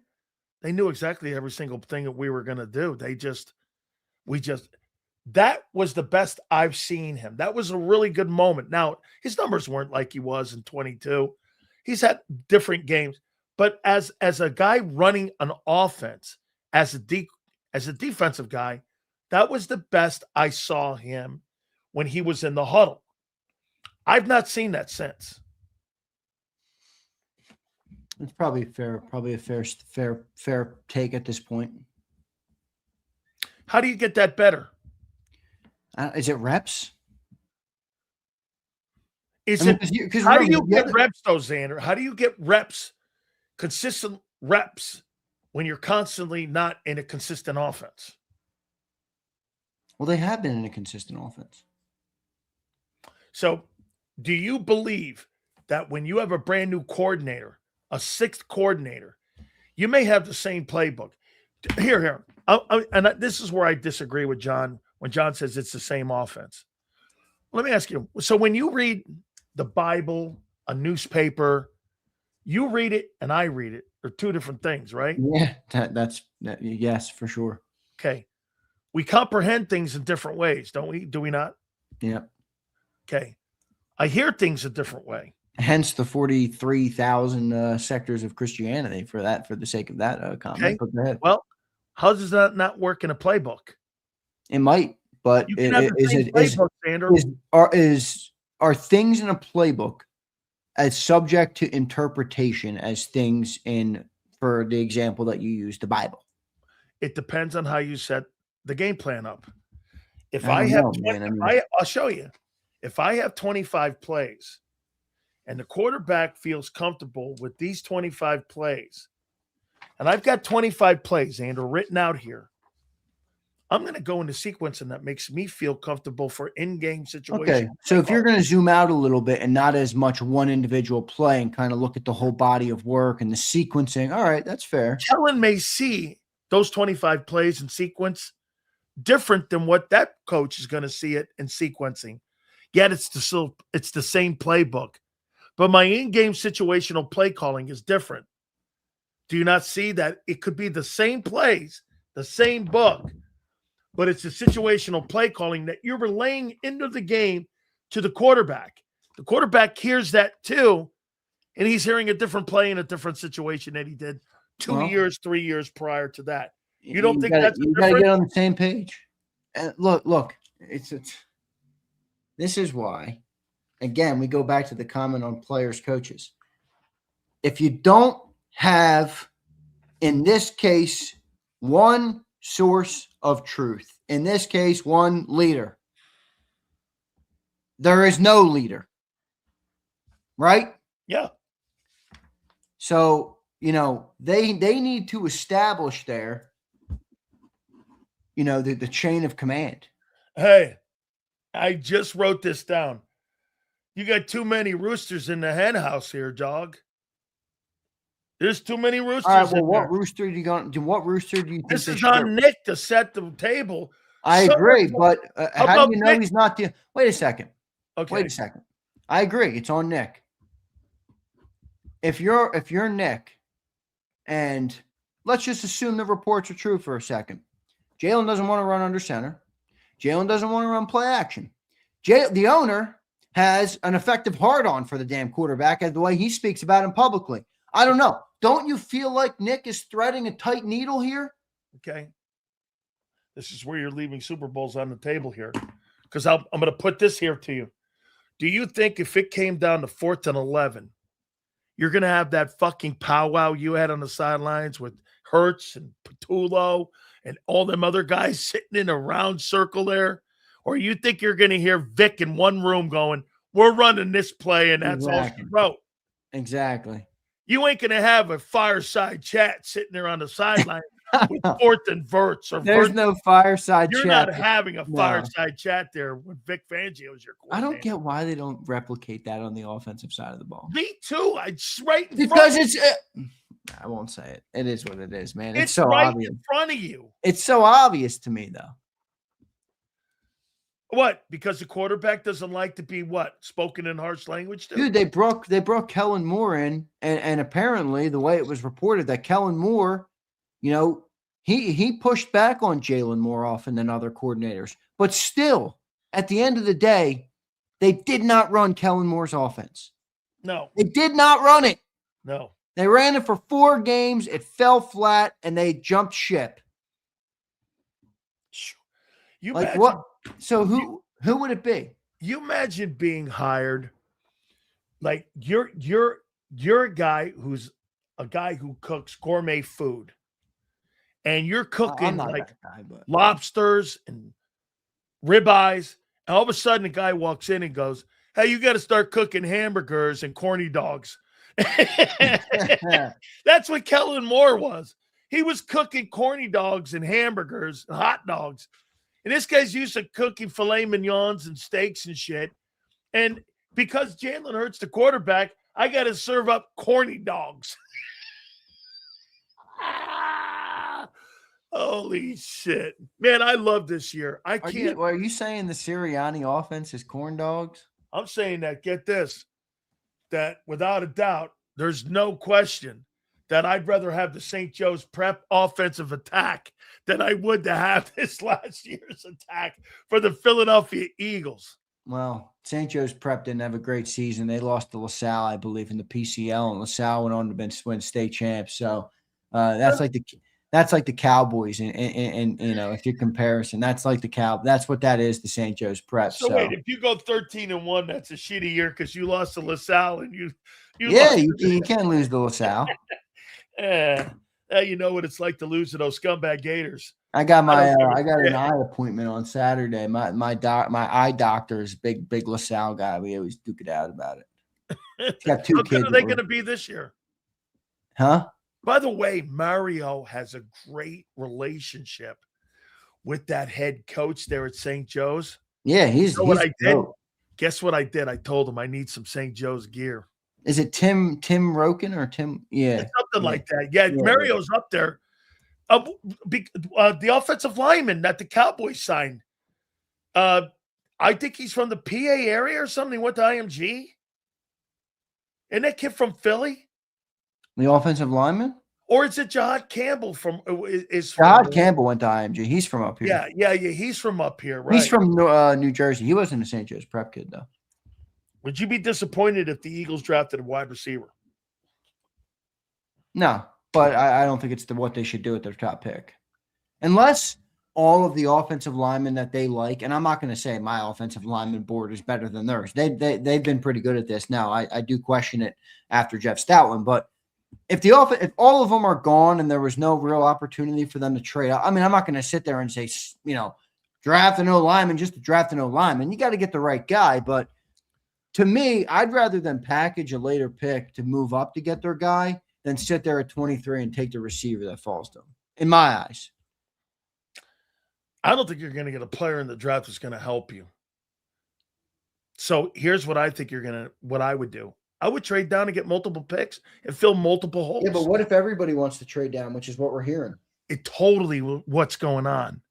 They knew exactly every single thing that we were going to do. That was the best I've seen him. That was a really good moment. Now, his numbers weren't like he was in 22. He's had different games. But as a guy running an offense, as a defensive guy, that was the best I saw him when he was in the huddle. I've not seen that since. It's probably a fair take at this point. How do you get that better? Is it reps? How do you get reps, though, Zander? How do you get reps, consistent reps, when you're constantly not in a consistent offense? Well, they have been in a consistent offense. So do you believe that when you have a brand new coordinator, a 6th coordinator, you may have the same playbook? Here. This is where I disagree with John when John says it's the same offense. Let me ask you. So when you read the Bible, a newspaper, you read it and I read it. They're 2 different things, right? Yeah, yes, for sure. Okay. We comprehend things in different ways, don't we? Do we not? Yeah. Okay. I hear things a different way. Hence the 43,000 sectors of Christianity for the sake of that comment. Okay. Well, how does that not work in a playbook? It might. but You can have the same playbook, Zander. are things in a playbook as subject to interpretation as things in, for the example that you used, the Bible? It depends on how you set the game plan up. If I I don't have know, 20, man. I mean, I'll show you. If I have 25 plays and the quarterback feels comfortable with these 25 plays, and I've got 25 plays, Andrew, written out here, I'm going to go into sequencing that makes me feel comfortable for in-game situation. okay. So if you're going to zoom out a little bit and not as much one individual play and kind of look at the whole body of work and the sequencing, all right, that's fair. Kellen may see those 25 plays in sequence different than what that coach is going to see it in sequencing. Yet it's the same playbook. But my in-game situational play calling is different. Do you not see that it could be the same plays, the same book, but it's the situational play calling that you're relaying into the game to the quarterback. The quarterback hears that too, and he's hearing a different play in a different situation that he did 3 years prior to that. You don't think that's you got to get on the same page. And look, this is why. Again, we go back to the comment on players, coaches. If you don't have, in this case, one source of truth, in this case, one leader, there is no leader. Right? Yeah. So, they need to establish there, the chain of command. Hey, I just wrote this down. You got too many roosters in the hen house here, dog. There's too many roosters. All right, well, what rooster do you think this is on Nick to set the table? I agree, but how do you know he's not the? Wait a second. Okay. Wait a second. I agree. It's on Nick. If you're Nick, and let's just assume the reports are true for a second. Jalen doesn't want to run under center. Jalen doesn't want to run play action. The owner has an effective hard-on for the damn quarterback as the way he speaks about him publicly. I don't know. Don't you feel like Nick is threading a tight needle here? Okay. This is where you're leaving Super Bowls on the table here. Because I'm going to put this here to you. Do you think if it came down to 4th and 11, you're going to have that fucking powwow you had on the sidelines with Hurts and Patullo and all them other guys sitting in a round circle there? Or you think you're going to hear Vic in one room going, we're running this play, and that's all she wrote? Exactly. You ain't going to have a fireside chat sitting there on the sideline with 4th and Verts. There's no fireside chat. You're not having a fireside chat there when Vic Fangio is your coordinator. I don't get why they don't replicate that on the offensive side of the ball. Me too. It's right in because it's I won't say it. It is what it is, man. It's so right obvious in front of you. It's so obvious to me, though. What? Because the quarterback doesn't like to be spoken in harsh language to? Dude, they brought Kellen Moore in, and apparently the way it was reported that Kellen Moore, he pushed back on Jalen more often than other coordinators. But still, at the end of the day, they did not run Kellen Moore's offense. No. They did not run it. No. They ran it for 4 games. It fell flat, and they jumped ship. You like imagine, what? So who would it be? You imagine being hired, like you're a guy who cooks gourmet food, and you're cooking lobsters and ribeyes, and all of a sudden a guy walks in and goes, "Hey, you got to start cooking hamburgers and corny dogs." That's what Kellen Moore was. He was cooking corny dogs and hamburgers and hot dogs. And this guy's used to cooking filet mignons and steaks and shit. And because Jalen Hurts the quarterback, I got to serve up corny dogs. Holy shit. Man, I love this year. I can't. Are you saying the Sirianni offense is corn dogs? I'm saying that, get this, that without a doubt, there's no question that I'd rather have the St. Joe's Prep offensive attack than I would to have this last year's attack for the Philadelphia Eagles. Well, St. Joe's Prep didn't have a great season. They lost to LaSalle, I believe, in the PCL, and LaSalle went on to win state champs. So that's like That's like the Cowboys, and if you comparison, that's like the That's what that is, the St. Joe's Prep. So wait, if you go 13-1, that's a shitty year because you lost to LaSalle and you lost. You can't lose to LaSalle. You know what it's like to lose to those scumbag Gators. I got an eye appointment on Saturday. My eye doctor is big LaSalle guy. We always duke it out about it. He's got 2 How kids. good are they going to be this year? Huh? By the way, Mario has a great relationship with that head coach there at St. Joe's. Yeah, what I did? Guess what I did? I told him I need some St. Joe's gear. Is it Tim Roken or Tim? Yeah. It's something like that. Yeah, Mario's up there. The offensive lineman that the Cowboys signed. I think he's from the PA area or something. He went to IMG. Isn't that kid from Philly? The offensive lineman? Or is it Jahad Campbell from Campbell went to IMG. He's from up here. Yeah. He's from up here, right? He's from New Jersey. He wasn't a St. Joe's Prep kid, though. Would you be disappointed if the Eagles drafted a wide receiver? No, but I don't think it's what they should do with their top pick. Unless all of the offensive linemen that they like, and I'm not going to say my offensive lineman board is better than theirs. They've been pretty good at this. Now, I do question it after Jeff Stoutland, but if all of them are gone and there was no real opportunity for them to trade out, I mean, I'm not going to sit there and say, draft an O-lineman just to draft an O-lineman. You got to get the right guy, but to me, I'd rather them package a later pick to move up to get their guy than sit there at 23 and take the receiver that falls to them, in my eyes. I don't think you're going to get a player in the draft that's going to help you. So here's what I think what I would do. I would trade down and get multiple picks and fill multiple holes. Yeah, but what if everybody wants to trade down, which is what we're hearing? It totally what's going on.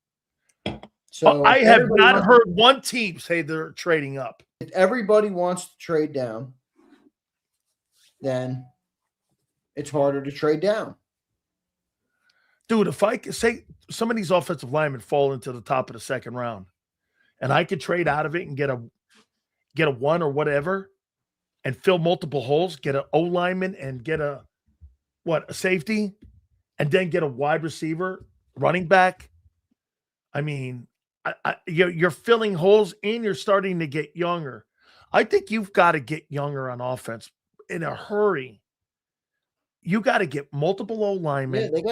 So I have not heard one team say they're trading up. If everybody wants to trade down, then it's harder to trade down. Dude, if I could say some of these offensive linemen fall into the top of the second round and I could trade out of it and get a one or whatever and fill multiple holes, get an O lineman and get a safety, and then get a wide receiver, running back. I mean, you're filling holes and you're starting to get younger. I think you've got to get younger on offense in a hurry. You got to get multiple O linemen. Yeah, they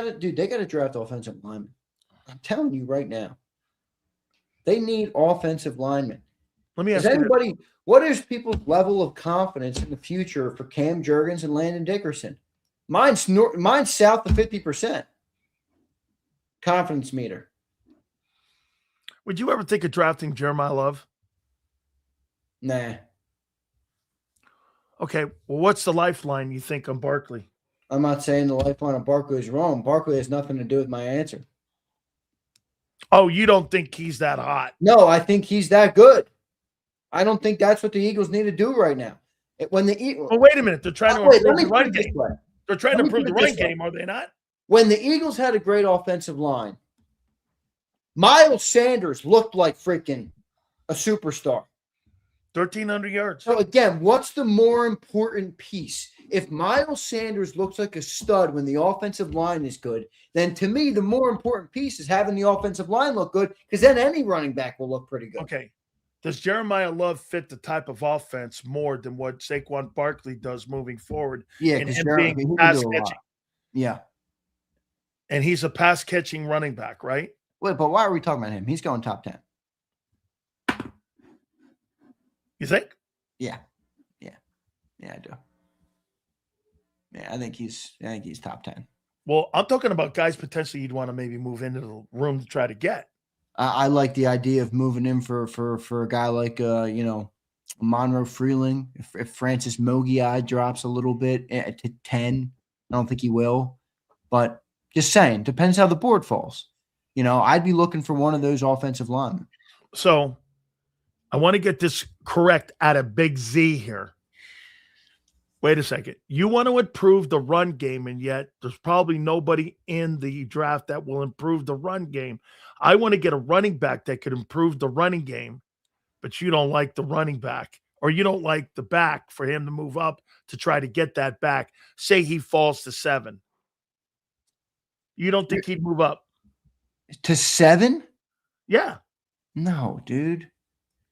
got to draft offensive linemen. I'm telling you right now, they need offensive linemen. Let me ask you, what is people's level of confidence in the future for Cam Jurgens and Landon Dickerson? Mine's south of 50%. Confidence meter. Would you ever think of drafting Jeremiah Love? Nah. Okay, well, what's the lifeline you think on Barkley? I'm not saying the lifeline of Barkley is wrong. Barkley has nothing to do with my answer. Oh, you don't think he's that hot? No, I think he's that good. I don't think that's what the Eagles need to do right now. Well, wait a minute. They're trying to improve the run game. They're trying to improve the run game, are they not? When the Eagles had a great offensive line, Miles Sanders looked like freaking a superstar. 1,300 yards. So again, what's the more important piece? If Miles Sanders looks like a stud when the offensive line is good, then to me, the more important piece is having the offensive line look good, because then any running back will look pretty good. Okay. Does Jeremiah Love fit the type of offense more than what Saquon Barkley does moving forward? Yeah, because being pass catching. Yeah. And he's a pass catching running back, right? Wait, but why are we talking about him? He's going top 10. You think? Yeah, I do. Yeah, I think he's top 10. Well, I'm talking about guys potentially you'd want to maybe move into the room to try to get. I like the idea of moving in for a guy like Monroe Freeling. If Francis Mogiai drops a little bit to 10, I don't think he will. But just saying, depends how the board falls. I'd be looking for one of those offensive linemen. So I want to get this correct at a big Z here. Wait a second. You want to improve the run game, and yet there's probably nobody in the draft that will improve the run game. I want to get a running back that could improve the running game, but you don't like the running back, or you don't like the back for him to move up to try to get that back. Say he falls to 7. You don't think he'd move up? To 7? Yeah. No, dude.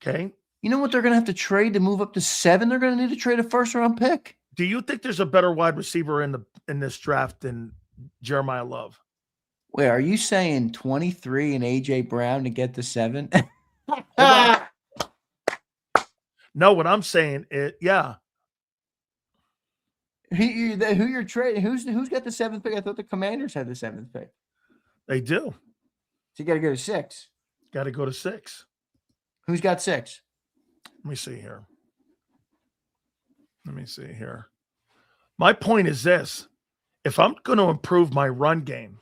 Okay. You know what they're going to have to trade to move up to 7? They're going to need to trade a first-round pick. Do you think there's a better wide receiver in this draft than Jeremiah Love? Wait, are you saying 23 and A.J. Brown to get to 7? No, what I'm saying is, yeah. Who you're trading? Who's got the 7th pick? I thought the Commanders had the 7th pick. They do. So you got to go to 6. Got to go to 6. Who's got 6? Let me see here. My point is this. If I'm going to improve my run game,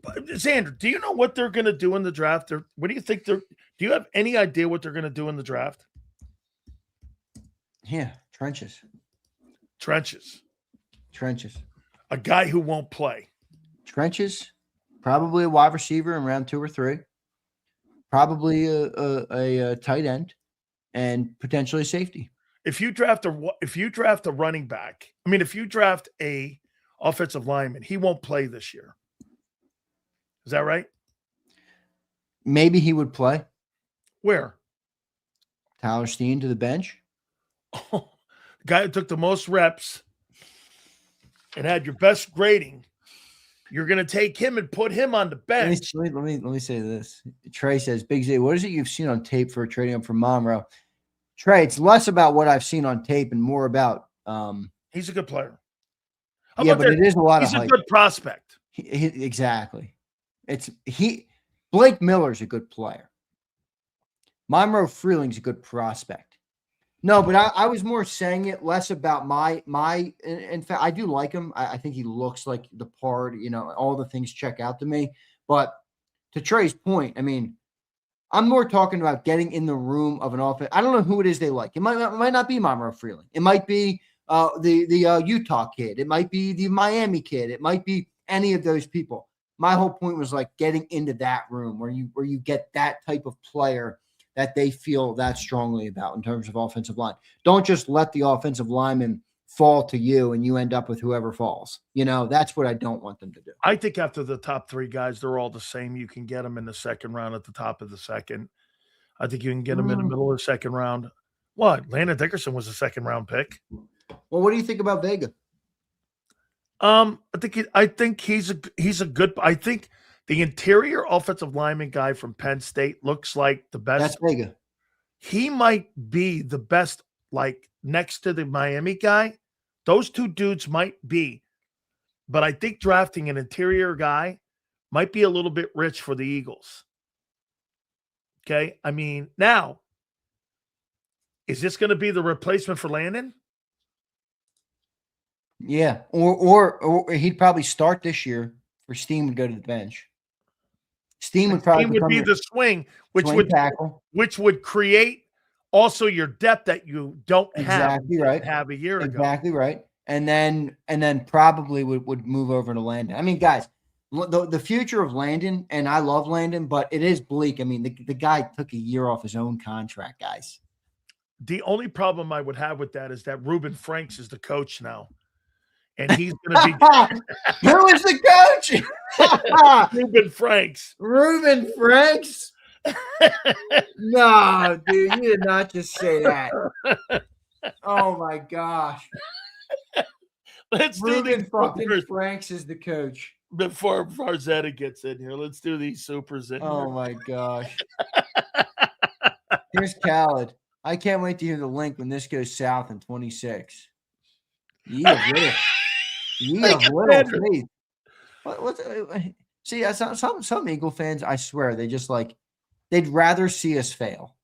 Zander, do you know what they're going to do in the draft? What do you think do you have any idea what they're going to do in the draft? Yeah, trenches. A guy who won't play. Trenches, probably a wide receiver in round 2 or 3. Probably a tight end and potentially safety. If you draft a running back, if you draft a offensive lineman, he won't play this year. Is that right? Maybe he would play. Where? Tyler Steen to the bench. Oh, the guy who took the most reps and had your best grading. You're going to take him and put him on the bench. Let me say this. Trey says, Big Z, what is it you've seen on tape for trading up for Monroe? Trey, it's less about what I've seen on tape and more about he's a good player. But it is a lot of hype. He's a good prospect. Exactly. Blake Miller's a good player. Monroe Freeling's a good prospect. No, but I was more saying it less about my in fact, I do like him. I think he looks like the part, all the things check out to me. But to Trey's point, I'm more talking about getting in the room of an offense. I don't know who it is they like. It might not be Monroe Freeling. It might be the Utah kid. It might be the Miami kid. It might be any of those people. My whole point was like getting into that room where you get that type of player that they feel that strongly about in terms of offensive line. Don't just let the offensive lineman fall to you and you end up with whoever falls. That's what I don't want them to do. I think after the top 3 guys, they're all the same. You can get them in the second round at the top of the second. I think you can get them in the middle of the second round. What? Landon Dickerson was a second round pick. Well, what do you think about Vega? I think he's a good. I think the interior offensive lineman guy from Penn State looks like the best. That's Vega. He might be the best, like next to the Miami guy. Those 2 dudes might be. But I think drafting an interior guy might be a little bit rich for the Eagles. Okay? Now, is this going to be the replacement for Landon? Yeah. Or he'd probably start this year for Steen would go to the bench. Steen would be the swing, which would create also your depth that you don't have a year ago. Exactly right. And then probably would move over to Landon. Guys, the future of Landon, and I love Landon, but it is bleak. The guy took a year off his own contract, guys. The only problem I would have with that is that Reuben Franks is the coach now. And he's going to be. Who is the coach? Reuben Franks. Reuben Franks? No, dude, you did not just say that. Oh my gosh. Reuben Franks is the coach. Before Farzetta gets in here, let's do these supers in here. Oh my gosh. Here's Khaled. I can't wait to hear the link when this goes south in 26. Yeah, faith. See, some Eagle fans, I swear, they just they'd rather see us fail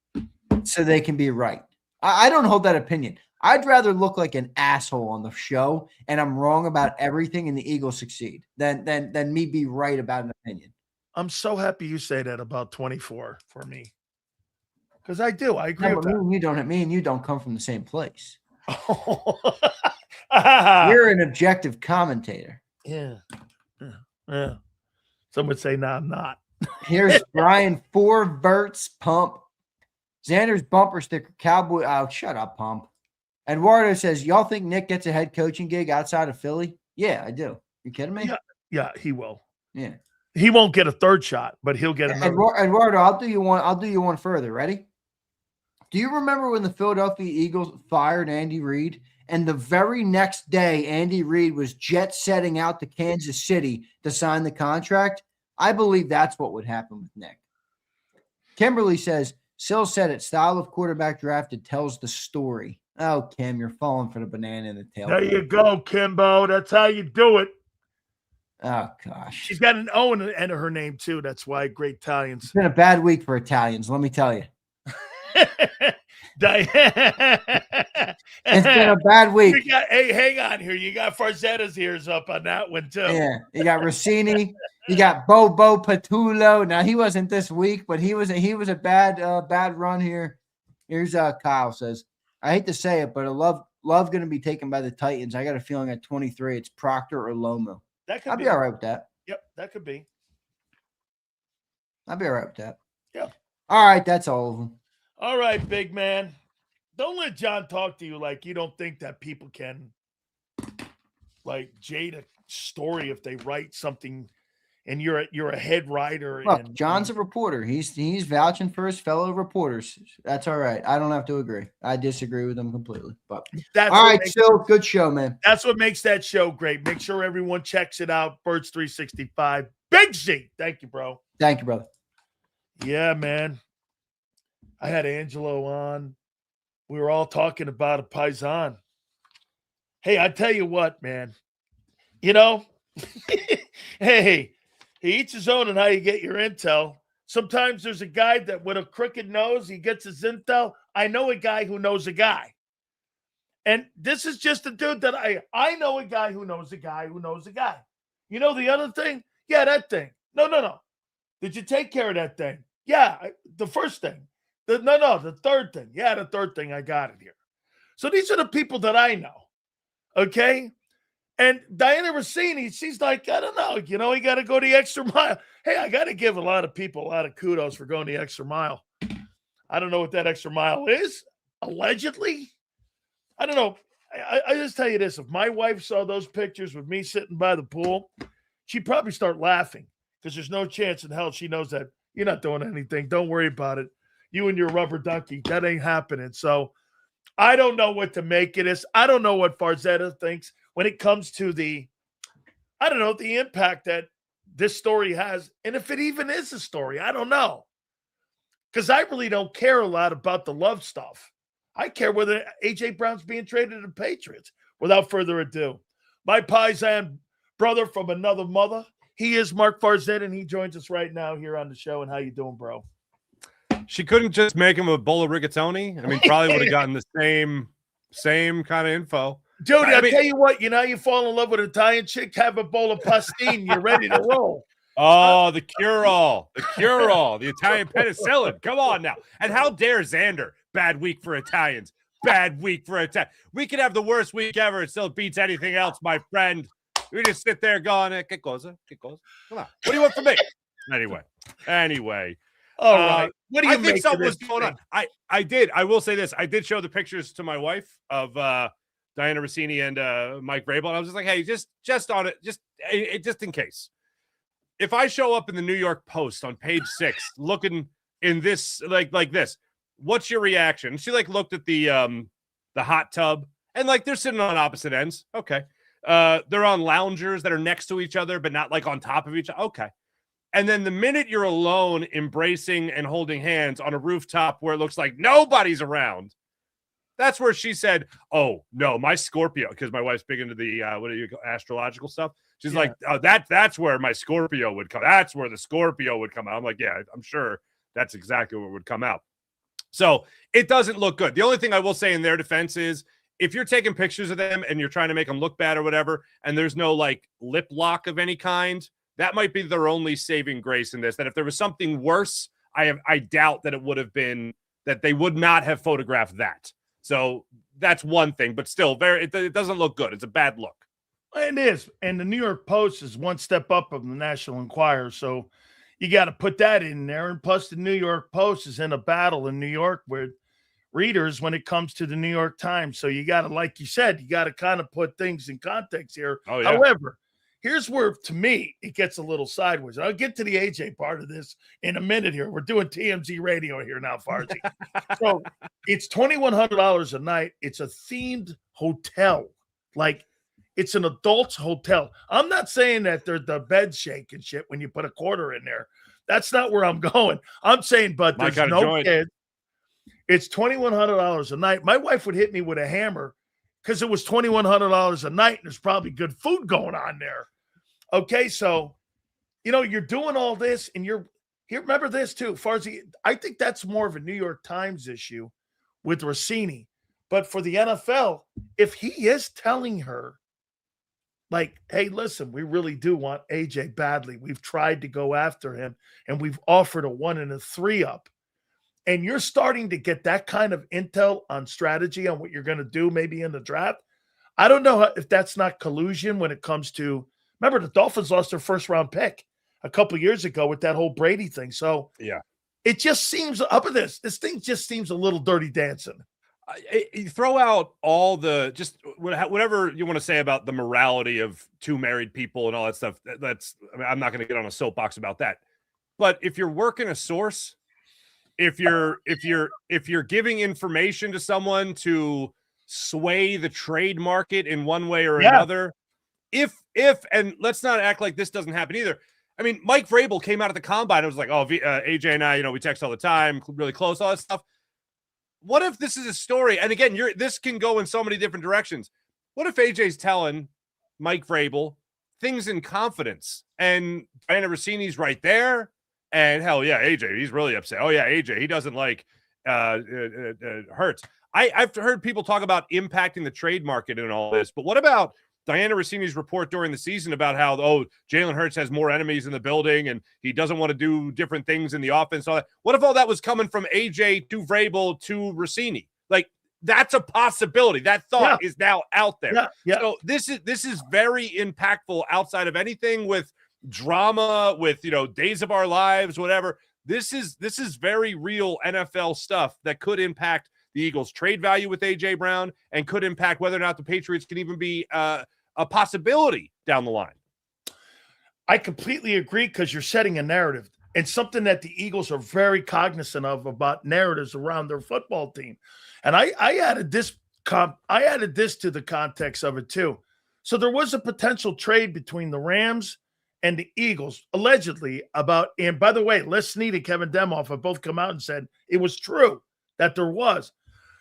so they can be right. I don't hold that opinion. I'd rather look like an asshole on the show and I'm wrong about everything and the Eagles succeed than me be right about an opinion. I'm so happy you say that about 24 for me. Because I do. I agree with that. Me and you don't come from the same place. You're an objective commentator. Yeah. Some would say, no, I'm not. Here's Brian 4 Verts Pump. Zander's bumper sticker. Cowboy. Oh, shut up, Pump. Eduardo says, y'all think Nick gets a head coaching gig outside of Philly? Yeah, I do. You kidding me? Yeah, he will. Yeah. He won't get a third shot, but he'll get another. Eduardo, I'll do you one further. Ready? Do you remember when the Philadelphia Eagles fired Andy Reid? And the very next day, Andy Reid was jet setting out to Kansas City to sign the contract. I believe that's what would happen with Nick. Kimberly says, Sill said it. Style of quarterback drafted tells the story. Oh, Kim, you're falling for the banana in the tail. There you go, Kimbo. That's how you do it. Oh, gosh. She's got an O in her name, too. That's why great Italians. It's been a bad week for Italians, let me tell you. It's been a bad week. Hey, hang on here. You got Farzetta's ears up on that one, too. Yeah, you got Russiini. You got Bobo Patullo. Now, he wasn't this week, but he was a bad run here. Here's Kyle says, I hate to say it, but Love going to be taken by the Titans. I got a feeling at 23, it's Proctor or Lomo. I'll be all right with that. Yep, that could be. I'll be all right with that. Yeah. All right, that's all of them. All right, big man. Don't let John talk to you like you don't think that people can, like, jade a story if they write something and you're a head writer. Look, John's a reporter. He's vouching for his fellow reporters. That's all right. I don't have to agree. I disagree with him completely. But that's all right, Phil. Good show, man. That's what makes that show great. Make sure everyone checks it out. Birds 365. Big Z. Thank you, bro. Thank you, brother. Yeah, man. I had Angelo on. We were all talking about a paisan. Hey, I tell you what, man. You know, hey, he eats his own on how you get your intel. Sometimes there's a guy that with a crooked nose, he gets his intel. I know a guy who knows a guy. And this is just a dude that I know a guy who knows a guy who knows a guy. You know the other thing? Yeah, that thing. No. Did you take care of that thing? Yeah, the first thing. The third thing. Yeah, the third thing. I got it here. So these are the people that I know. Okay? And Diana Russini, she's like, I don't know. You know, you got to go the extra mile. Hey, I got to give a lot of people a lot of kudos for going the extra mile. I don't know what that extra mile is. Allegedly. I don't know. I just tell you this. If my wife saw those pictures with me sitting by the pool, she'd probably start laughing because there's no chance in hell she knows that you're not doing anything. Don't worry about it. You and your rubber ducky, that ain't happening. So I don't know what to make of this. I don't know what Farzetta thinks when it comes to the impact that this story has. And if it even is a story, I don't know. Because I really don't care a lot about the love stuff. I care whether A.J. Brown's being traded to the Patriots. Without further ado, my paisan brother from another mother, he is Mark Farzetta, and he joins us right now here on the show. And how you doing, bro? She couldn't just make him a bowl of rigatoni. I mean, probably would have gotten the same kind of info. Dude, I'll tell you what, you know, you fall in love with an Italian chick, have a bowl of pastine, you're ready to roll. Oh, the cure-all, the Italian penicillin. Come on now. And how dare Zander? Bad week for Italians. Bad week for Italians. We could have the worst week ever. It still beats anything else, my friend. We just sit there going, che cosa? Come on. What do you want from me? Anyway. All right. What do you I think something was going on. I will say this. I did show the pictures to my wife of Diana Russini and Mike Vrabel. And I was just like, hey, just on it, just in case. If I show up in the New York Post on page 6 looking in this like this, what's your reaction? She looked at the hot tub and they're sitting on opposite ends. Okay. They're on loungers that are next to each other, but not on top of each other. Okay. And then the minute you're alone, embracing and holding hands on a rooftop where it looks like nobody's around, that's where she said, oh, no, my Scorpio, because my wife's big into the, astrological stuff. She's like, oh, that's where my Scorpio would come. That's where the Scorpio would come out. I'm like, yeah, I'm sure that's exactly what would come out. So it doesn't look good. The only thing I will say in their defense is if you're taking pictures of them and you're trying to make them look bad or whatever, and there's no lip lock of any kind, that might be their only saving grace in this. That if there was something worse, I doubt that it would have been that they would not have photographed that. So that's one thing, but still, it doesn't look good. It's a bad look. It is, and the New York Post is one step up from the National Enquirer, so you got to put that in there. And plus, the New York Post is in a battle in New York with readers when it comes to the New York Times. So you got to, like you said, you got to kind of put things in context here. Oh, yeah. However, here's where, to me, it gets a little sideways. I'll get to the AJ part of this in a minute here. We're doing TMZ radio here now, Farzi. So it's $2,100 a night. It's a themed hotel. Like, it's an adult's hotel. I'm not saying that the bed shake and shit when you put a quarter in there. That's not where I'm going. I'm saying, but there's no kids. It's $2,100 a night. My wife would hit me with a hammer because it was $2,100 a night, and there's probably good food going on there. Okay, so, you're doing all this, and you're here. Remember this, too, Farzi. I think that's more of a New York Times issue with Russiini. But for the NFL, if he is telling her, like, hey, listen, we really do want AJ badly. We've tried to go after him, and we've offered a 1 and a 3 up. And you're starting to get that kind of intel on strategy on what you're going to do maybe in the draft. I don't know if that's not collusion when it comes to, remember, the Dolphins lost their first-round pick a couple years ago with that whole Brady thing. So yeah, it just seems up at this thing just seems a little dirty dancing. You throw out all the just whatever you want to say about the morality of two married people and all that stuff. I'm not going to get on a soapbox about that. But if you're working a source, if you're giving information to someone to sway the trade market in one way or another, if and let's not act like this doesn't happen either. I mean, Mike Vrabel came out at the combine and was like, "Oh, AJ and I, we text all the time, really close, all that stuff." What if this is a story? And again, this can go in so many different directions. What if AJ's telling Mike Vrabel things in confidence, and Diana Russini's right there? And hell yeah, AJ, he's really upset. Oh yeah, AJ, he doesn't like Hurts. I've heard people talk about impacting the trade market and all this, but what about Diana Russini's report during the season about how, Jalen Hurts has more enemies in the building and he doesn't want to do different things in the offense? All that. What if all that was coming from AJ to Vrabel to Russini? Like, that's a possibility. That thought is now out there. Yeah. So this is very impactful outside of anything with drama, with days of our lives, whatever. This is very real NFL stuff that could impact the Eagles' trade value with A.J. Brown and could impact whether or not the Patriots can even be a possibility down the line. I completely agree, because you're setting a narrative, and something that the Eagles are very cognizant of about narratives around their football team. And I added this to the context of it too. So there was a potential trade between the Rams and the Eagles, allegedly, and by the way, Les Snead and Kevin Demoff have both come out and said it was true that there was.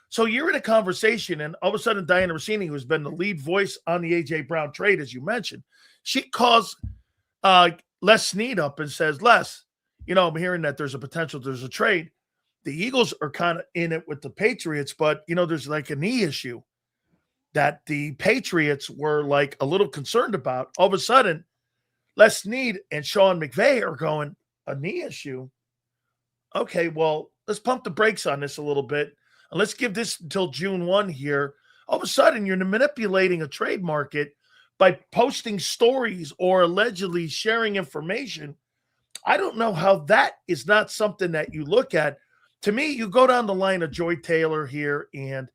So you're in a conversation, and all of a sudden, Diana Russini, who's been the lead voice on the A.J. Brown trade, as you mentioned, she calls Les Snead up and says, Les, I'm hearing that there's a trade. The Eagles are kind of in it with the Patriots, but, there's like a knee issue that the Patriots were like a little concerned about. All of a sudden, Les Snead and Sean McVay are going, a knee issue? Okay, well, let's pump the brakes on this a little bit. And let's give this until June 1 here. All of a sudden, you're manipulating a trade market by posting stories or allegedly sharing information. I don't know how that is not something that you look at. To me, you go down the line of Joy Taylor here, and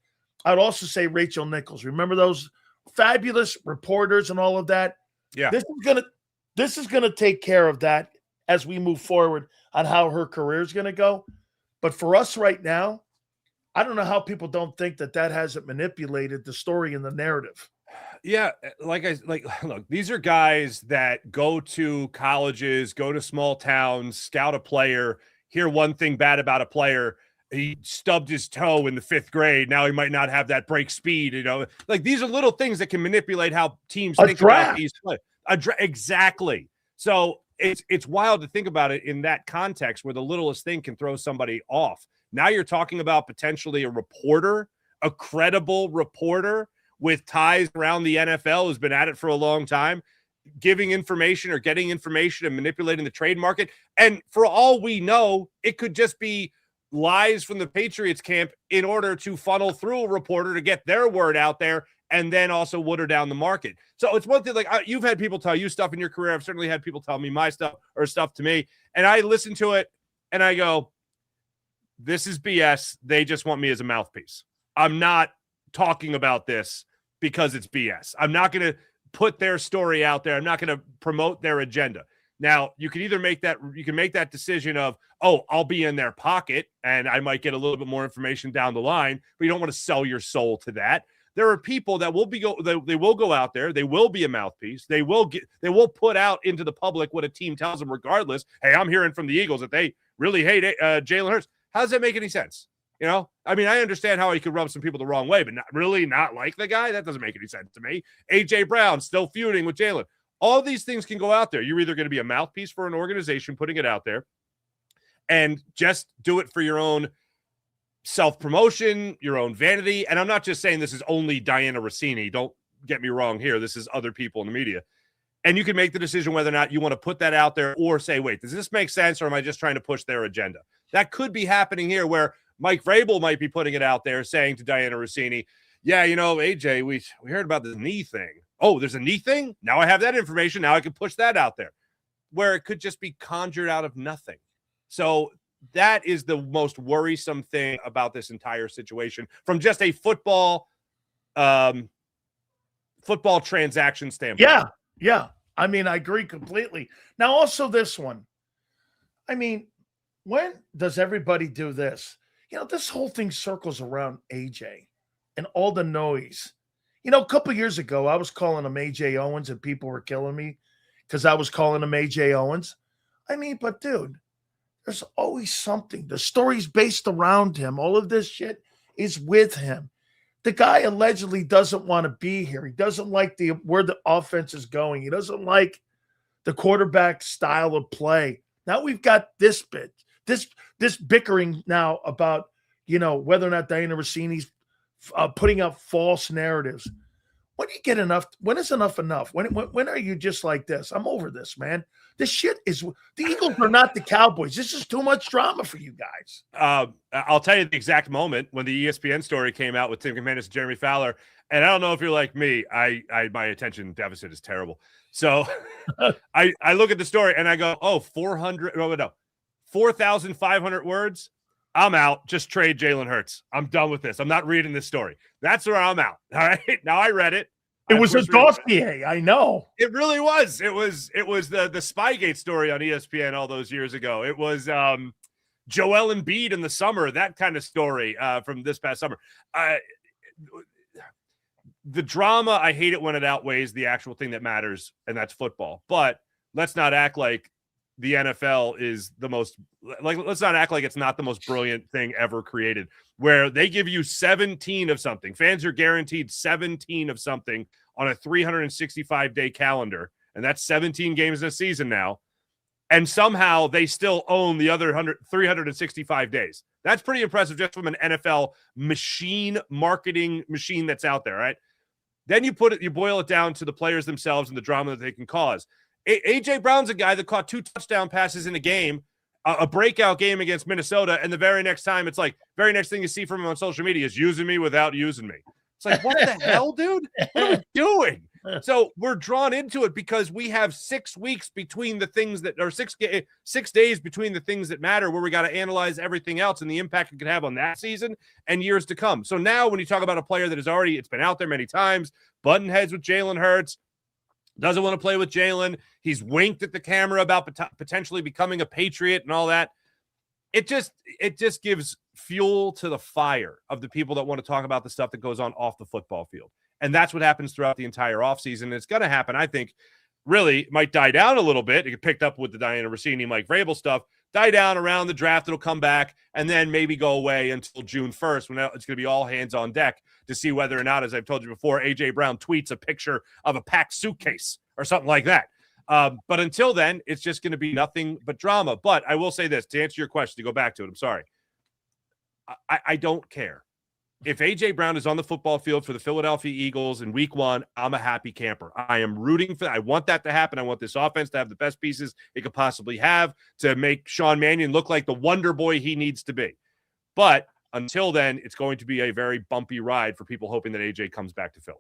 I'd also say Rachel Nichols. Remember those fabulous reporters and all of that? Yeah. This is gonna take care of that as we move forward on how her career is going to go. But for us right now, I don't know how people don't think that hasn't manipulated the story and the narrative. Yeah, look, these are guys that go to colleges, go to small towns, scout a player, hear one thing bad about a player. He stubbed his toe in the 5th grade. Now he might not have that break speed. These are little things that can manipulate how teams think about these players. Exactly. So it's wild to think about it in that context where the littlest thing can throw somebody off. Now you're talking about potentially a reporter, a credible reporter with ties around the NFL who's been at it for a long time, giving information or getting information and manipulating the trade market. And for all we know, it could just be lies from the Patriots camp in order to funnel through a reporter to get their word out there and then also water down the market. So it's one thing, you've had people tell you stuff in your career. I've certainly had people tell me my stuff or stuff to me. And I listen to it and I go, this is BS. They just want me as a mouthpiece. I'm not talking about this because it's BS. I'm not going to put their story out there. I'm not going to promote their agenda. Now, you can either make that decision of, oh, I'll be in their pocket and I might get a little bit more information down the line, but you don't want to sell your soul to that. There are people that they will go out there. They will be a mouthpiece. They will put out into the public what a team tells them regardless. Hey, I'm hearing from the Eagles that they really hate Jalen Hurts. How does that make any sense? I mean, I understand how he could rub some people the wrong way, but not like the guy. That doesn't make any sense to me. A.J. Brown still feuding with Jalen. All these things can go out there. You're either going to be a mouthpiece for an organization putting it out there and just do it for your own self-promotion, your own vanity. And I'm not just saying this is only Diana Russini. Don't get me wrong here. This is other people in the media. And you can make the decision whether or not you want to put that out there or say, wait, does this make sense or am I just trying to push their agenda? That could be happening here where Mike Vrabel might be putting it out there saying to Diana Russini, yeah, AJ, we heard about this knee thing. Oh, there's a knee thing? Now I have that information. Now I can push that out there. Where it could just be conjured out of nothing. So that is the most worrisome thing about this entire situation from just a football transaction standpoint. Yeah. I mean, I agree completely. Now, also this one. I mean, when does everybody do this? This whole thing circles around AJ and all the noise. A couple years ago, I was calling him AJ Owens and people were killing me because I was calling him AJ Owens. I mean, but dude, there's always something. The story's based around him. All of this shit is with him. The guy allegedly doesn't want to be here. He doesn't like where the offense is going. He doesn't like the quarterback style of play. Now we've got this bit, this bickering now about, whether or not Diana Russini's putting up false narratives. When do you get enough? When is enough enough? When are you just like this? I'm over this, man. This shit is the Eagles are not the Cowboys. This is too much drama for you guys. I'll tell you the exact moment when the ESPN story came out with Tim McManus and Jeremy Fowler. And I don't know if you're like me. My attention deficit is terrible. So I look at the story and I go, 4,500 words. I'm out. Just trade Jalen Hurts. I'm done with this. I'm not reading this story. That's where I'm out. All right. Now I read it. It was a dossier. I know. It really was. It was the Spygate story on ESPN all those years ago. It was Joel Embiid in the summer, that kind of story from this past summer. The drama, I hate it when it outweighs the actual thing that matters, and that's football. But let's not act like the NFL is let's not act like it's not the most brilliant thing ever created, where they give you 17 of something. Fans are guaranteed 17 of something on a 365-day calendar, and that's 17 games in a season now. And somehow they still own the other 365 days. That's pretty impressive just from an NFL marketing machine that's out there, right? Then you boil it down to the players themselves and the drama that they can cause. A.J. Brown's a guy that caught 2 touchdown passes in a game, a breakout game against Minnesota, and the very next time, it's like, very next thing you see from him on social media is using me without using me. It's like, what the hell, dude? What are we doing? So we're drawn into it because we have 6 weeks between the things that are 6 days between the things that matter, where we got to analyze everything else and the impact it could have on that season and years to come. So now when you talk about a player that it's been out there many times, button heads with Jalen Hurts, doesn't want to play with Jalen. He's winked at the camera about potentially becoming a Patriot and all that. It just gives fuel to the fire of the people that want to talk about the stuff that goes on off the football field. And that's what happens throughout the entire offseason. It's going to happen, I think, really might die down a little bit. It get picked up with the Diana Russini, Mike Vrabel stuff, die down around the draft. It'll come back and then maybe go away until June 1st when it's going to be all hands on deck to see whether or not, as I've told you before, A.J. Brown tweets a picture of a packed suitcase or something like that. But until then, it's just going to be nothing but drama. But I will say this, to answer your question, to go back to it, I'm sorry. I don't care. If A.J. Brown is on the football field for the Philadelphia Eagles in week 1, I'm a happy camper. I am rooting for that. I want that to happen. I want this offense to have the best pieces it could possibly have to make Sean Mannion look like the wonder boy he needs to be. But until then, it's going to be a very bumpy ride for people hoping that A.J. comes back to Philly.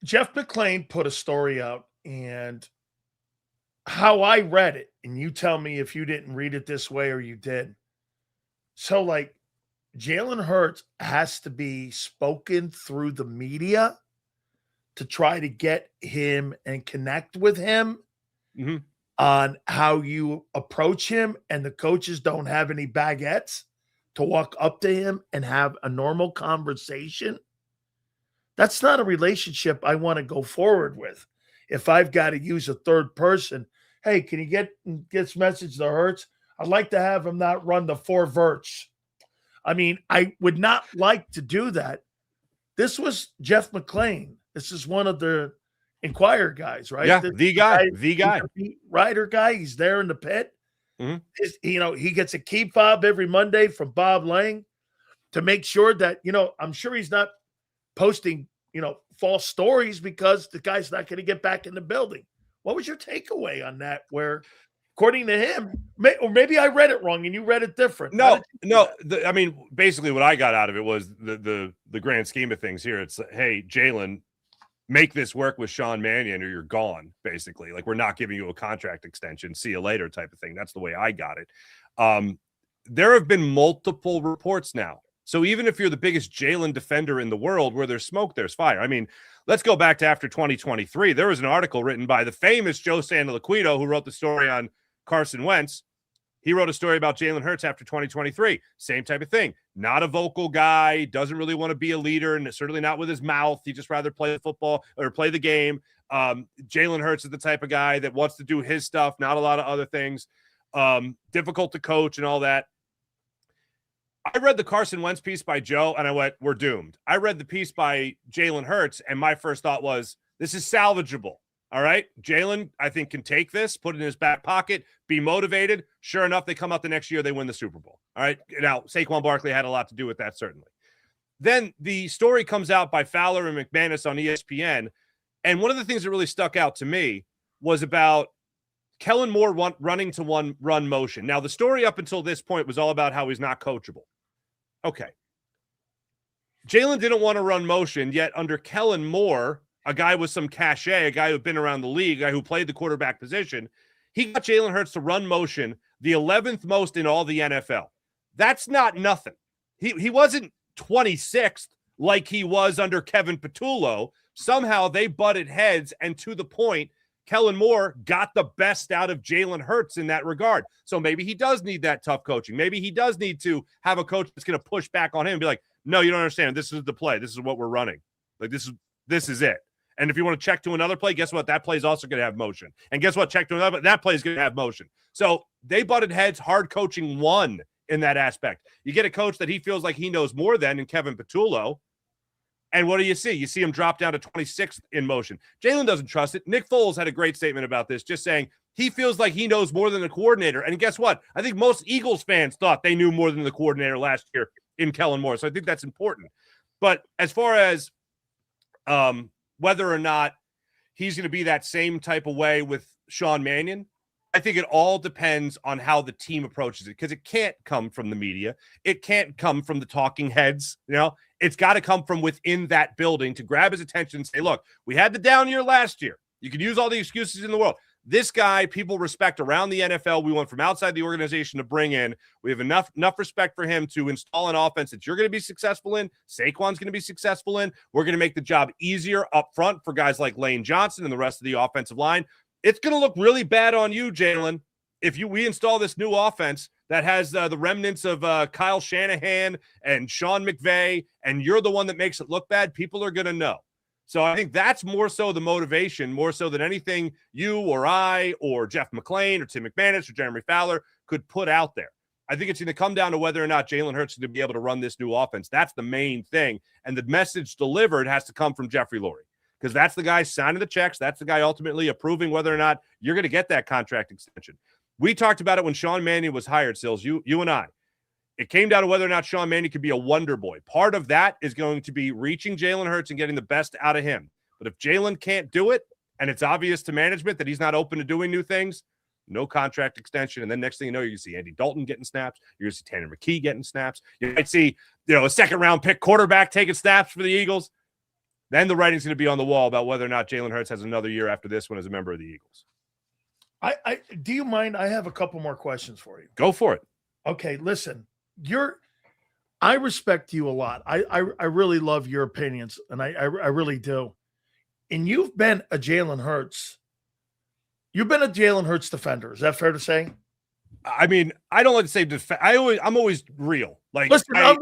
Jeff McClain put a story out, and how I read it, and you tell me if you didn't read it this way or you did. So, like, Jalen Hurts has to be spoken through the media to try to get him and connect with him Mhm. on how you approach him, and the coaches don't have any baguettes to walk up to him and have a normal conversation, that's not a relationship I want to go forward with. If I've got to use a third person, hey, can you get this message to Hurts? I'd like to have him not run the 4 verts. I mean, I would not like to do that. This was Jeff McClain. This is one of the Inquirer guys, right? Yeah, The the guy. he's a beat writer guy. He's there in the pit. Mhm. He gets a key fob every Monday from Bob Lang to make sure that, I'm sure he's not posting, false stories because the guy's not going to get back in the building. What was your takeaway on that? Where, according to him, or maybe I read it wrong and you read it different. No. I mean, basically, what I got out of it was the grand scheme of things here. It's, hey, Jalen, make this work with Sean Mannion or you're gone, basically. Like, we're not giving you a contract extension. See you later type of thing. That's the way I got it. There have been multiple reports now. So even if you're the biggest Jalen defender in the world, where there's smoke, there's fire. I mean, let's go back to after 2023. There was an article written by the famous Joe Santoliquito, who wrote the story on Carson Wentz. He wrote a story about Jalen Hurts after 2023. Same type of thing. Not a vocal guy, doesn't really want to be a leader, and certainly not with his mouth. He just rather play the football or play the game. Jalen Hurts is the type of guy that wants to do his stuff, not a lot of other things. Difficult to coach and all that. I read the Carson Wentz piece by Joe, and I went, we're doomed. I read the piece by Jalen Hurts, and my first thought was, this is salvageable. All right, Jalen, I think, can take this, put it in his back pocket, be motivated. Sure enough, they come out the next year, they win the Super Bowl. All right, now, Saquon Barkley had a lot to do with that, certainly. Then the story comes out by Fowler and McManus on ESPN, and one of the things that really stuck out to me was about Kellen Moore running to one run motion. Now, the story up until this point was all about how he's not coachable. Okay. Jalen didn't want to run motion, yet under Kellen Moore, a guy with some cachet, a guy who'd been around the league, a guy who played the quarterback position, he got Jalen Hurts to run motion the 11th most in all the NFL. That's not nothing. He wasn't 26th like he was under Kevin Patullo. Somehow they butted heads, and to the point, Kellen Moore got the best out of Jalen Hurts in that regard. So maybe he does need that tough coaching. Maybe he does need to have a coach that's going to push back on him and be like, no, you don't understand. This is the play. This is what we're running. Like, this is it. And if you want to check to another play, guess what? That play is also going to have motion. And guess what? Check to another, that play is going to have motion. So they butted heads. Hard coaching won in that aspect. You get a coach that he feels like he knows more than in Kevin Patullo. And what do? You see him drop down to 26th in motion. Jalen doesn't trust it. Nick Foles had a great statement about this, just saying he feels like he knows more than the coordinator. And guess what? I think most Eagles fans thought they knew more than the coordinator last year in Kellen Moore. So I think that's important. But as far as whether or not he's going to be that same type of way with Sean Mannion, I think it all depends on how the team approaches it, because it can't come from the media. It can't come from the talking heads. It's got to come from within that building to grab his attention and say, look, we had the down year last year. You can use all the excuses in the world. This guy, people respect around the NFL. We want from outside the organization to bring in. We have enough respect for him to install an offense that you're going to be successful in. Saquon's going to be successful in. We're going to make the job easier up front for guys like Lane Johnson and the rest of the offensive line. It's going to look really bad on you, Jalen, if we install this new offense that has the remnants of Kyle Shanahan and Sean McVay, and you're the one that makes it look bad. People are going to know. So I think that's more so the motivation, more so than anything you or I or Jeff McClain or Tim McManus or Jeremy Fowler could put out there. I think it's going to come down to whether or not Jalen Hurts is going to be able to run this new offense. That's the main thing. And the message delivered has to come from Jeffrey Lurie, because that's the guy signing the checks. That's the guy ultimately approving whether or not you're going to get that contract extension. We talked about it when Sean Mannion was hired, Sills, you and I. It came down to whether or not Sean Mannion could be a wonder boy. Part of that is going to be reaching Jalen Hurts and getting the best out of him. But if Jalen can't do it, and it's obvious to management that he's not open to doing new things, no contract extension. And then next thing you know, you see Andy Dalton getting snaps. You're going to see Tanner McKee getting snaps. You might see, a second-round pick quarterback taking snaps for the Eagles. Then the writing's going to be on the wall about whether or not Jalen Hurts has another year after this one as a member of the Eagles. I do you mind? I have a couple more questions for you. Go for it. Okay, listen. I respect you a lot. I really love your opinions, and I really do. and you've been a Jalen Hurts. You've been a Jalen Hurts defender. Is that fair to say? I mean, I don't like to say I'm always real. Like, listen, yeah.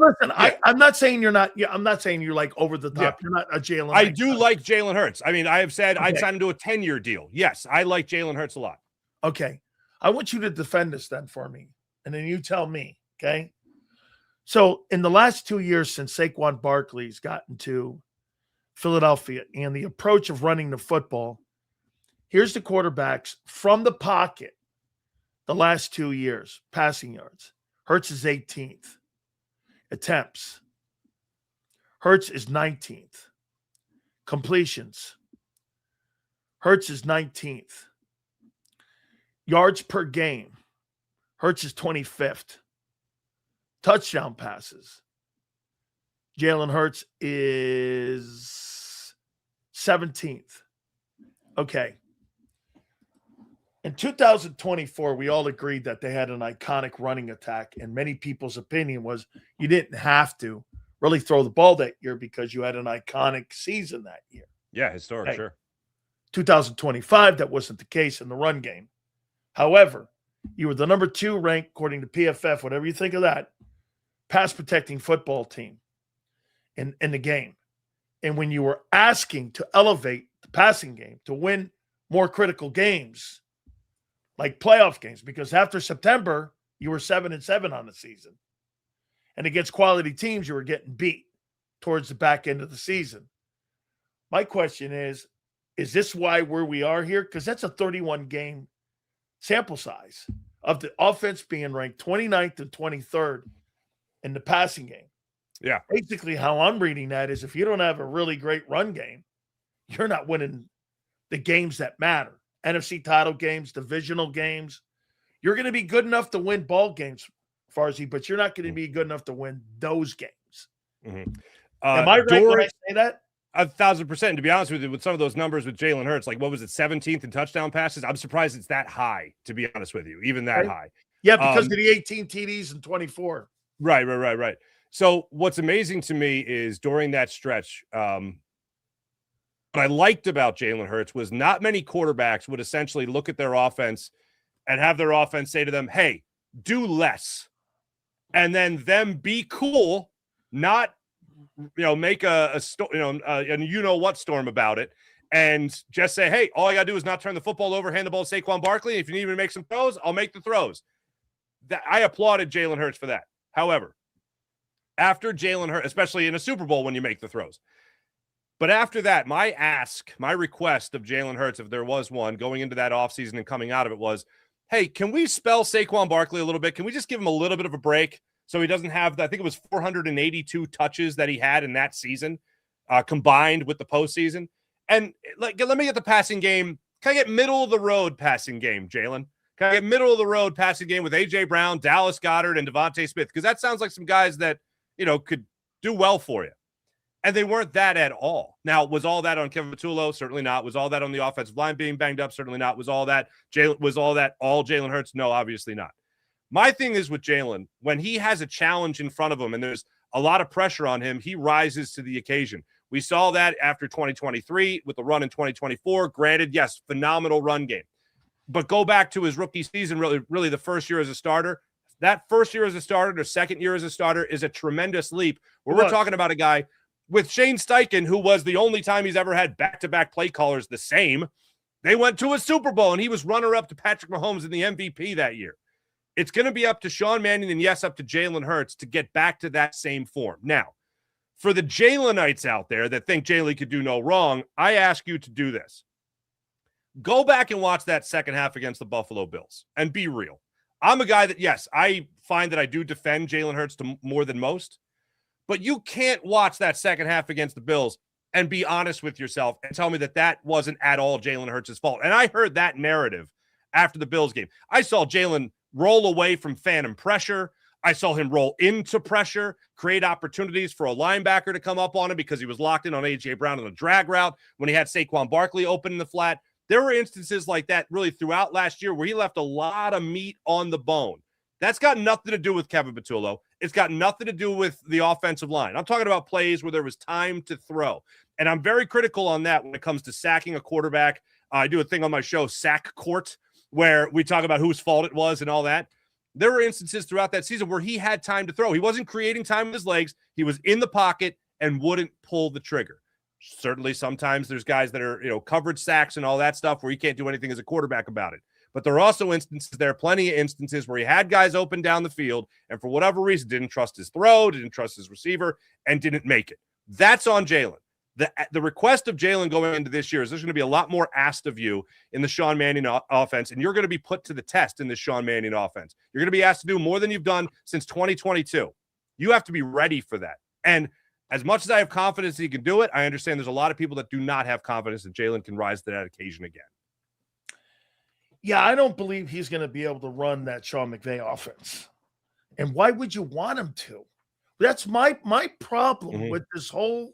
I'm not saying you're not. Yeah, I'm not saying you're like over the top. Yeah. You're not a Jalen. I do like Jalen Hurts. I mean, I have said I'd Okay. sign him to a 10-year deal. Yes, I like Jalen Hurts a lot. Okay, I want you to defend this then for me, and then you tell me. Okay. So in the last 2 years since Saquon Barkley's gotten to Philadelphia and the approach of running the football, here's the quarterbacks from the pocket the last 2 years, passing yards. Hurts is 18th. Attempts. Hurts is 19th. Completions. Hurts is 19th. Yards per game. Hurts is 25th. Touchdown passes. Jalen Hurts is 17th. Okay. In 2024, we all agreed that they had an iconic running attack, and many people's opinion was you didn't have to really throw the ball that year because you had an iconic season that year. Yeah, historic, Okay. sure. 2025, that wasn't the case in the run game. However, you were the number 2 ranked, according to PFF, whatever you think of that, pass protecting football team in the game. And when you were asking to elevate the passing game to win more critical games, like playoff games, because after September, you were 7-7 on the season. And against quality teams, you were getting beat towards the back end of the season. My question is this why where we are here? Because that's a 31-game sample size of the offense being ranked 29th and 23rd in the passing game. Yeah. Basically, how I'm reading that is if you don't have a really great run game, you're not winning the games that matter. NFC title games, divisional games. You're going to be good enough to win ball games, Farzy, but you're not going to be good enough to win those games. Mm-hmm. Am I right when I say that? 1,000%. To be honest with you, with some of those numbers with Jalen Hurts, like what was it, 17th in touchdown passes? I'm surprised it's that high, to be honest with you, even that high. Yeah, because of the 18 TDs and 24. Right. So what's amazing to me is during that stretch, what I liked about Jalen Hurts was not many quarterbacks would essentially look at their offense and have their offense say to them, hey, do less. And then them be cool, not make a what storm about it, and just say, hey, all I got to do is not turn the football over, hand the ball to Saquon Barkley. If you need me to make some throws, I'll make the throws. That I applauded Jalen Hurts for that. However, after Jalen Hurts, especially in a Super Bowl when you make the throws, but after that, my request of Jalen Hurts, if there was one, going into that offseason and coming out of it was, hey, can we spell Saquon Barkley a little bit? Can we just give him a little bit of a break so he doesn't have, I think it was 482 touches that he had in that season combined with the postseason. And let me get the passing game. Can I get middle of the road passing game, Jalen? Can I get middle of the road passing game with A.J. Brown, Dallas Goedert, and Devontae Smith? Because that sounds like some guys that, could do well for you. And they weren't that at all. Now, was all that on Kevin Patullo? Certainly not. Was all that on the offensive line being banged up? Certainly not. Was all that all Jalen Hurts? No, obviously not. My thing is with Jalen, when he has a challenge in front of him and there's a lot of pressure on him, he rises to the occasion. We saw that after 2023 with the run in 2024. Granted, yes, phenomenal run game. But go back to his rookie season, really the first year as a starter. That first year as a starter, or second year as a starter is a tremendous leap. We're talking about a guy with Shane Steichen, who was the only time he's ever had back-to-back play callers the same. They went to a Super Bowl, and he was runner-up to Patrick Mahomes in the MVP that year. It's going to be up to Sean Mannion and, yes, up to Jalen Hurts to get back to that same form. Now, for the Jalenites out there that think Jalen could do no wrong, I ask you to do this. Go back and watch that second half against the Buffalo Bills and be real. I'm a guy that, yes, I find that I do defend Jalen Hurts more than most, but you can't watch that second half against the Bills and be honest with yourself and tell me that wasn't at all Jalen Hurts' fault. And I heard that narrative after the Bills game. I saw Jalen roll away from phantom pressure. I saw him roll into pressure, create opportunities for a linebacker to come up on him because he was locked in on A.J. Brown on a drag route when he had Saquon Barkley open in the flat. There were instances like that really throughout last year where he left a lot of meat on the bone. That's got nothing to do with Kevin Patullo. It's got nothing to do with the offensive line. I'm talking about plays where there was time to throw. And I'm very critical on that when it comes to sacking a quarterback. I do a thing on my show, Sack Court, where we talk about whose fault it was and all that. There were instances throughout that season where he had time to throw. He wasn't creating time with his legs. He was in the pocket and wouldn't pull the trigger. Certainly sometimes there's guys that are, coverage sacks and all that stuff where you can't do anything as a quarterback about it. But there are also instances, there are plenty of instances where he had guys open down the field and for whatever reason didn't trust his throw, didn't trust his receiver, and didn't make it. That's on Jalen. The request of Jalen going into this year is there's going to be a lot more asked of you in the Sean Mannion offense, and you're going to be put to the test in the Sean Mannion offense. You're going to be asked to do more than you've done since 2022. You have to be ready for that. And as much as I have confidence that he can do it, I understand there's a lot of people that do not have confidence that Jalen can rise to that occasion again. Yeah, I don't believe he's going to be able to run that Sean McVay offense. And why would you want him to? That's my problem with this whole.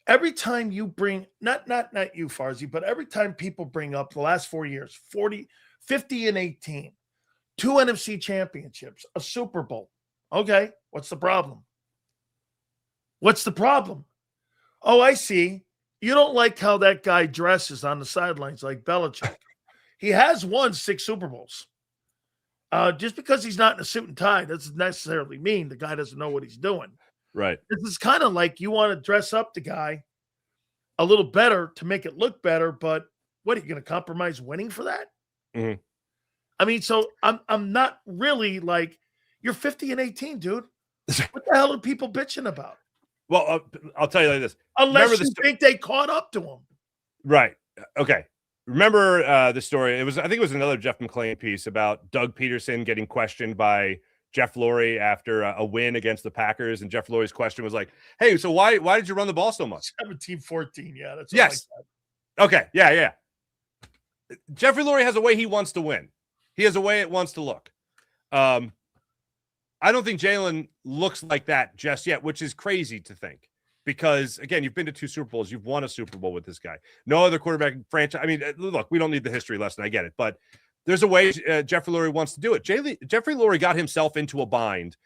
Every time you bring, not you, Farzi, but every time people bring up the last 4 years, 50 and 18, 2 NFC championships, a Super Bowl. Okay, what's the problem? What's the problem? Oh, I see. You don't like how that guy dresses on the sidelines like Belichick. He has won 6 Super Bowls. Just because he's not in a suit and tie doesn't necessarily mean the guy doesn't know what he's doing. Right. This is kind of like you want to dress up the guy a little better to make it look better, but what, are you going to compromise winning for that? Mm-hmm. I mean, so I'm not really like, you're 50 and 18, dude. What the hell are people bitching about? Well, I'll tell you like this. Unless you think they caught up to him. Right. Okay. Remember the story? I think it was another Jeff McClain piece about Doug Peterson getting questioned by Jeff Lurie after a win against the Packers, and Jeff Lurie's question was like, "Hey, so why did you run the ball so much?" 17-14, yeah, that's yes. Okay, yeah. Jeffrey Lurie has a way he wants to win. He has a way it wants to look. I don't think Jalen looks like that just yet, which is crazy to think. Because, again, you've been to 2 Super Bowls. You've won a Super Bowl with this guy. No other quarterback franchise. I mean, look, we don't need the history lesson. I get it. But there's a way Jeffrey Lurie wants to do it. Jeffrey Lurie got himself into a bind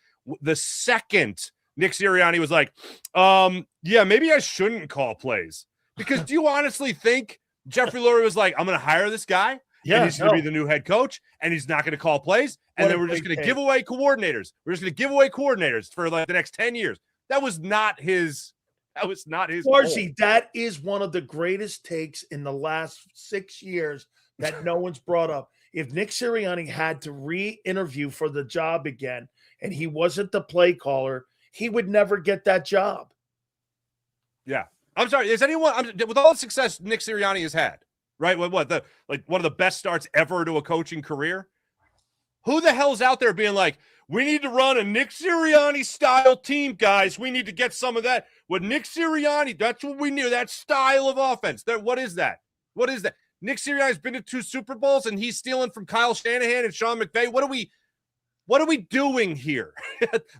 the second Nick Sirianni was like, yeah, maybe I shouldn't call plays. Because do you honestly think Jeffrey Lurie was like, I'm going to hire this guy? Yeah, and he's going to be the new head coach, and he's not going to call plays. And then we're just going to give away coordinators. We're just going to give away coordinators for like the next 10 years. That was not his. That was not his. Farzi, that is one of the greatest takes in the last 6 years that no one's brought up. If Nick Sirianni had to re-interview for the job again and he wasn't the play caller, he would never get that job. Yeah. I'm sorry. Is anyone, with all the success Nick Sirianni has had, right? One of the best starts ever to a coaching career. Who the hell's out there being like, we need to run a Nick Sirianni style team, guys. We need to get some of that. With Nick Sirianni, that's what we need, that style of offense. What is that? What is that? Nick Sirianni's been to 2 Super Bowls, and he's stealing from Kyle Shanahan and Sean McVay. What are we doing here?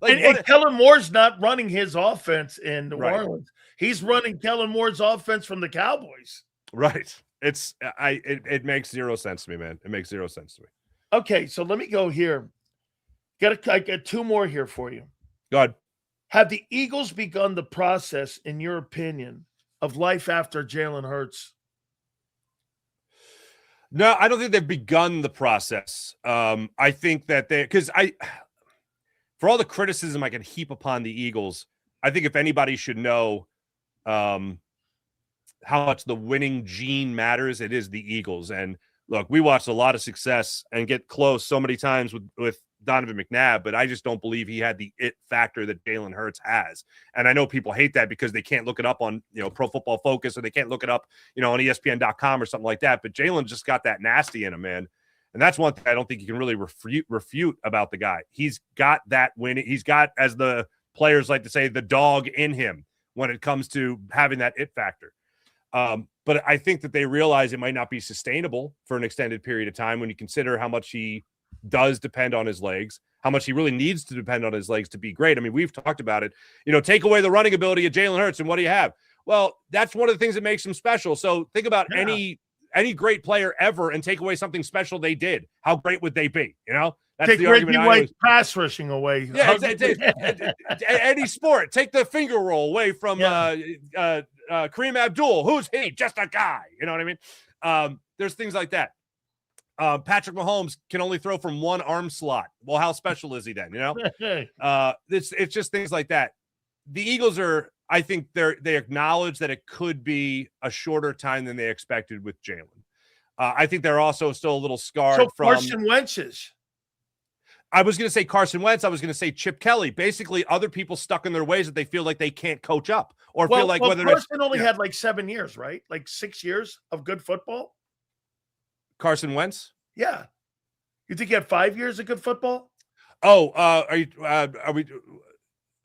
And Kellen Moore's not running his offense in New Orleans. He's running Kellen Moore's offense from the Cowboys. Right. It makes zero sense to me, man. It makes zero sense to me. Okay, so let me go here. I got 2 more here for you. Go ahead. Have the Eagles begun the process, in your opinion, of life after Jalen Hurts? No, I don't think they've begun the process. I think that for all the criticism I can heap upon the Eagles, I think if anybody should know how much the winning gene matters, it is the Eagles. And look, we watched a lot of success and get close so many times with Donovan McNabb, but I just don't believe he had the it factor that Jalen Hurts has. And I know people hate that because they can't look it up on, Pro Football Focus, or they can't look it up, on ESPN.com or something like that. But Jalen just got that nasty in him, man. And that's one thing I don't think you can really refute about the guy. He's got that win. He's got, as the players like to say, the dog in him when it comes to having that it factor. But I think that they realize it might not be sustainable for an extended period of time when you consider how much he does depend on his legs, how much he really needs to depend on his legs to be great. I mean, we've talked about it. Take away the running ability of Jalen Hurts, and what do you have? Well, that's one of the things that makes him special. So think about any any great player ever and take away something special they did, how great would they be? You know, that's Take the Reggie argument. White pass rushing away. Yeah, any sport. Take the finger roll away from Kareem Abdul. Who's he? Just a guy. You know what I mean? There's things like that. Patrick Mahomes can only throw from one arm slot. Well, how special is he then? You know, it's just things like that. The Eagles are, I think they acknowledge that it could be a shorter time than they expected with Jalen. I think they're also still a little scarred from Carson Wentz's. I was going to say Carson Wentz. I was going to say Chip Kelly. Basically, other people stuck in their ways that they feel like they can't coach up or feel like whether Carson only had like 7 years, right? Like 6 years of good football. Carson Wentz. Yeah, you think he had 5 years of good football? Oh, are we?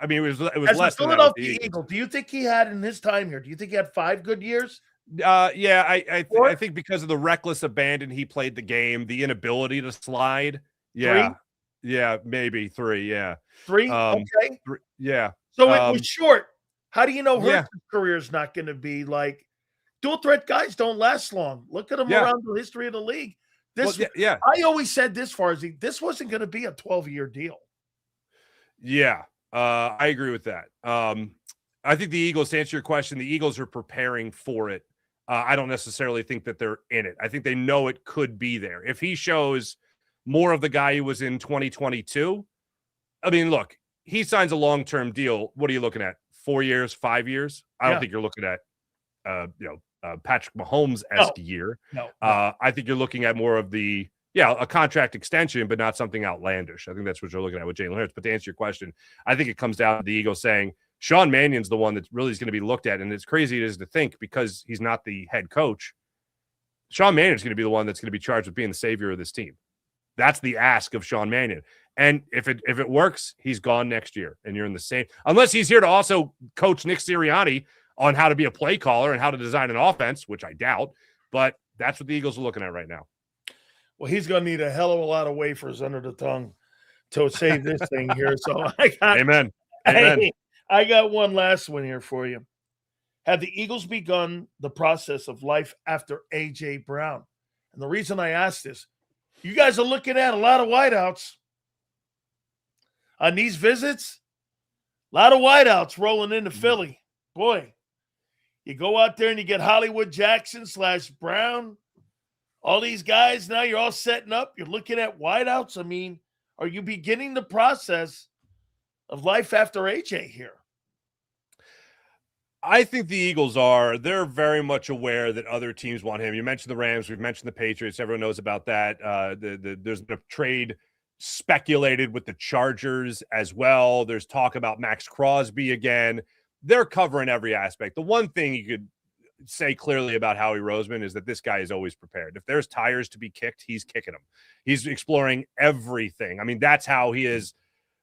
I mean, it was As less a than Philadelphia Eagle. Do you think he had in his time here? Do you think he had 5 good years? Yeah, I think because of the reckless abandon he played the game, the inability to slide. Yeah. 3? Yeah, maybe 3. Yeah. 3? Okay. 3, yeah. So it was short. How do you know Yeah. Hurts' career is not going to be like dual threat guys don't last long? Look at them around the history of the league. This, yeah. I always said this, Farzy, this wasn't going to be a 12-year deal. Yeah. I agree with that. I think the Eagles, to answer your question, the Eagles are preparing for it. I don't necessarily think that they're in it. I think they know it could be there. If he shows more of the guy who was in 2022, I mean, look, he signs a long-term deal. What are you looking at? 4 years, 5 years? I don't think you're looking at, Patrick Mahomes-esque year. No. I think you're looking at more of the, a contract extension, but not something outlandish. I think that's what you're looking at with Jalen Hurts. But to answer your question, I think it comes down to the Eagles saying Sean Mannion's the one that really is going to be looked at. And it's crazy it is to think because he's not the head coach. Sean Mannion's going to be the one that's going to be charged with being the savior of this team. That's the ask of Sean Mannion. And if it works, he's gone next year. And you're in the same – unless he's here to also coach Nick Sirianni on how to be a play caller and how to design an offense, which I doubt. But that's what the Eagles are looking at right now. Well, he's going to need a hell of a lot of wafers under the tongue to save this thing here. So I got Amen. I got one last one here for you. Have the Eagles begun the process of life after A.J. Brown? And the reason I ask this, you guys are looking at a lot of wideouts on these visits. A lot of wideouts rolling into Philly. Boy, you go out there and you get Hollywood Jackson / Brown. All these guys, now you're all setting up. You're looking at wideouts. I mean, are you beginning the process of life after AJ here? I think the Eagles are. They're very much aware that other teams want him. You mentioned the Rams. We've mentioned the Patriots. Everyone knows about that. There's a trade speculated with the Chargers as well. There's talk about Max Crosby again. They're covering every aspect. The one thing you could say clearly about Howie Roseman is that this guy is always prepared. If there's tires to be kicked, he's kicking them. He's exploring everything. I mean, that's how he has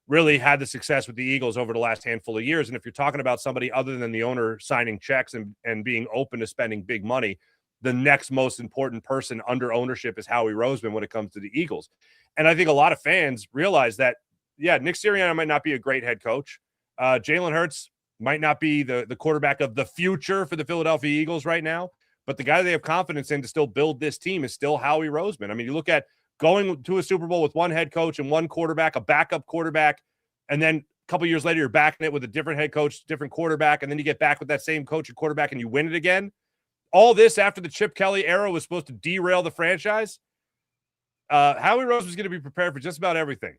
really had the success with the Eagles over the last handful of years. And if you're talking about somebody other than the owner signing checks and being open to spending big money, the next most important person under ownership is Howie Roseman when it comes to the Eagles. And I think a lot of fans realize that, Nick Sirianni might not be a great head coach. Jalen Hurts might not be the quarterback of the future for the Philadelphia Eagles right now, but the guy they have confidence in to still build this team is still Howie Roseman. I mean, you look at going to a Super Bowl with one head coach and one quarterback, a backup quarterback, and then a couple years later, you're backing it with a different head coach, different quarterback, and then you get back with that same coach and quarterback and you win it again. All this after the Chip Kelly era was supposed to derail the franchise. Howie Roseman is going to be prepared for just about everything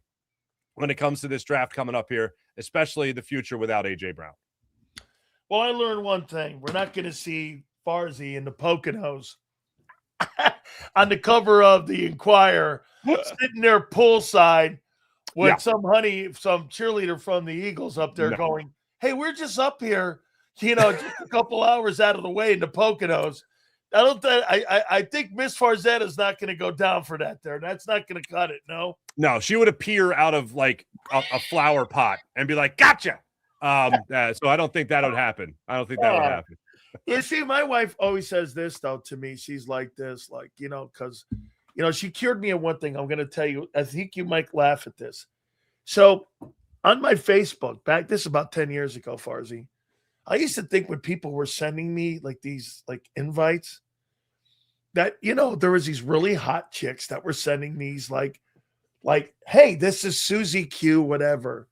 when it comes to this draft coming up here, especially the future without A.J. Brown. Well, I learned one thing. We're not going to see Farzy in the Poconos on the cover of the Inquirer sitting there poolside with some cheerleader from the Eagles up there going, hey, we're just up here, just a couple hours out of the way in the Poconos. I think Miss Farzetta is not going to go down for that there. That's not going to cut it, no? No, she would appear out of like a flower pot and be like, gotcha. So I don't think that would happen. I don't think that would happen. You see, my wife always says this, though, to me. She's like this, because, she cured me of one thing. I'm going to tell you. I think you might laugh at this. So on my Facebook, this is about 10 years ago, Farzy, I used to think when people were sending me like these like invites, that, there was these really hot chicks that were sending these like, hey, this is Susie Q, whatever.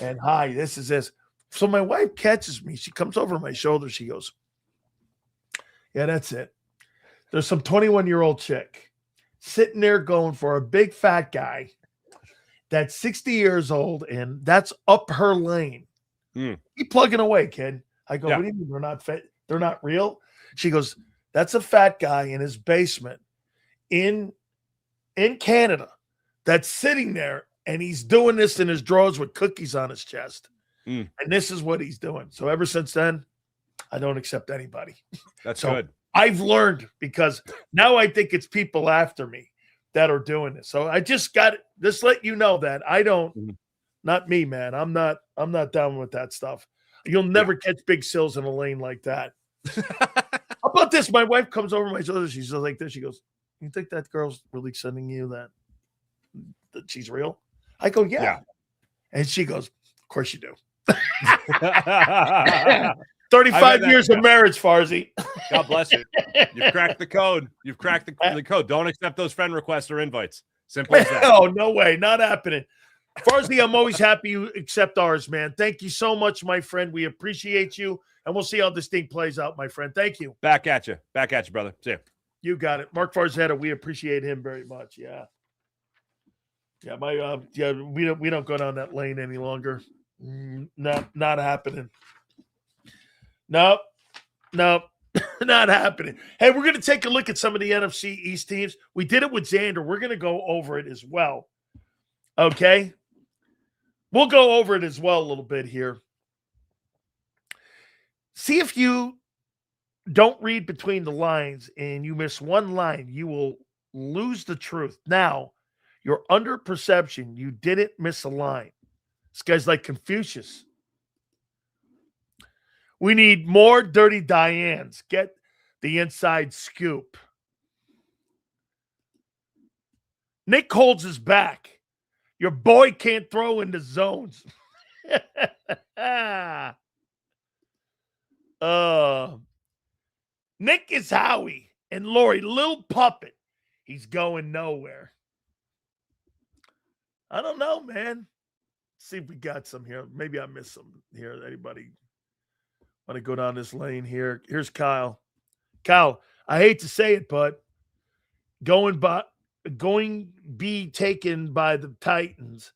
And hi, this is this. So my wife catches me. She comes over my shoulder. She goes, yeah, that's it. There's some 21-year-old chick sitting there going for a big fat guy that's 60 years old, and that's up her lane. Keep plugging away, kid. I go, what do you mean they're not fit? They're not real? She goes, that's a fat guy in his basement in Canada that's sitting there, and he's doing this in his drawers with cookies on his chest. And this is what he's doing. So ever since then, I don't accept anybody. That's good. I've learned, because now I think it's people after me that are doing this. So I just got to just let you know that I don't, not me, man. I'm not down with that stuff. You'll never catch big sills in a lane like that. How about this? My wife comes over my shoulder. She's like this. She goes, you think that girl's really sending you that she's real? I go, yeah. And she goes, of course you do. 35 years of marriage, Farzy. God bless you. You've cracked the code. You've cracked the code. Don't accept those friend requests or invites. Simple as that. Oh, no way. Not happening. Farzy, I'm always happy you accept ours, man. Thank you so much, my friend. We appreciate you, and we'll see how this thing plays out, my friend. Thank you. Back at you, brother. See you. You got it. Mark Farzetta, we appreciate him very much. Yeah. Yeah, we don't go down that lane any longer. Not happening. Nope. Not happening. Hey, we're going to take a look at some of the NFC East teams. We did it with Zander. We're going to go over it as well. Okay? We'll go over it as well a little bit here. See if you don't read between the lines and you miss one line, you will lose the truth. Now, you're under perception. You didn't miss a line. This guy's like Confucius. We need more Dirty Dianes. Get the inside scoop. Nick holds his back. Your boy can't throw into zones. Nick is Howie and Lori, little puppet. He's going nowhere. I don't know, man. See if we got some here. Maybe I missed some here. Anybody want to go down this lane here? Here's Kyle. Kyle, I hate to say it, but going be taken by the Titans,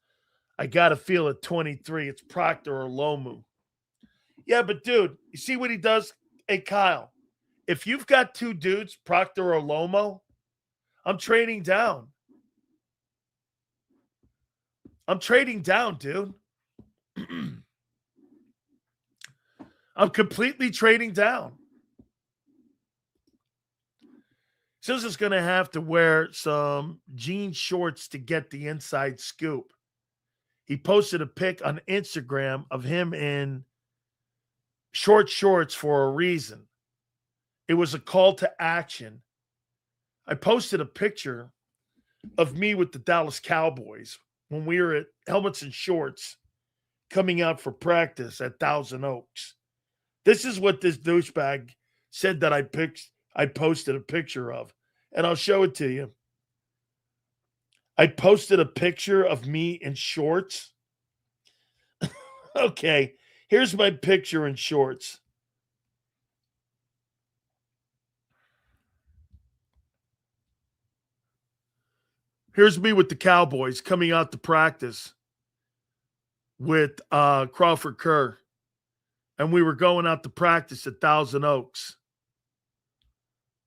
I got to feel at 23. It's Proctor or Lomu. Yeah, but dude, you see what he does? Hey, Kyle, if you've got two dudes, Proctor or Lomo, I'm trading down. I'm trading down, dude. I'm completely trading down. Sills is going to have to wear some jean shorts to get the inside scoop. He posted a pic on Instagram of him in short shorts for a reason. It was a call to action. I posted a picture of me with the Dallas Cowboys when we were at Helmets and Shorts coming out for practice at Thousand Oaks. This is what this douchebag said that I posted a picture of, and I'll show it to you. I posted a picture of me in shorts. Okay, here's my picture in shorts. Here's me with the Cowboys coming out to practice with Crawford Kerr. And we were going out to practice at Thousand Oaks.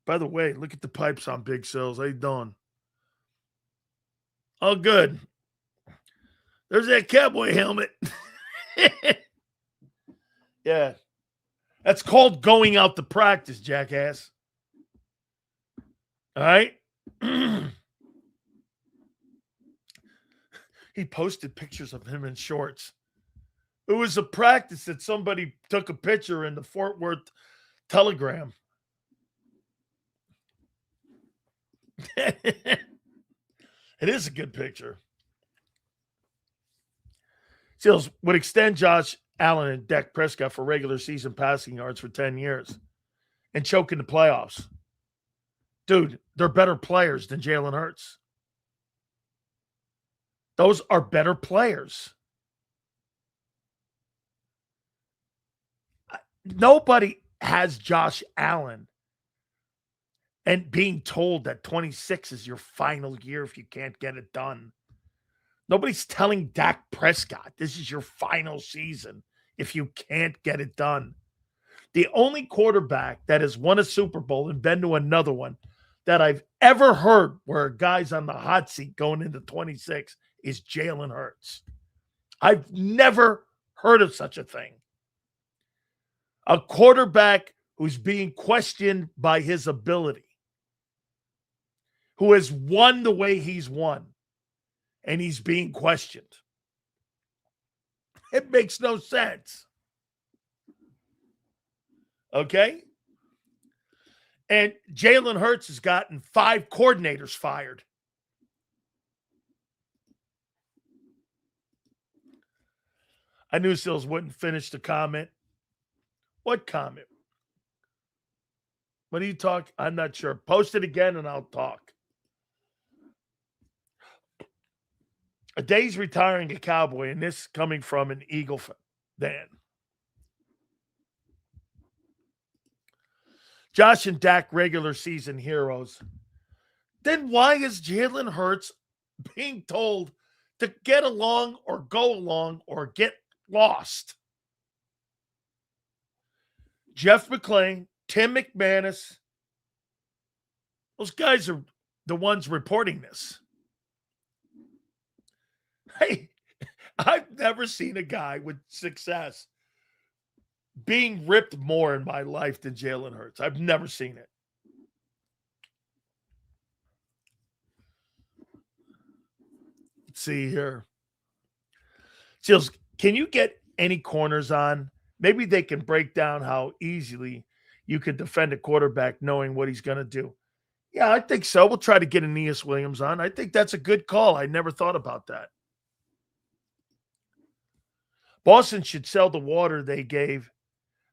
By the way, look at the pipes on Big Sills. How you doing? Oh, good. There's that cowboy helmet. Yeah. That's called going out to practice, jackass. All right? He posted pictures of him in shorts. It was a practice that somebody took a picture in the Fort Worth Telegram. It is a good picture. Seals would extend Josh Allen and Dak Prescott for regular season passing yards for 10 years and choke in the playoffs. Dude, they're better players than Jalen Hurts. Those are better players. Nobody has Josh Allen and being told that 26 is your final year if you can't get it done. Nobody's telling Dak Prescott this is your final season if you can't get it done. The only quarterback that has won a Super Bowl and been to another one that I've ever heard where a guy's on the hot seat going into 26 is Jalen Hurts. I've never heard of such a thing. A quarterback who's being questioned by his ability, who has won the way he's won, and he's being questioned. It makes no sense. Okay? And Jalen Hurts has gotten 5 coordinators fired. I knew Sills wouldn't finish the comment. What comment? What are you talking? I'm not sure. Post it again and I'll talk. A day's retiring a Cowboy, and this coming from an Eagle fan. Dan. Josh and Dak regular season heroes. Then why is Jalen Hurts being told to get along or go along or get lost? Jeff McClain, Tim McManus, those guys are the ones reporting this. Hey, I've never seen a guy with success being ripped more in my life than Jalen Hurts. I've never seen it. Let's see here. Seals, can you get any corners on? Maybe they can break down how easily you could defend a quarterback knowing what he's going to do. Yeah, I think so. We'll try to get Aeneas Williams on. I think that's a good call. I never thought about that. Boston should sell the water they give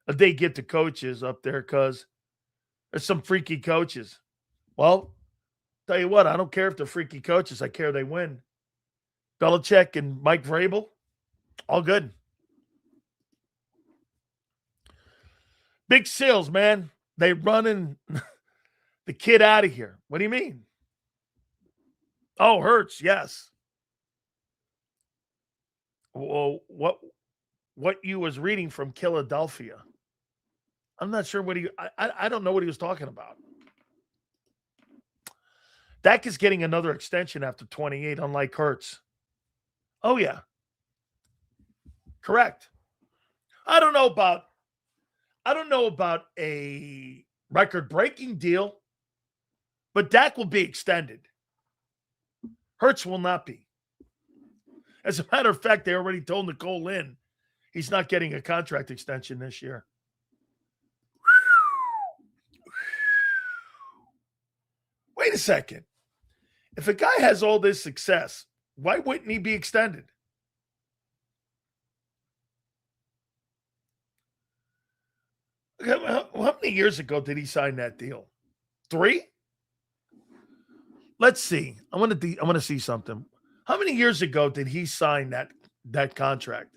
to coaches up there because there's some freaky coaches. Well, tell you what, I don't care if they're freaky coaches. I care they win. Belichick and Mike Vrabel, all good. Big Sills, man. They running the kid out of here. What do you mean? Oh, Hurts, yes. Well, what you was reading from Philadelphia. I'm not sure what I don't know what he was talking about. Dak is getting another extension after 28, unlike Hurts. Oh, yeah. Correct. I don't know about a record-breaking deal, but Dak will be extended. Hurts will not be. As a matter of fact, they already told Nicole Lynn he's not getting a contract extension this year. Wait a second. If a guy has all this success, why wouldn't he be extended? How many years ago did he sign that deal? 3? Let's see. I want to see something. How many years ago did he sign that contract?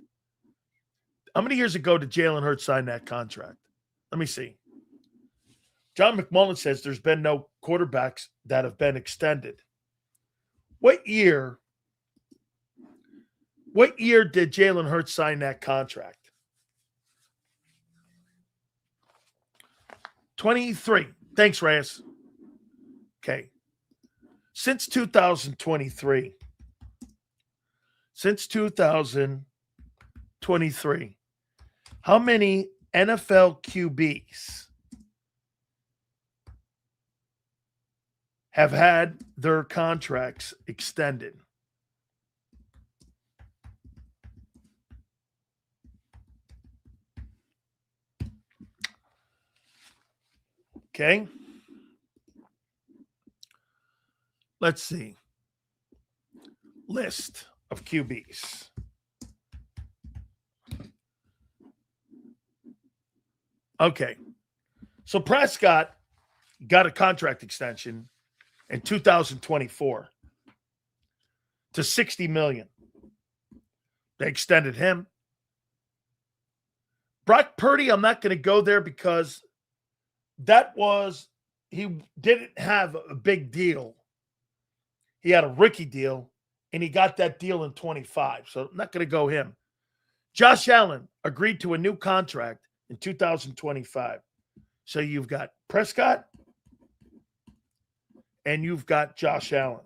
How many years ago did Jalen Hurts sign that contract? Let me see. John McMullen says there's been no quarterbacks that have been extended. What year did Jalen Hurts sign that contract? 23. Thanks, Reyes. Okay. Since 2023, how many NFL QBs have had their contracts extended? Okay. Let's see. List of QBs. Okay. So Prescott got a contract extension in 2024 to $60 million. They extended him. Brock Purdy, I'm not going to go there because he didn't have a big deal. He had a rookie deal, and he got that deal in 25. So I'm not going to go him. Josh Allen agreed to a new contract in 2025. So you've got Prescott and you've got Josh Allen.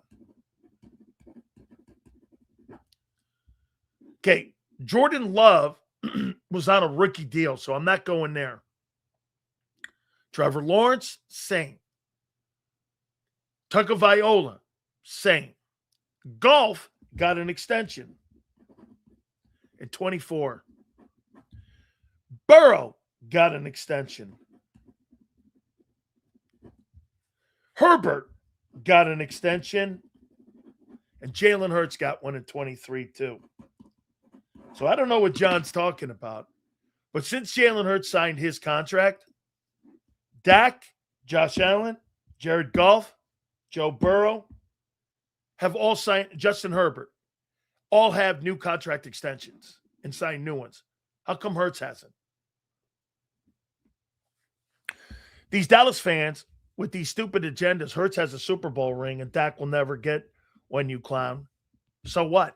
Okay, Jordan Love was on a rookie deal, so I'm not going there. Trevor Lawrence, same. Tagovailoa, same. Golf got an extension in 24. Burrow got an extension. Herbert got an extension. And Jalen Hurts got one in 23 too. So I don't know what John's talking about. But since Jalen Hurts signed his contract, Dak, Josh Allen, Jared Goff, Joe Burrow have all signed, Justin Herbert, all have new contract extensions and signed new ones. How come Hurts hasn't? These Dallas fans with these stupid agendas, Hurts has a Super Bowl ring and Dak will never get one, you clown. So what?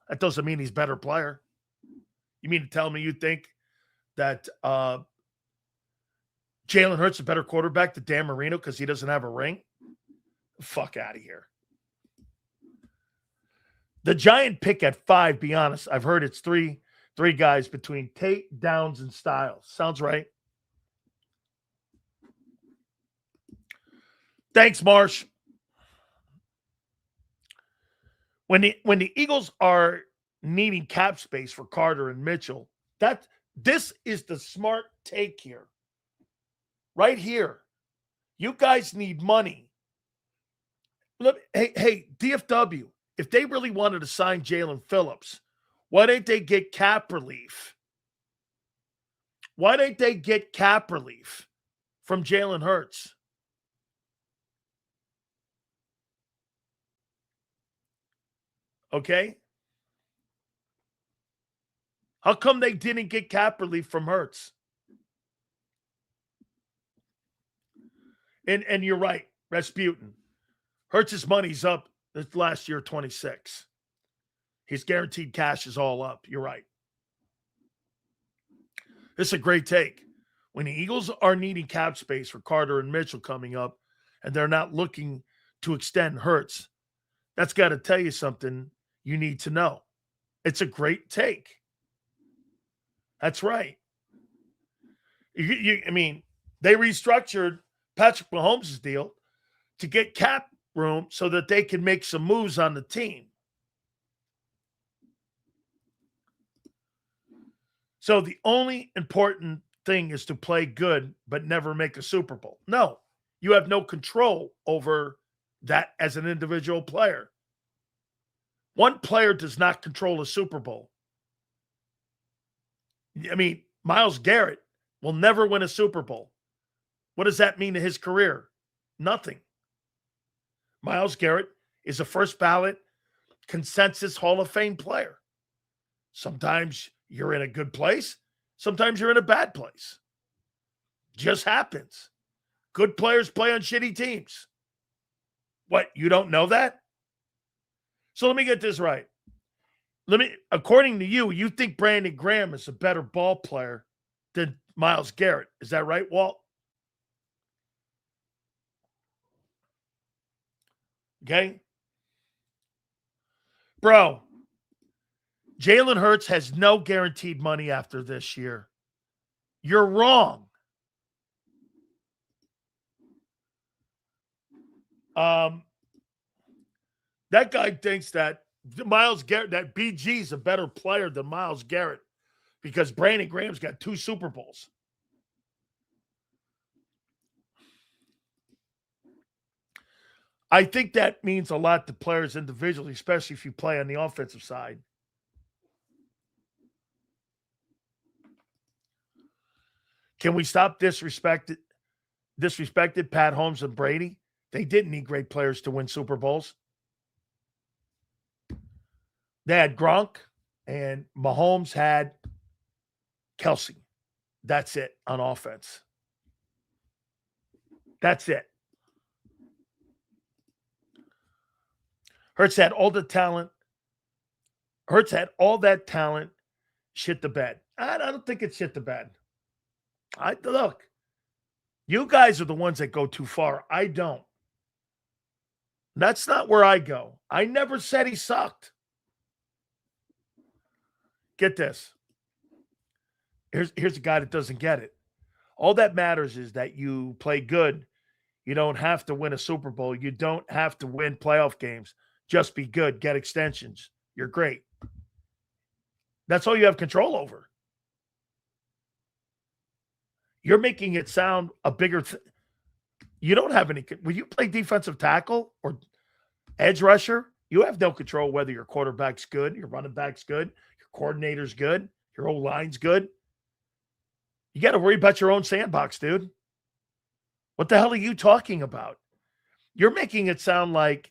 That doesn't mean he's a better player. You mean to tell me you think that Jalen Hurts is a better quarterback than Dan Marino because he doesn't have a ring? Fuck out of here. The Giant pick at 5, be honest. I've heard it's three guys between Tate, Downs, and Styles. Sounds right. Thanks, Marsh. When the Eagles are needing cap space for Carter and Mitchell, this is the smart take here. Right here. You guys need money. Hey, DFW, if they really wanted to sign Jalen Phillips, why didn't they get cap relief? Why didn't they get cap relief from Jalen Hurts? Okay? How come they didn't get cap relief from Hurts? And you're right, Rasputin. Hurts' money's up this last year, 26. His guaranteed cash is all up. You're right. This is a great take. When the Eagles are needing cap space for Carter and Mitchell coming up, and they're not looking to extend Hurts, that's got to tell you something you need to know. It's a great take. That's right. I mean, they restructured Patrick Mahomes' deal to get cap room so that they can make some moves on the team. So the only important thing is to play good but never make a Super Bowl. No, you have no control over that as an individual player. One player does not control a Super Bowl. I mean, Myles Garrett will never win a Super Bowl. What does that mean to his career? Nothing. Myles Garrett is a first ballot consensus Hall of Fame player. Sometimes you're in a good place. Sometimes you're in a bad place. Just happens. Good players play on shitty teams. What, you don't know that? So let me get this right. According to you, you think Brandon Graham is a better ball player than Myles Garrett. Is that right, Walt? Okay. Bro, Jalen Hurts has no guaranteed money after this year. You're wrong. That guy thinks that Myles Garrett, that BG is a better player than Myles Garrett because Brandon Graham's got 2 Super Bowls. I think that means a lot to players individually, especially if you play on the offensive side. Can we stop disrespecting disrespected Pat Holmes and Brady. They didn't need great players to win Super Bowls. They had Gronk, and Mahomes had Kelce. That's it on offense. That's it. Hurts had all the talent. Hurts had all that talent. Shit the bed. I don't think it's shit the bed. Look, you guys are the ones that go too far. I don't. That's not where I go. I never said he sucked. Get this. Here's a guy that doesn't get it. All that matters is that you play good. You don't have to win a Super Bowl. You don't have to win playoff games. Just be good. Get extensions. You're great. That's all you have control over. You're making it sound a bigger you don't have any. When you play defensive tackle or edge rusher, you have no control whether your quarterback's good, your running back's good, your coordinator's good, your O-line's good. You got to worry about your own sandbox, dude. What the hell are you talking about? You're making it sound like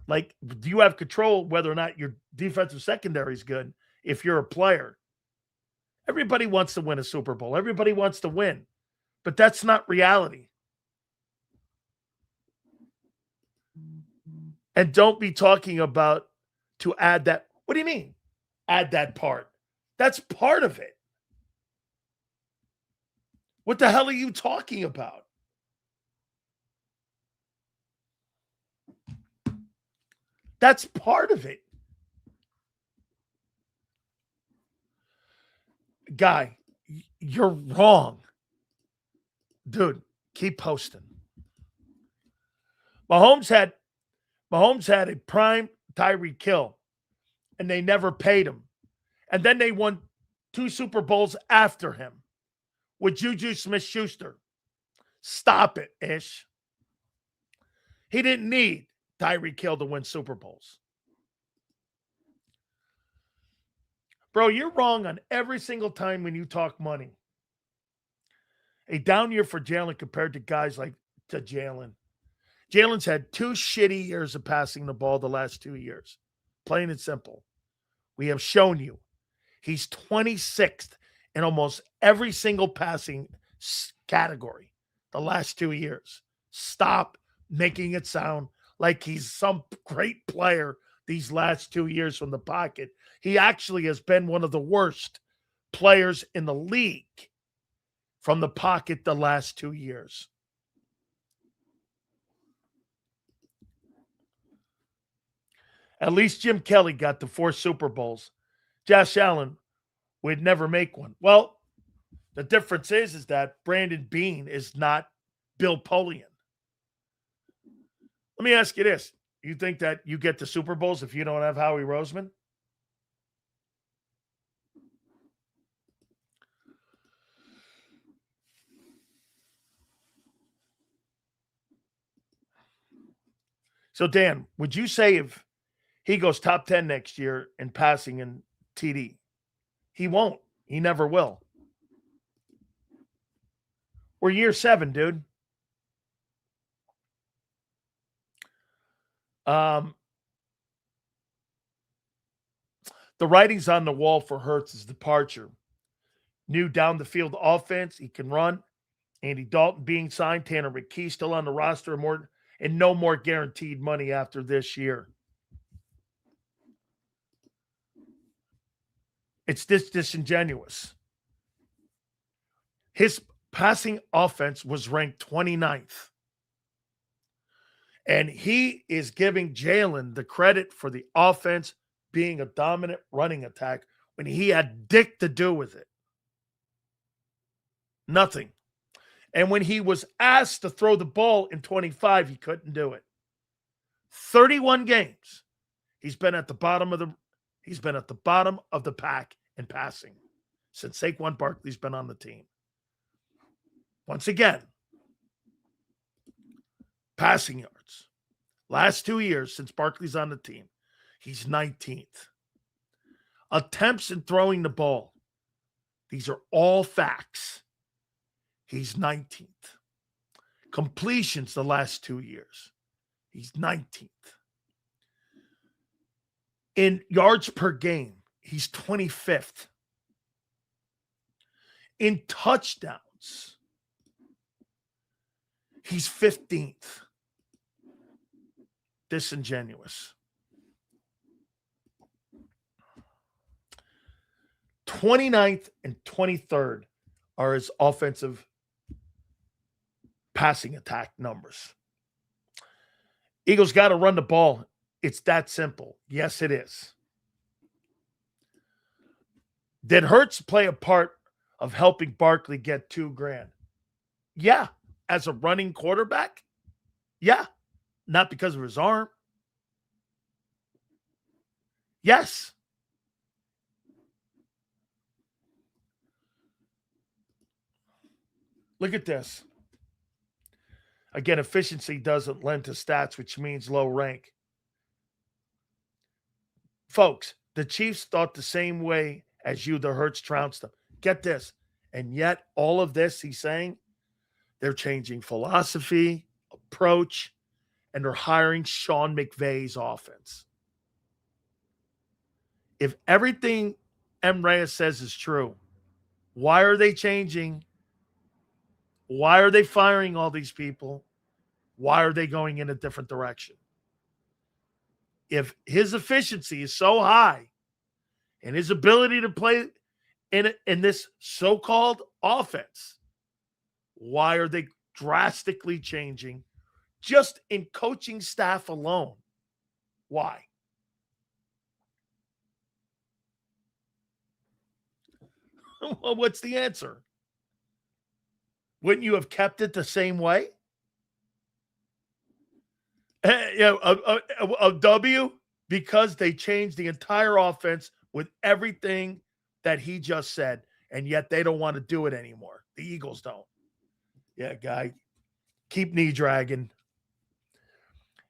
do you have control whether or not your defensive secondary is good if you're a player? Everybody wants to win a Super Bowl. Everybody wants to win. But that's not reality. And don't be talking about to add that. What do you mean? Add that part. That's part of it. What the hell are you talking about? That's part of it. Guy, you're wrong. Dude, keep posting. Mahomes had a prime Tyreek Hill, and they never paid him. And then they won 2 Super Bowls after him with Juju Smith-Schuster. Stop it, Ish. He didn't need Tyreek Hill to win Super Bowls. Bro, you're wrong on every single time when you talk money. A down year for Jalen compared to guys like to Jalen. Jalen's had 2 shitty years of passing the ball the last 2 years. Plain and simple. We have shown you. He's 26th in almost every single passing category the last 2 years. Stop making it sound like he's some great player these last 2 years from the pocket. He actually has been one of the worst players in the league from the pocket the last 2 years. At least Jim Kelly got to 4 Super Bowls. Josh Allen would never make one. Well, the difference is that Brandon Beane is not Bill Polian. Let me ask you this. You think that you get the Super Bowls if you don't have Howie Roseman? So, Dan, would you say if he goes top 10 next year in passing and TD? He won't. He never will. We're year 7, dude. The writing's on the wall for Hurts' departure. New down the field offense. He can run. Andy Dalton being signed. Tanner McKee still on the roster. And no more guaranteed money after this year. It's disingenuous. His passing offense was ranked 29th. And he is giving Jalen the credit for the offense being a dominant running attack when he had dick to do with it. Nothing. And when he was asked to throw the ball in 25, he couldn't do it. 31 games. He's been at the bottom of the pack in passing since Saquon Barkley's been on the team. Once again, passing yards. Last 2 years since Barkley's on the team, he's 19th. Attempts in throwing the ball. These are all facts. He's 19th. Completions the last 2 years, he's 19th. In yards per game, he's 25th. In touchdowns, he's 15th. Disingenuous. 29th and 23rd are his offensive passing attack numbers. Eagles got to run the ball. It's that simple. Yes, it is. Did Hurts play a part of helping Barkley get $2,000? Yeah. As a running quarterback? Yeah. Not because of his arm. Yes. Look at this. Again, efficiency doesn't lend to stats, which means low rank. Folks, the Chiefs thought the same way as you, the Hurts trounced them. Get this. And yet, all of this, he's saying, they're changing philosophy, approach, and they're hiring Sean McVay's offense. If everything M. Reyes says is true, why are they changing? Why are they firing all these people? Why are they going in a different direction? If his efficiency is so high and his ability to play in this so-called offense, why are they drastically changing just in coaching staff alone? Why? Well, what's the answer? Wouldn't you have kept it the same way? A W, because they changed the entire offense with everything that he just said, and yet they don't want to do it anymore. The Eagles don't. Yeah, guy, keep knee dragging.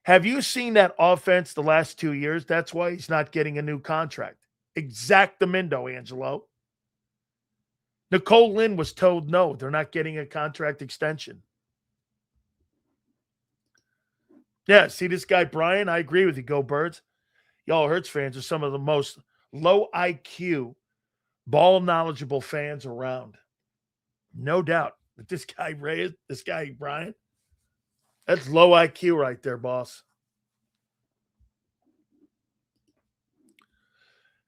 Have you seen that offense the last 2 years? That's why he's not getting a new contract. Exactamundo, Angelo. Nicole Lynn was told no, they're not getting a contract extension. Yeah, see this guy, Brian? I agree with you. Go Birds. Y'all Hurts fans are some of the most low IQ, ball knowledgeable fans around. No doubt. But this guy, Brian, that's low IQ right there, boss.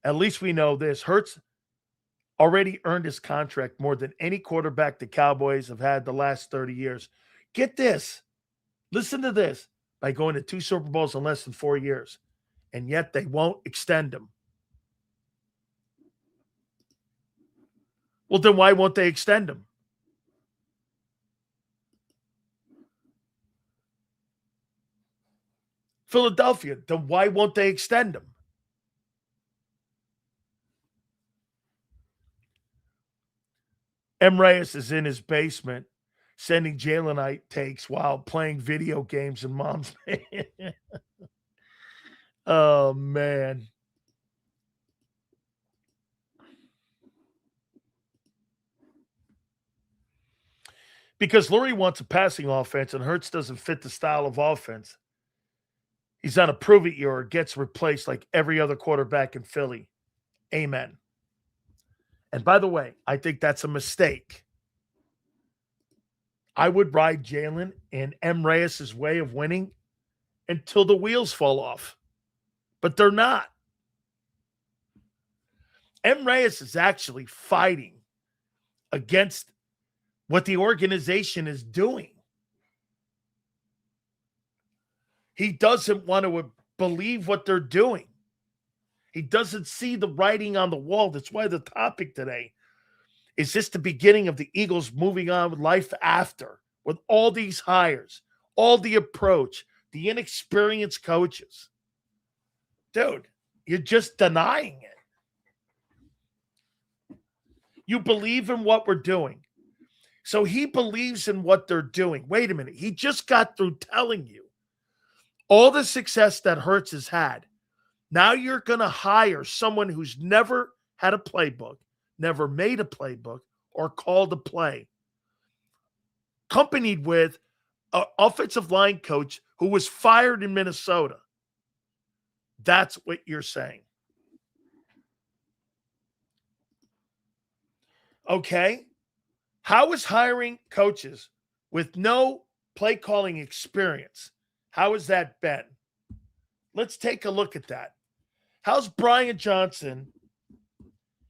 At least we know this. Hurts already earned his contract more than any quarterback the Cowboys have had the last 30 years. Get this. Listen to this. By going to 2 Super Bowls in less than 4 years. And yet they won't extend him. Well, then why won't they extend him? Philadelphia, then why won't they extend him? M. Reyes is in his basement sending Jalenite takes while playing video games in mom's. Oh, man. Because Lurie wants a passing offense and Hurts doesn't fit the style of offense. He's on a prove-it year or gets replaced like every other quarterback in Philly. Amen. And by the way, I think that's a mistake. I would ride Jalen and M. Reyes' way of winning until the wheels fall off. But they're not. M. Reyes is actually fighting against what the organization is doing. He doesn't want to believe what they're doing. He doesn't see the writing on the wall. That's why the topic today is this the beginning of the Eagles moving on with life after, with all these hires, all the approach, the inexperienced coaches. Dude, you're just denying it. You believe in what we're doing. So he believes in what they're doing. Wait a minute. He just got through telling you all the success that Hurts has had. Now you're going to hire someone who's never had a playbook, never made a playbook, or called a play, accompanied with offensive line coach who was fired in Minnesota. That's what you're saying. Okay. How is hiring coaches with no play calling experience? How has that been? Let's take a look at that. How's Brian Johnson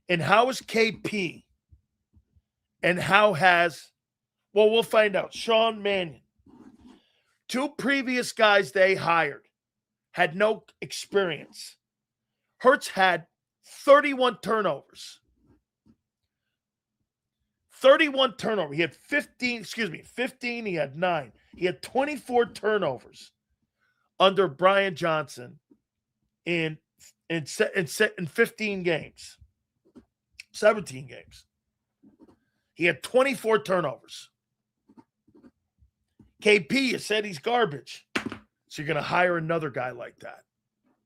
and how is KP? And how has, well, we'll find out. Sean Mannion. 2 previous guys they hired had no experience. Hurts had 31 turnovers. 31 turnovers. He had 15, 15. He had 9. He had 24 turnovers under Brian Johnson in 15 games, 17 games. He had 24 turnovers. KP, you said he's garbage. So you're going to hire another guy like that.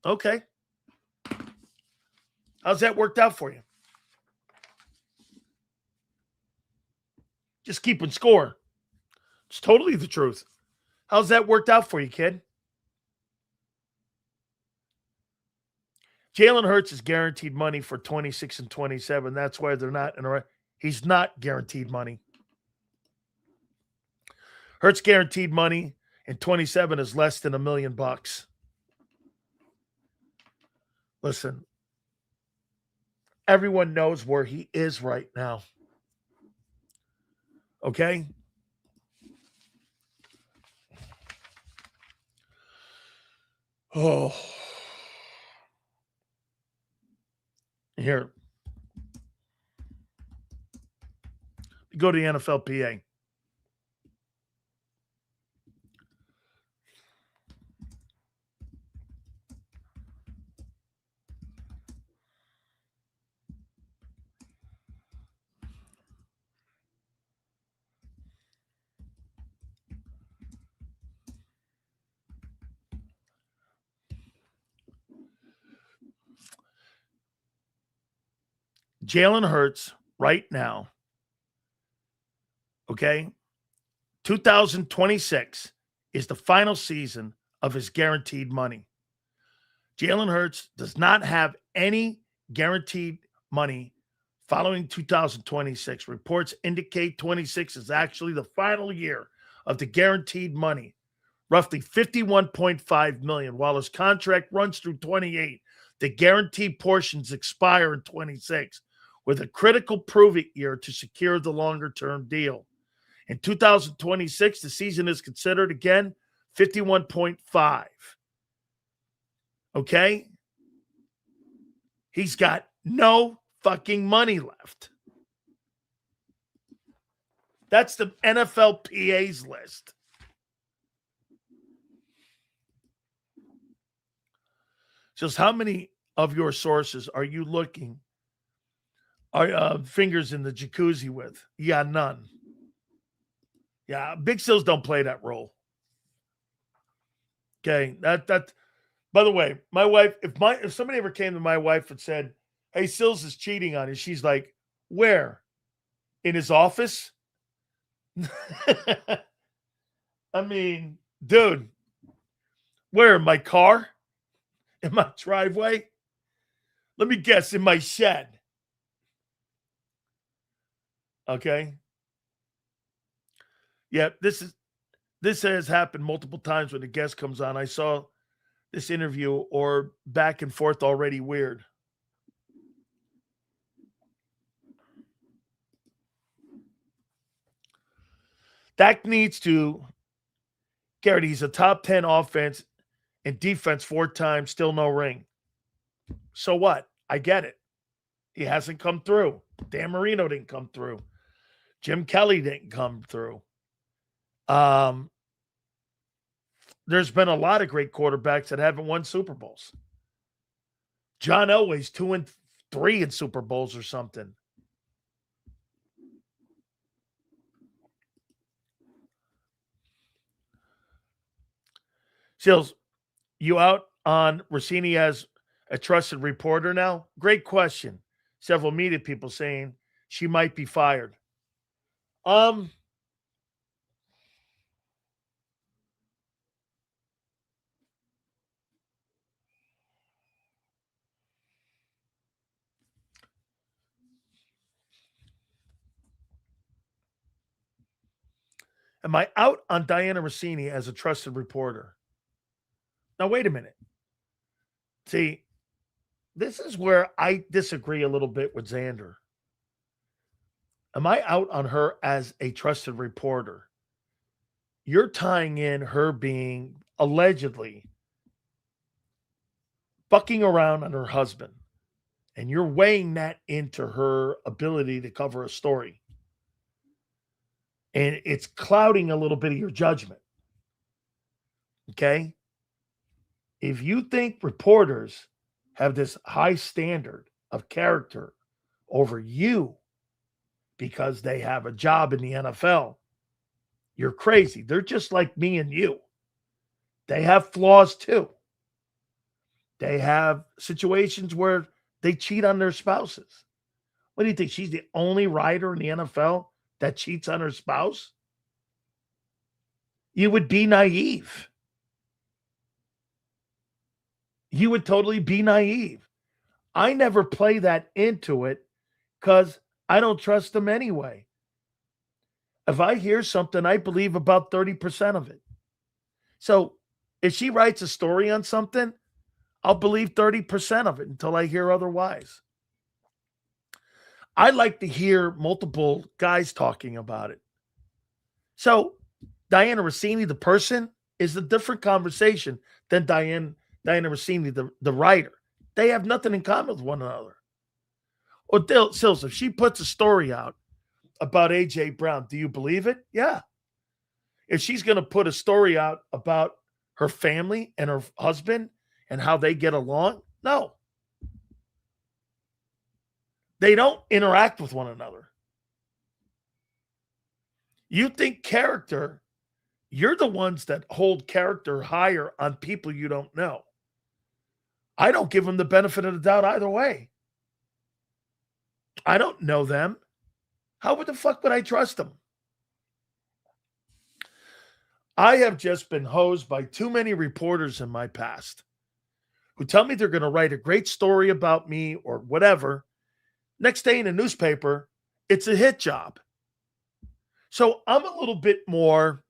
Okay. How's that worked out for you? Just keeping score. It's totally the truth. How's that worked out for you, kid? Jalen Hurts is guaranteed money for 26 and 27. That's why they're not in a. He's not guaranteed money. Hurts guaranteed money in 27 is less than $1 million. Listen, everyone knows where he is right now. Okay? Oh. Here. Go to the NFLPA. Jalen Hurts right now, okay, 2026 is the final season of his guaranteed money. Jalen Hurts does not have any guaranteed money following 2026. Reports indicate 26 is actually the final year of the guaranteed money, roughly $51.5 million. While his contract runs through 28, the guaranteed portions expire in 26. With a critical prove-it year to secure the longer-term deal. In 2026, the season is considered, again, 51.5. Okay? He's got no fucking money left. That's the NFLPA's list. Just how many of your sources are you looking fingers in the jacuzzi with? Yeah, none. Yeah, Big Sills don't play that role. Okay, that. By the way, my wife, if somebody ever came to my wife and said, "Hey, Sills is cheating on you," she's like, "Where? In his office?" I mean, dude, where? In my car? In my driveway? Let me guess, in my shed. Okay. Yeah, this has happened multiple times when a guest comes on. I saw this interview or back and forth already weird. Dak needs to, Garrett, he's a top 10 offense and defense 4 times, still no ring. So what? I get it. He hasn't come through. Dan Marino didn't come through. Jim Kelly didn't come through. There's been a lot of great quarterbacks that haven't won Super Bowls. John Elway's 2 and 3 in Super Bowls or something. Sills, you out on Russiini as a trusted reporter now? Great question. Several media people saying she might be fired. Am I out on Diana Russini as a trusted reporter? Now, wait a minute. See, this is where I disagree a little bit with Zander. Am I out on her as a trusted reporter? You're tying in her being allegedly fucking around on her husband, and you're weighing that into her ability to cover a story. And it's clouding a little bit of your judgment. Okay? If you think reporters have this high standard of character over you because they have a job in the NFL, you're crazy. They're just like me and you. They have flaws too. They have situations where they cheat on their spouses. What do you think? She's the only writer in the NFL that cheats on her spouse? You would be naive. You would totally be naive. I never play that into it because I don't trust them anyway. If I hear something, I believe about 30% of it. So if she writes a story on something, I'll believe 30% of it until I hear otherwise. I like to hear multiple guys talking about it. So Diana Russini, the person, is a different conversation than Diana Russini, the writer. They have nothing in common with one another. Or Sills, if she puts a story out about A.J. Brown, do you believe it? Yeah. If she's going to put a story out about her family and her husband and how they get along, no. They don't interact with one another. You think character, you're the ones that hold character higher on people you don't know. I don't give them the benefit of the doubt either way. I don't know them. How the fuck would I trust them? I have just been hosed by too many reporters in my past who tell me they're going to write a great story about me or whatever. Next day in a newspaper, it's a hit job. So I'm a little bit more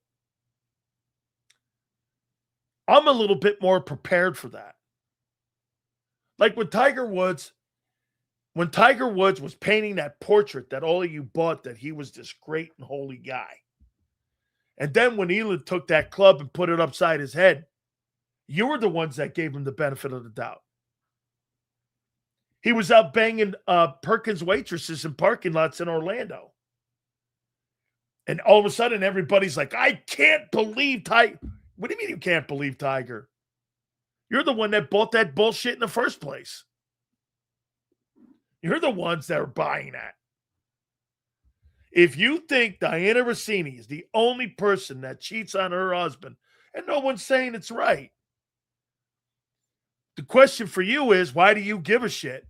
prepared for that. Like when Tiger Woods was painting that portrait that all of you bought that he was this great and holy guy. And then when Elon took that club and put it upside his head, you were the ones that gave him the benefit of the doubt. He was out banging Perkins waitresses in parking lots in Orlando. And all of a sudden, everybody's like, I can't believe Tiger. What do you mean you can't believe Tiger? You're the one that bought that bullshit in the first place. You're the ones that are buying that. If you think Diana Russini is the only person that cheats on her husband, and no one's saying it's right, the question for you is, why do you give a shit?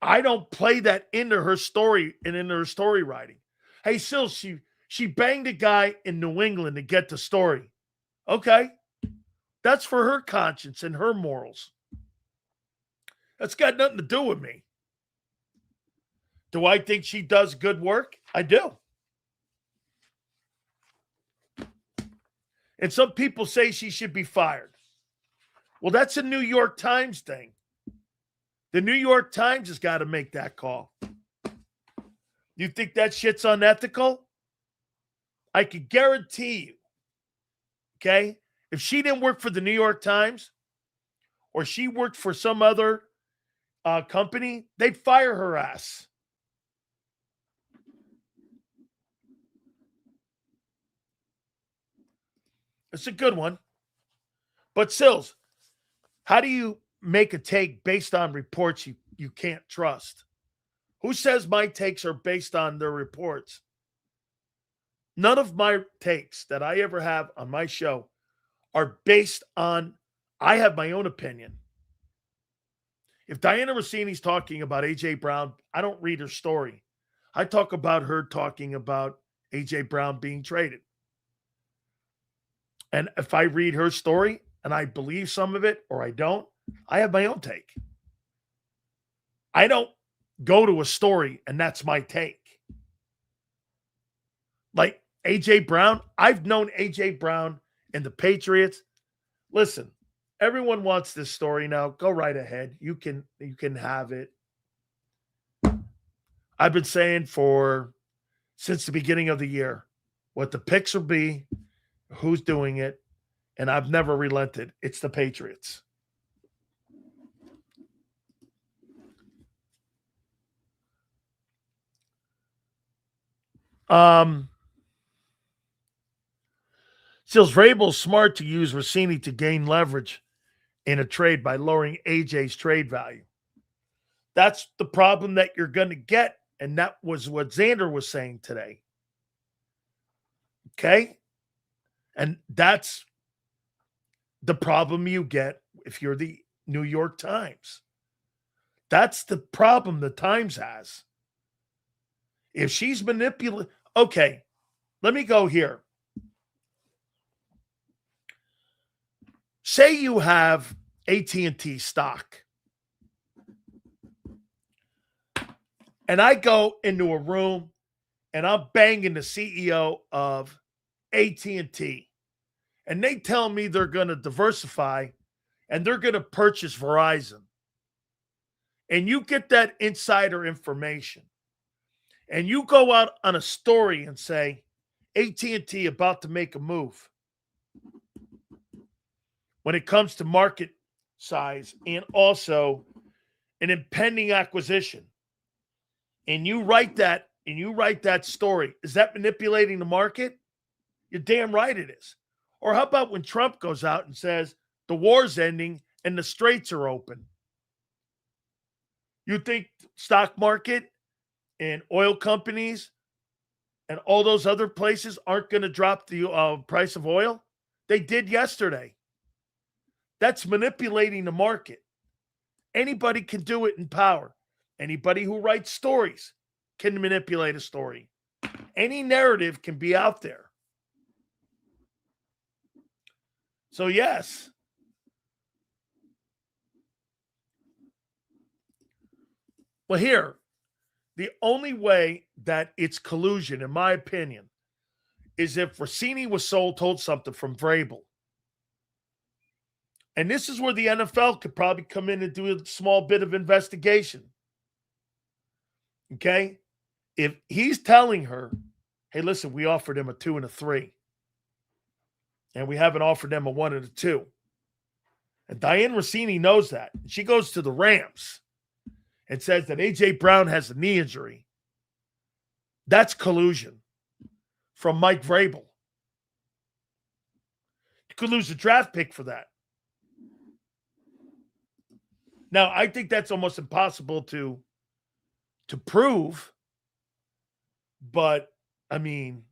I don't play that into her story and into her story writing. Hey, Sil, she banged a guy in New England to get the story. Okay. That's for her conscience and her morals. That's got nothing to do with me. Do I think she does good work? I do. And some people say she should be fired. Well, that's a New York Times thing. The New York Times has got to make that call. You think that shit's unethical? I could guarantee you, okay, if she didn't work for the New York Times or she worked for some other company, they'd fire her ass. It's a good one. But Sills, how do you make a take based on reports you can't trust? Who says my takes are based on their reports? None of my takes that I ever have on my show are based on, I have my own opinion. If Diana Russini's talking about A.J. Brown, I don't read her story. I talk about her talking about A.J. Brown being traded. And if I read her story and I believe some of it or I don't, I have my own take. I don't go to a story and that's my take. Like A.J. Brown, I've known A.J. Brown and the Patriots. Listen, everyone wants this story now. Go right ahead. You can have it. I've been saying since the beginning of the year what the picks will be, who's doing it, and I've never relented. It's the Patriots. Seals Vrabel's smart to use Russiini to gain leverage in a trade by lowering AJ's trade value. That's the problem that you're going to get, and that was what Zander was saying today. Okay? And that's the problem you get if you're the New York Times. That's the problem the Times has. If she's manipulating, okay, let me go here. Say you have AT&T stock, and I go into a room and I'm banging the CEO of AT&T, and they tell me they're going to diversify and they're going to purchase Verizon. And you get that insider information, and you go out on a story and say, AT&T about to make a move when it comes to market size and also an impending acquisition. And you write that story. Is that manipulating the market? You're damn right it is. Or how about when Trump goes out and says the war's ending and the straits are open? You think stock market and oil companies and all those other places aren't going to drop the price of oil? They did yesterday. That's manipulating the market. Anybody can do it in power. Anybody who writes stories can manipulate a story. Any narrative can be out there. So, yes. Well, here, the only way that it's collusion, in my opinion, is if Russiini was told something from Vrabel. And this is where the NFL could probably come in and do a small bit of investigation. Okay? If he's telling her, hey, listen, we offered him a 2 and a 3. And we haven't offered them a 1 and a 2. And Diana Russini knows that. She goes to the Rams and says that A.J. Brown has a knee injury. That's collusion from Mike Vrabel. You could lose a draft pick for that. Now, I think that's almost impossible to prove. But, I mean,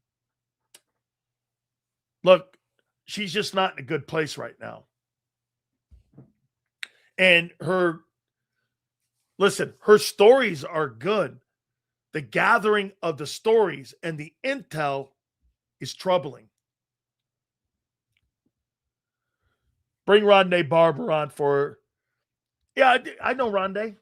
look, she's just not in a good place right now. And her stories are good. The gathering of the stories and the intel is troubling. Bring Rondé Barber on for... Yeah, I know Rondé.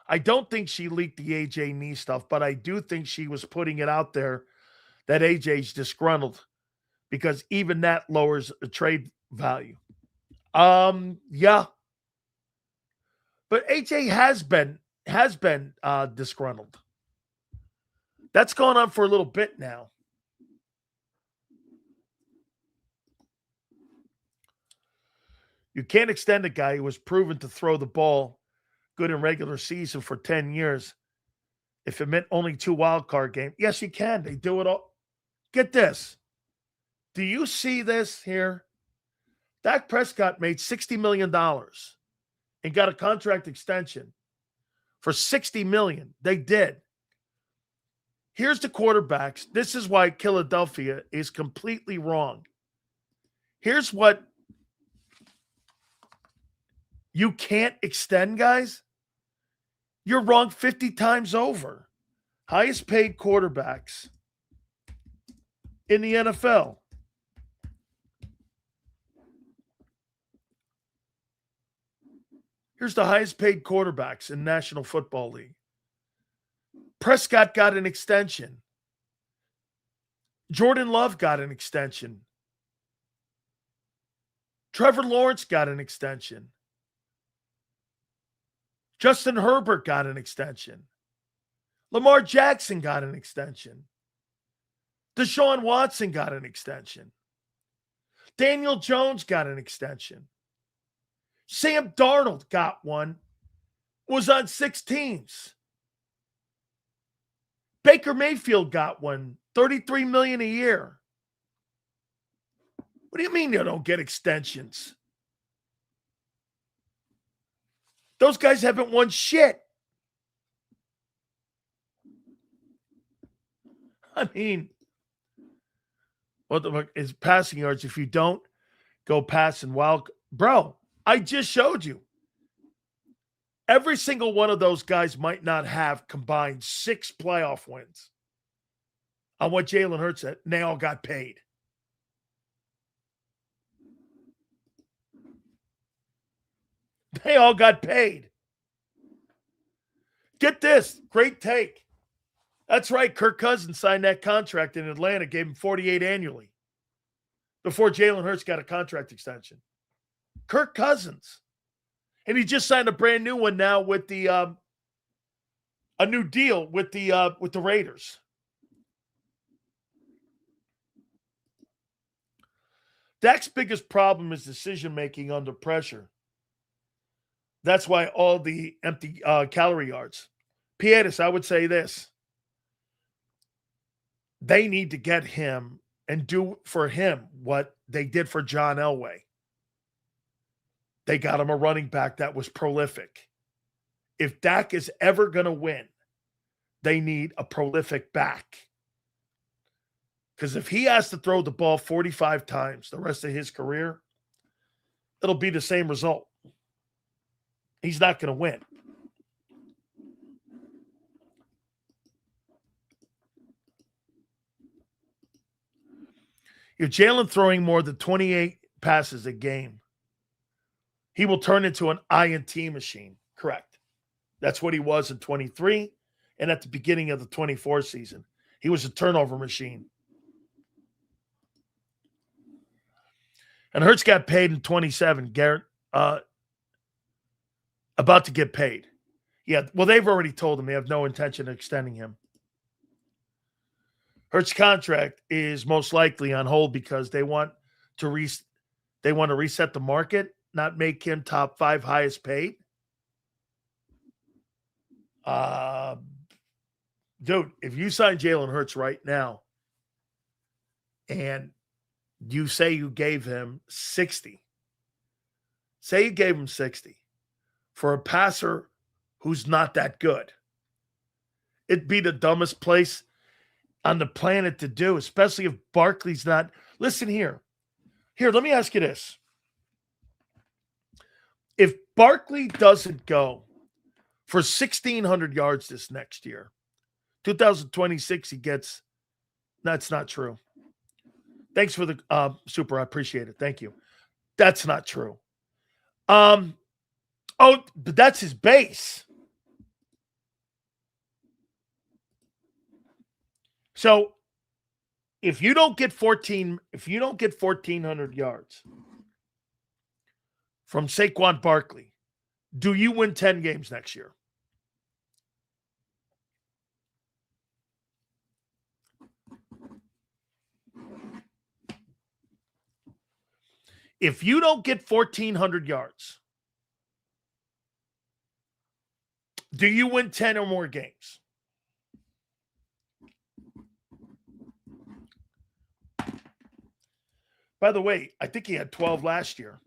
I don't think she leaked the AJ knee stuff, but I do think she was putting it out there that AJ's disgruntled because even that lowers the trade value. Yeah. But AJ has been disgruntled. That's gone on for a little bit now. You can't extend a guy who was proven to throw the ball good in regular season for 10 years if it meant only 2 wild card games. Yes, you can. They do it all. Get this. Do you see this here? Dak Prescott made $60 million and got a contract extension for $60 million. They did. Here's the quarterbacks. This is why Philadelphia is completely wrong. Here's what you can't extend, guys. You're wrong 50 times over. Highest paid quarterbacks in the NFL. Here's the highest paid quarterbacks in National Football League. Prescott got an extension. Jordan Love got an extension. Trevor Lawrence got an extension. Justin Herbert got an extension. Lamar Jackson got an extension. Deshaun Watson got an extension. Daniel Jones got an extension. Sam Darnold got one. Was on 6 teams. Baker Mayfield got one. $33 million a year. What do you mean you don't get extensions? Those guys haven't won shit. I mean, what the fuck is passing yards? If you don't go passing wild, bro, I just showed you. Every single one of those guys might not have combined 6 playoff wins on what Jalen Hurts said. And they all got paid. They all got paid. Get this. Great take. That's right. Kirk Cousins signed that contract in Atlanta, gave him $48 annually before Jalen Hurts got a contract extension. Kirk Cousins. And he just signed a brand new one now with the a new deal with the Raiders. Dak's biggest problem is decision making under pressure. That's why all the empty calorie yards. Pietis, I would say this. They need to get him and do for him what they did for John Elway. They got him a running back that was prolific. If Dak is ever going to win, they need a prolific back. Because if he has to throw the ball 45 times the rest of his career, it'll be the same result. He's not going to win. If Jalen throwing more than 28 passes a game, he will turn into an INT machine. Correct. That's what he was in 23 and at the beginning of the 24 season. He was a turnover machine. And Hurts got paid in 27, Garrett. About to get paid. Yeah, well, they've already told him they have no intention of extending him. Hurts' contract is most likely on hold because they want to reset the market, not make him top 5 highest paid. Dude, if you sign Jalen Hurts right now and you say you gave him 60, say you gave him 60 for a passer who's not that good, it'd be the dumbest place on the planet to do, especially if Barkley's not. Listen here. Here, let me ask you this. If Barkley doesn't go for 1,600 yards this next year, 2026, he gets, that's not true. Thanks for the super. I appreciate it. Thank you. That's not true. Oh, but that's his base. So if you don't get 1,400 yards from Saquon Barkley, do you win 10 games next year? If you don't get 1,400 yards, do you win 10 or more games? By the way, I think he had 12 last year.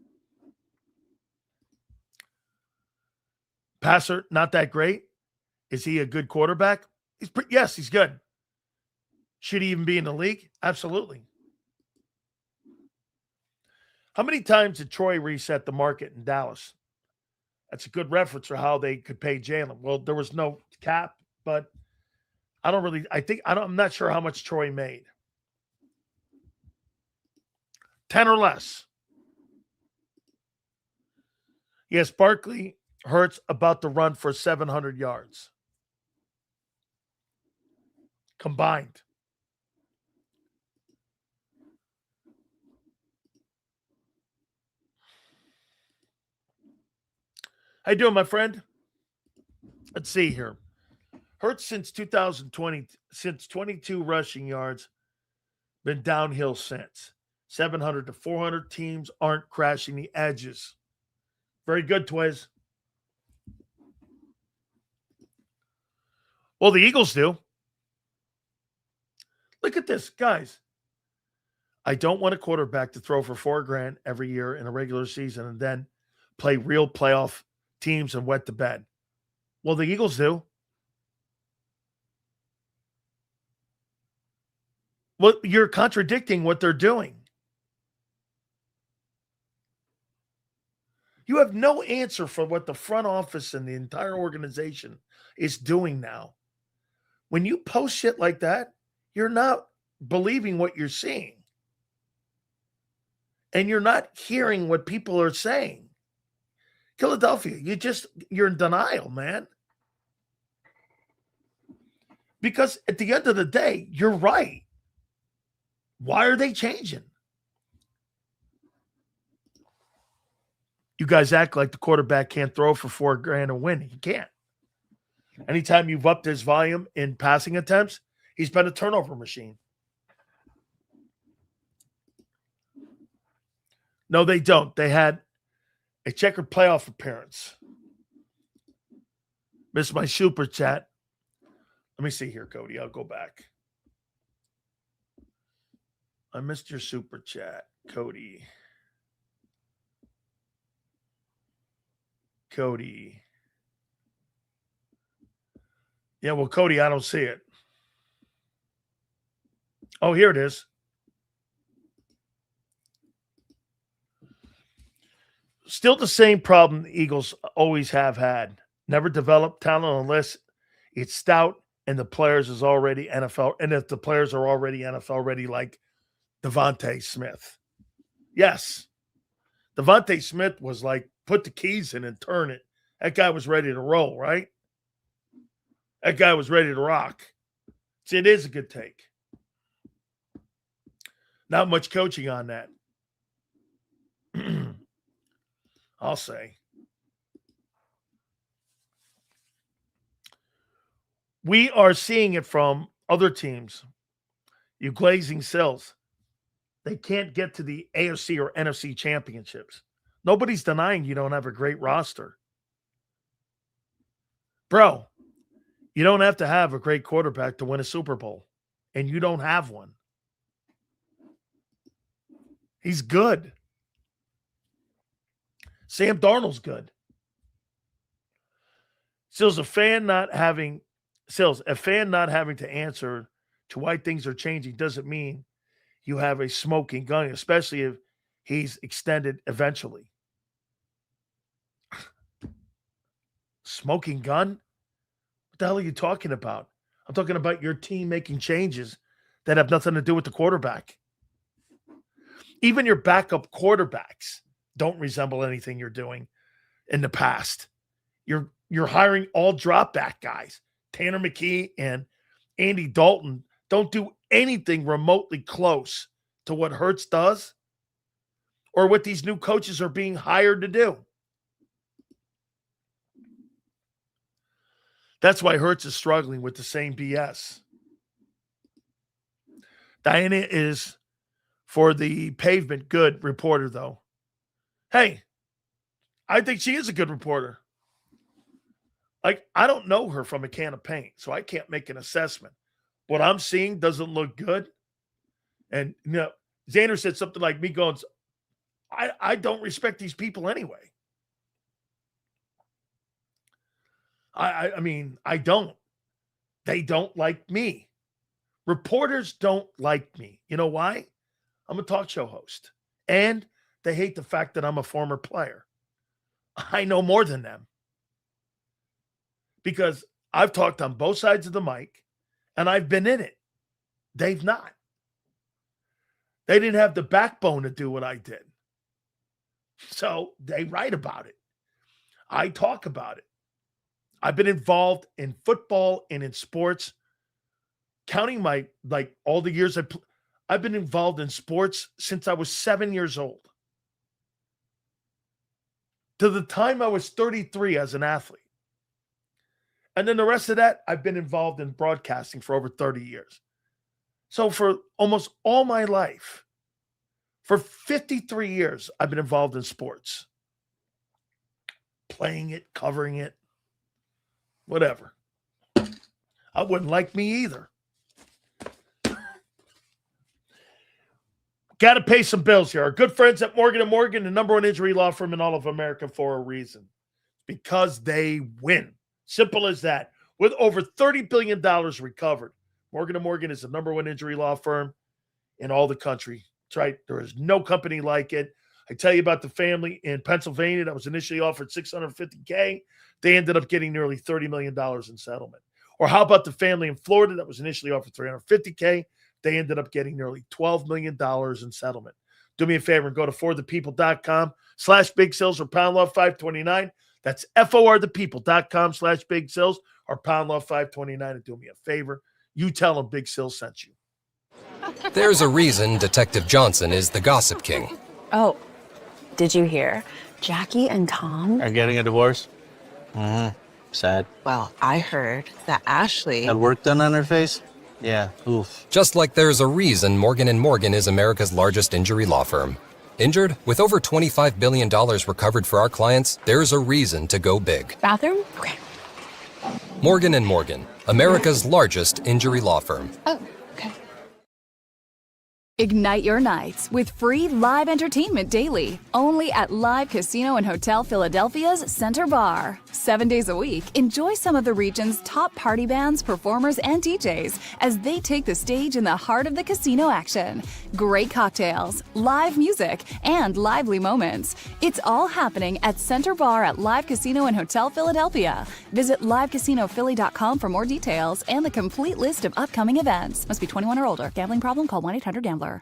Passer, not that great. Is he a good quarterback? Yes, he's good. Should he even be in the league? Absolutely. How many times did Troy reset the market in Dallas? That's a good reference for how they could pay Jalen. Well, there was no cap, but I'm not sure how much Troy made. 10 or less. Yes, Barkley Hurts about to run for 700 yards combined. How you doing, my friend? Let's see here. Hurts since 2020, since 22 rushing yards, been downhill since. 700 to 400 teams aren't crashing the edges. Very good, Twiz. Well, the Eagles do. Look at this, guys. I don't want a quarterback to throw for $4,000 every year in a regular season and then play real playoff teams and wet the bed. Well, the Eagles do. Well, you're contradicting what they're doing. You have no answer for what the front office and the entire organization is doing now. When you post shit like that, you're not believing what you're seeing. And you're not hearing what people are saying. Philadelphia, you're in denial, man. Because at the end of the day, you're right. Why are they changing? You guys act like the quarterback can't throw for $4,000 and win. He can't. Anytime you've upped his volume in passing attempts, he's been a turnover machine. No, they don't. They had a checkered playoff appearance. Missed my super chat. Let me see here, Cody. I'll go back. I missed your super chat, Cody. Yeah, well, Cody, I don't see it. Oh, here it is. Still the same problem the Eagles always have had. Never developed talent unless it's stout and the players is already NFL. And if the players are already NFL ready, like Devontae Smith. Yes. Devontae Smith was like, put the keys in and turn it. That guy was ready to roll, right? That guy was ready to rock. See, it is a good take. Not much coaching on that. I'll say. We are seeing it from other teams. You glazing cells. They can't get to the AFC or NFC championships. Nobody's denying you don't have a great roster. Bro, you don't have to have a great quarterback to win a Super Bowl. And you don't have one. He's good. Sam Darnold's good. A fan not having to answer to why things are changing doesn't mean you have a smoking gun, especially if he's extended eventually. Smoking gun? What the hell are you talking about? I'm talking about your team making changes that have nothing to do with the quarterback. Even your backup quarterbacks don't resemble anything you're doing in the past. You're hiring all drop back guys. Tanner McKee and Andy Dalton don't do anything remotely close to what Hurts does or what these new coaches are being hired to do. That's why Hurts is struggling with the same BS. Diana is, for the pavement, good reporter, though. Hey, I think she is a good reporter. Like, I don't know her from a can of paint, so I can't make an assessment. What I'm seeing doesn't look good. And, you know, Zander said something like me going, I don't respect these people anyway. I mean, I don't. They don't like me. Reporters don't like me. You know why? I'm a talk show host. And they hate the fact that I'm a former player. I know more than them. Because I've talked on both sides of the mic and I've been in it. They've not. They didn't have the backbone to do what I did. So they write about it. I talk about it. I've been involved in football and in sports, counting my, like, all the years I've been involved in sports since I was 7 years old. To the time I was 33 as an athlete. And then the rest of that, I've been involved in broadcasting for over 30 years. So for almost all my life, for 53 years, I've been involved in sports. Playing it, covering it, whatever. I wouldn't like me either. Got to pay some bills here. Our good friends at Morgan & Morgan, the number one injury law firm in all of America, for a reason. Because they win. Simple as that. With over $30 billion recovered, Morgan & Morgan is the number one injury law firm in all the country. That's right. There is no company like it. I tell you about the family in Pennsylvania that was initially offered $650K. They ended up getting nearly $30 million in settlement. Or how about the family in Florida that was initially offered $350K? They ended up getting nearly $12 million in settlement. Do me a favor and go to forthepeople.com/Big Sills or Pound Love 529. That's FORthepeople.com/Big Sills or Pound Love 529. And do me a favor. You tell them Big Sills sent you. There's a reason Detective Johnson is the gossip king. Oh, did you hear? Jackie and Tom are getting a divorce? Sad. Well, I heard that Ashley Had work done on her face? Yeah, oof. Just like there's a reason Morgan & Morgan is America's largest injury law firm. Injured? With over $25 billion recovered for our clients, there's a reason to go big. Bathroom? Okay. Morgan & Morgan, America's largest injury law firm. Oh, okay. Ignite your nights with free live entertainment daily, only at Live Casino and Hotel Philadelphia's Center Bar. 7 days a week, enjoy some of the region's top party bands, performers, and DJs as they take the stage in the heart of the casino action. Great cocktails, live music, and lively moments. It's all happening at Center Bar at Live Casino and Hotel Philadelphia. Visit livecasinophilly.com for more details and the complete list of upcoming events. Must be 21 or older. Gambling problem? Call 1-800-GAMBLER.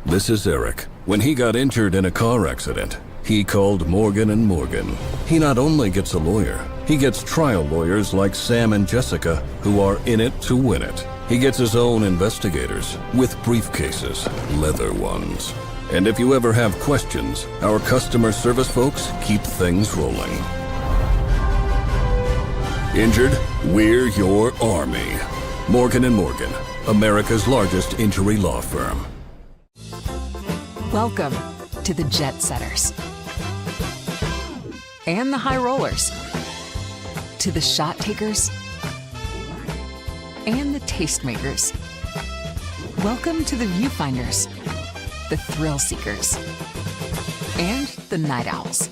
This is Eric. When he got injured in a car accident, he called Morgan & Morgan. He not only gets a lawyer, he gets trial lawyers like Sam and Jessica, who are in it to win it. He gets his own investigators with briefcases, leather ones. And if you ever have questions, our customer service folks keep things rolling. Injured? We're your army. Morgan & Morgan, America's largest injury law firm. Welcome to the Jet Setters and the High Rollers, to the Shot Takers and the Tastemakers. Welcome to the Viewfinders, the Thrill Seekers, and the Night Owls.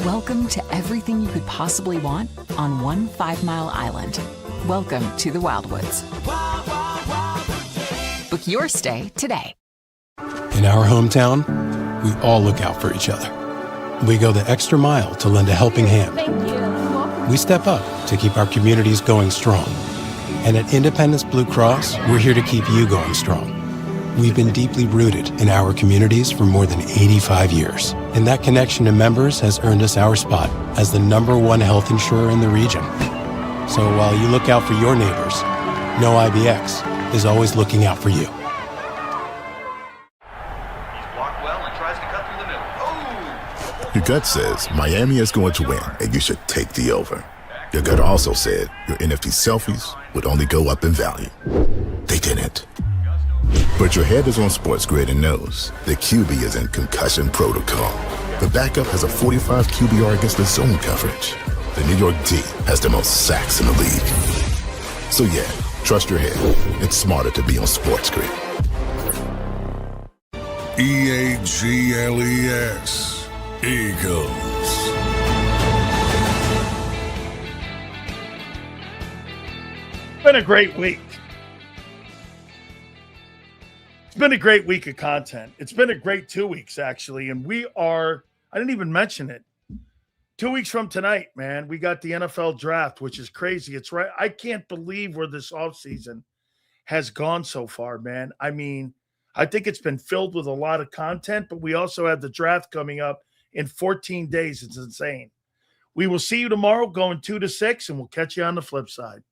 Welcome to everything you could possibly want on one 5-mile island. Welcome to the Wildwoods. Book your stay today. In our hometown, we all look out for each other. We go the extra mile to lend a helping hand. Thank you. We step up to keep our communities going strong. And at Independence Blue Cross, we're here to keep you going strong. We've been deeply rooted in our communities for more than 85 years. And that connection to members has earned us our spot as the #1 health insurer in the region. So while you look out for your neighbors, know IBX is always looking out for you. Your gut says Miami is going to win, and you should take the over. Your gut also said your NFT selfies would only go up in value. They didn't. But your head is on Sports Grid and knows the QB is in concussion protocol. The backup has a 45 QBR against the zone coverage. The New York D has the most sacks in the league. So yeah, trust your head. It's smarter to be on Sports Grid. EAGLES. Eagles. Been a great week. It's been a great week of content. It's been a great 2 weeks, actually. And I didn't even mention it. 2 weeks from tonight, man, we got the NFL draft, which is crazy. It's right. I can't believe where this offseason has gone so far, man. I mean, I think it's been filled with a lot of content, but we also have the draft coming up in 14 days. It's insane. We will see you tomorrow going 2 to 6, and we'll catch you on the flip side.